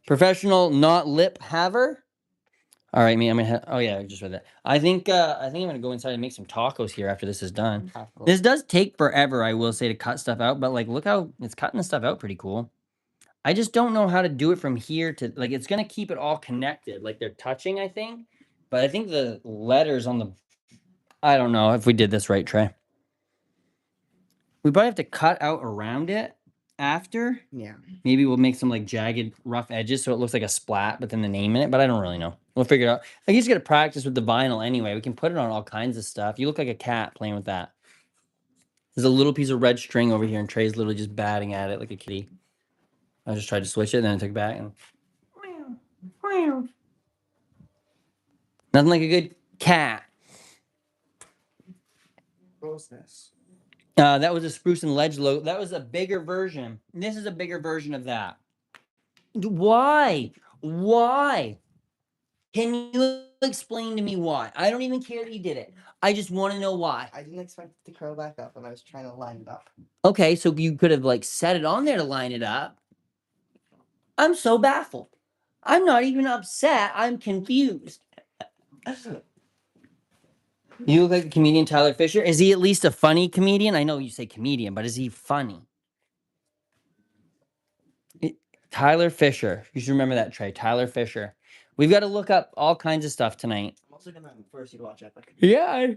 Professional not lip haver. All right, me. I'm gonna. Oh yeah, I just read that. I think I'm gonna go inside and make some tacos here after this is done. Tacos. This does take forever, I will say, to cut stuff out. But like, look how it's cutting the stuff out pretty cool. I just don't know how to do it from here to like. It's gonna keep it all connected, like they're touching. I think, but I think the letters on the. I don't know if we did this right, Trey. We probably have to cut out around it after. Yeah. Maybe we'll make some like jagged, rough edges so it looks like a splat, but then the name in it. But I don't really know. We'll figure it out. I just got to practice with the vinyl anyway. We can put it on all kinds of stuff. You look like a cat playing with that. There's a little piece of red string over here, and Trey's literally just batting at it like a kitty. I just tried to switch it, and then I took it back, and nothing like a good cat. What was this? That was a Spruce and Ledge logo. That was a bigger version. This is a bigger version of that. Why? Why? Can you explain to me why? I don't even care that you did it. I just want to know why. I didn't expect it to curl back up, and I was trying to line it up. Okay, so you could have like set it on there to line it up. I'm so baffled. I'm not even upset. I'm confused. You look like the comedian Tyler Fisher. Is he at least a funny comedian? I know you say comedian, but is he funny? Tyler Fisher. You should remember that, Trey. Tyler Fisher. We've got to look up all kinds of stuff tonight. I'm also gonna force you to watch Epic. Yeah,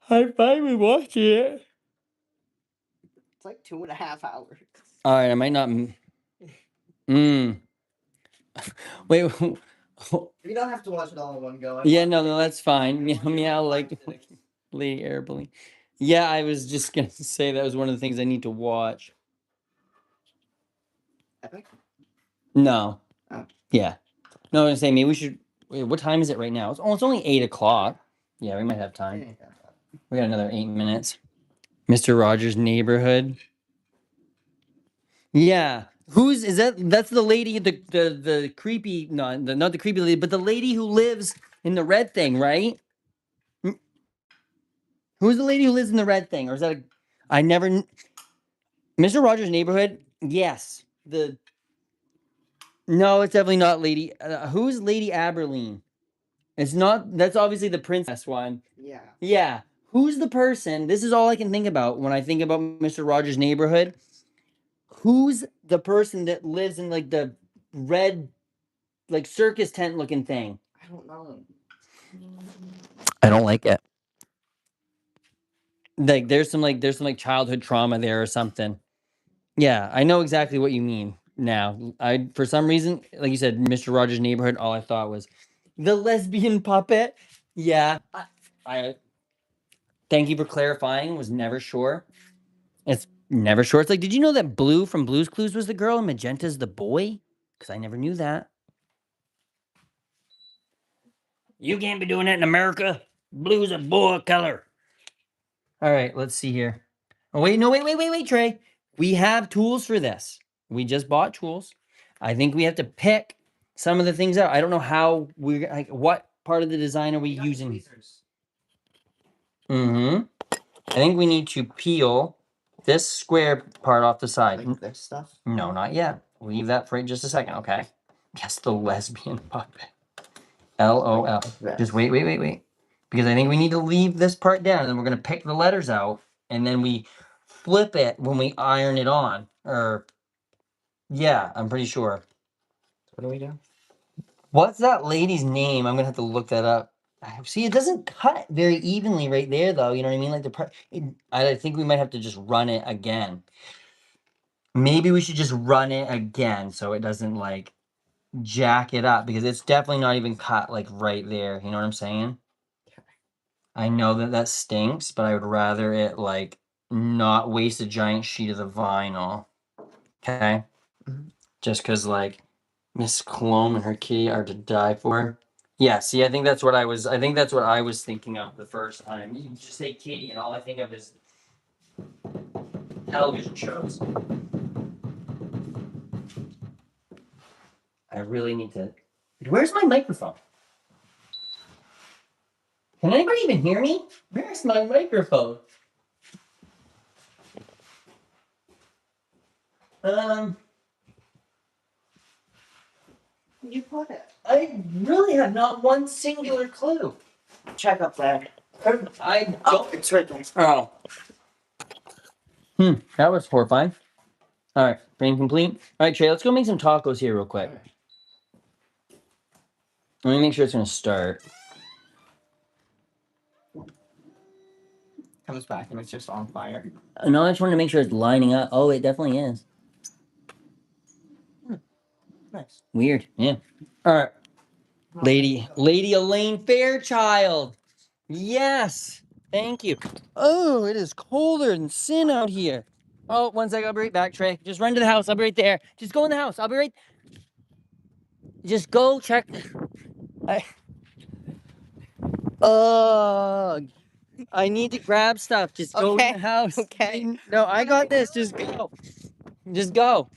I'm fine with watching it. It's like 2.5 hours. All right, I might not. Wait, You don't have to watch it all in one go. Yeah, no, that's fine. Meow, meow, like Lady Airplane. Yeah, I was just gonna say that was one of the things I need to watch. Epic? No. Oh. Yeah. No, I was gonna say maybe we should. Wait, what time is it right now? It's only 8 o'clock. Yeah, we might have time. We got another 8 minutes. Mr. Rogers' Neighborhood. Yeah. Who's is that? That's the lady, the creepy, not the creepy lady, but the lady who lives in the red thing, right? Hmm? Who's the lady who lives in the red thing, or is that a? I never. Mr. Rogers' Neighborhood. Yes. The no, it's definitely not Lady. Who's Lady Aberline? It's not. That's obviously the princess one. Yeah. Yeah. Who's the person? This is all I can think about when I think about Mr. Rogers' Neighborhood. Who's the person that lives in like the red, like circus tent looking thing? I don't know. I don't like it. Like there's some childhood trauma there or something. Yeah, I know exactly what you mean now. I for some reason, like you said, Mr. Rogers' Neighborhood, all I thought was the lesbian puppet. Yeah. I thank you for clarifying. Was never sure. It's never sure. It's like, did you know that Blue from Blue's Clues was the girl and Magenta's the boy? Because I never knew that. You can't be doing that in America. Blue's a boy color. All right, let's see here. Oh, wait, no, wait, Trey. We have tools for this. We just bought tools. I think we have to pick some of the things out. I don't know how we like what part of the design are we using? Mm-hmm. I think we need to peel this square part off the side. Like this stuff? No, not yet. Leave that for just a second, okay? Guess the lesbian puppet. LOL. Like just wait. Because I think we need to leave this part down, and then we're going to pick the letters out, and then we flip it when we iron it on. Or, yeah, I'm pretty sure. What do we do? What's that lady's name? I'm going to have to look that up. See, it doesn't cut very evenly right there, though. You know what I mean? Like I think we might have to just run it again. Maybe we should just run it again so it doesn't, like, jack it up, because it's definitely not even cut, like, right there. You know what I'm saying? I know that stinks, but I would rather it, like, not waste a giant sheet of the vinyl. Okay? Mhm. Just because, like, Miss Clome and her kitty are to die for. Yeah, see, I think that's what I was thinking of the first time. You just say kitty, and all I think of is television shows. I really need to. Where's my microphone? Can anybody even hear me? Where's my microphone? You put it. I really have not one singular clue. Check up there. I don't. Oh, it's right there. Oh. That was horrifying. All right, brain complete. All right, Trey, let's go make some tacos here real quick. Let me make sure it's gonna start. Comes back and it's just on fire. No, I just wanted to make sure it's lining up. Oh, it definitely is. Nice. Weird. Yeah. All right. Lady Elaine Fairchild. Yes. Thank you. Oh, it is colder than sin out here. Oh, 1 second. I'll be right back, Trey. Just run to the house. I'll be right there. Just go in the house. I'll be right. Just go check. I need to grab stuff. Just go in the house. Okay. No, I got this. Just go. Just go.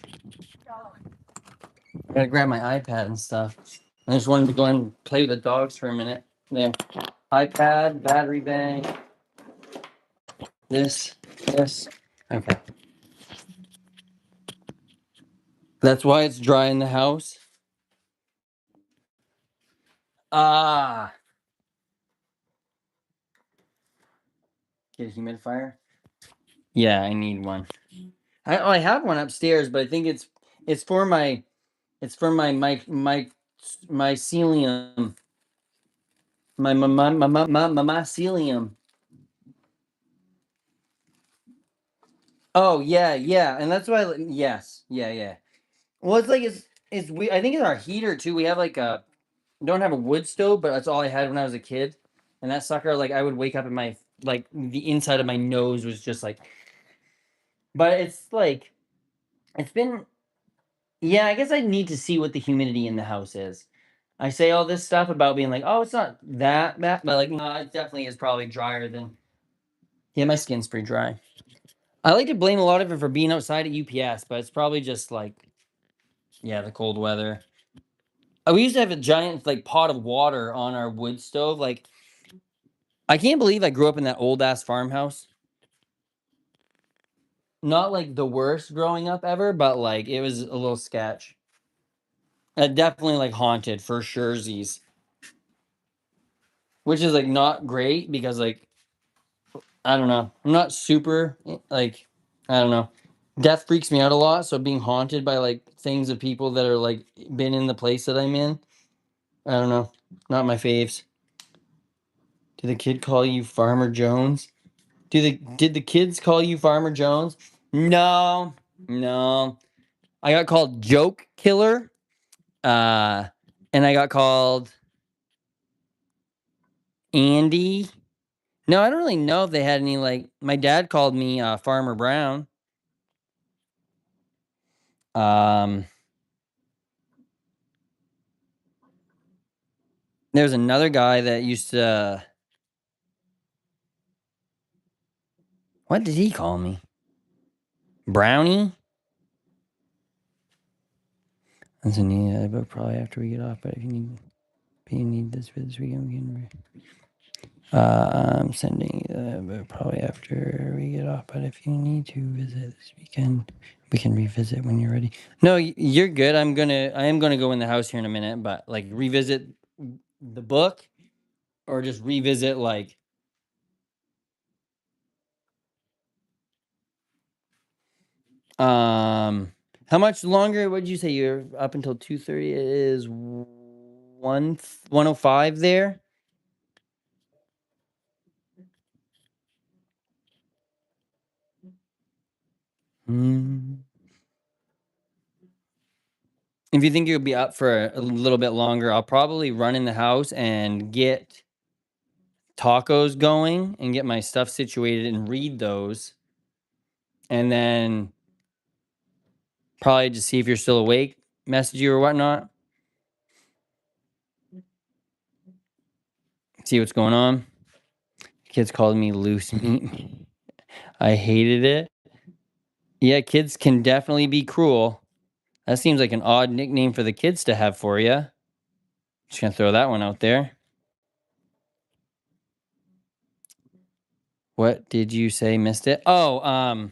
I gotta grab my iPad and stuff. I just wanted to go and play with the dogs for a minute. There. iPad, battery bank. This. Okay. That's why it's dry in the house. Ah. Get a humidifier? Yeah, I need one. I have one upstairs, but I think it's for my mycelium. My mycelium. Oh yeah, and that's why. Yes, yeah. Well, it's like it's we. I think it's our heater too. We have like a don't have a wood stove, but that's all I had when I was a kid. And that sucker, like, I would wake up and my like the inside of my nose was just like. But it's like it's been. Yeah, I guess I need to see what the humidity in the house is. I say all this stuff about being like, oh, it's not that bad, but like, no, it definitely is probably drier than. Yeah, my skin's pretty dry. I like to blame a lot of it for being outside at UPS, but it's probably just like, yeah, the cold weather. We used to have a giant like pot of water on our wood stove. Like, I can't believe I grew up in that old ass farmhouse. Not like the worst growing up ever, but like it was a little sketch. Definitely like haunted for surezies, which is like not great because like I don't know. I'm not super like I don't know. Death freaks me out a lot, so being haunted by like things of people that are like been in the place that I'm in, I don't know. Not my faves. Did the kid call you Farmer Jones? Did the kids call you Farmer Jones? No. No. I got called Joke Killer. Uh and I got called Andy. No, I don't really know if they had any like my dad called me Farmer Brown. Um There's another guy that used to. What did he call me? Brownie? That's a need, but probably after we get off. But if you need this for this weekend, we can. I'm sending, but probably after we get off. But if you need to visit this weekend, we can revisit when you're ready. No, you're good. I am gonna go in the house here in a minute. But like revisit the book, or just revisit like. How much longer would you say you're up until 2:30? It is 1:05 there. Hmm. If you think you'll be up for a little bit longer, I'll probably run in the house and get tacos going and get my stuff situated and read those. And then probably just see if you're still awake, message you or whatnot, see what's going on. Kids called me loose meat. I hated it. Yeah, kids can definitely be cruel. That seems like an odd nickname for the kids to have for you. Just gonna throw that one out there. What did you say? Missed it? Oh,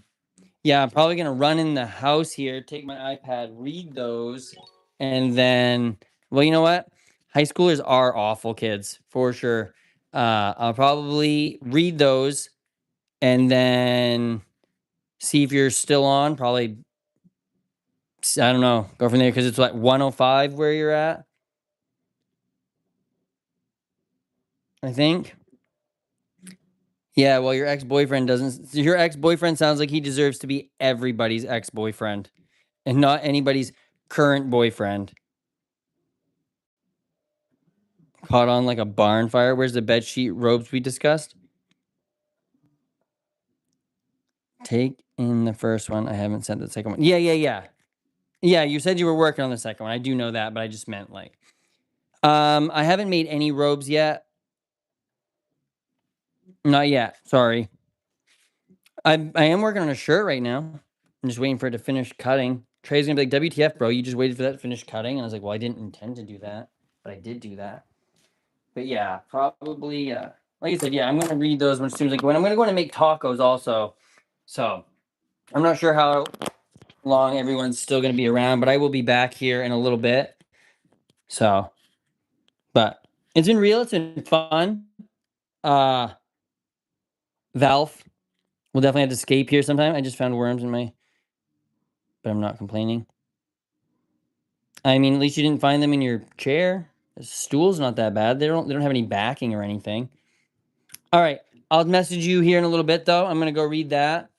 yeah, I'm probably gonna run in the house here, take my iPad, read those, and then, well, you know what? High schoolers are awful kids for sure. I'll probably read those and then see if you're still on. Probably, I don't know, go from there because it's like 105 where you're at, I think. Yeah, well, your ex-boyfriend doesn't. Your ex-boyfriend sounds like he deserves to be everybody's ex-boyfriend and not anybody's current boyfriend. Caught on like a barn fire. Where's the bed sheet robes we discussed? Take in the first one. I haven't sent the second one. Yeah, yeah, yeah. Yeah, you said you were working on the second one. I do know that, but I just meant like, I haven't made any robes yet. Not yet. Sorry. I am working on a shirt right now. I'm just waiting for it to finish cutting. Trey's gonna be like, WTF, bro? You just waited for that to finish cutting? And I was like, well, I didn't intend to do that, but I did do that. But yeah, probably. Like I said, yeah, I'm gonna read those when as soon as I go in. I'm gonna go in and make tacos also. So I'm not sure how long everyone's still gonna be around, but I will be back here in a little bit. So, but it's been real. It's been fun. Uh, Valve. We'll definitely have to escape here sometime. I just found worms in my, but I'm not complaining. I mean, at least you didn't find them in your chair. The stool's not that bad. They don't have any backing or anything. All right. I'll message you here in a little bit though. I'm gonna go read that.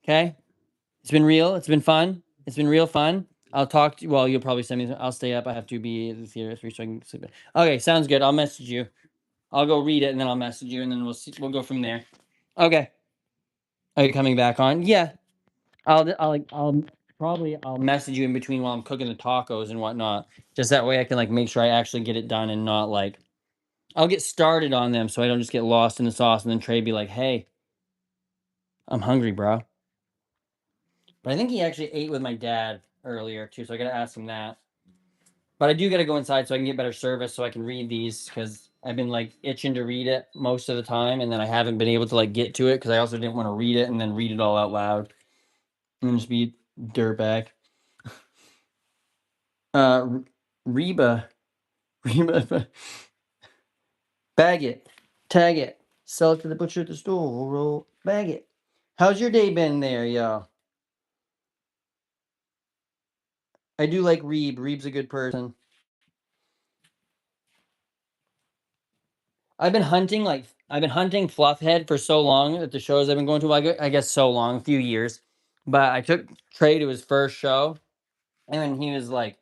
Okay. It's been real. It's been fun. It's been real fun. I'll talk to you. Well, you'll probably send me. I'll stay up. I have to be at the theater at 3 so I can sleep. Okay, sounds good. I'll message you. I'll go read it and then I'll message you and then we'll see. We'll go from there. Okay. Are you coming back on? Yeah. I'll message you in between while I'm cooking the tacos and whatnot. Just that way I can like make sure I actually get it done and not like I'll get started on them so I don't just get lost in the sauce and then Trey be like, "Hey, I'm hungry, bro." But I think he actually ate with my dad earlier too, so I gotta ask him that. But I do gotta go inside so I can get better service so I can read these because I've been like itching to read it most of the time, and then I haven't been able to like get to it because I also didn't want to read it and then read it all out loud and just be dirtbag. Uh, Reba, Reba, bag it, tag it, sell it to the butcher at the store, bag it. How's your day been there, yo? I do like Reeb. Reeb's a good person. I've been hunting Fluffhead for so long at the shows I've been going to. I guess so long, a few years. But I took Trey to his first show, and then he was like,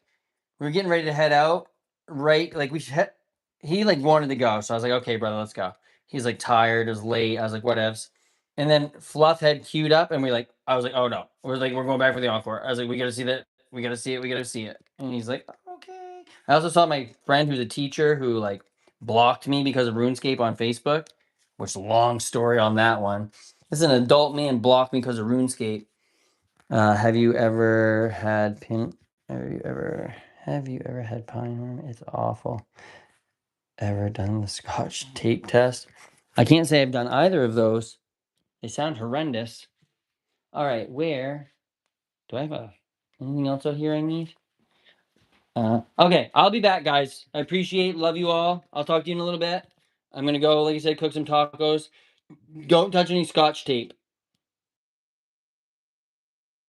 we were getting ready to head out. Right, like we should. He like wanted to go, so I was like, okay, brother, let's go. He's like tired. It was late. I was like, whatevs. And then Fluffhead queued up, and I was like, oh no, we're going back for the encore. I was like, we got to see that. We got to see it. We got to see it. And he's like, okay. I also saw my friend who's a teacher who like blocked me because of RuneScape on Facebook, which long story on that one. This is an adult man blocked me because of RuneScape. Have you ever had pin? Have you ever had pine worm? It's awful. Ever done the Scotch tape test? I can't say I've done either of those. They sound horrendous. All right, where do I have anything else out here I need? Okay, I'll be back, guys. I appreciate, love you all. I'll talk to you in a little bit. I'm gonna go, like I said, cook some tacos. Don't touch any Scotch tape.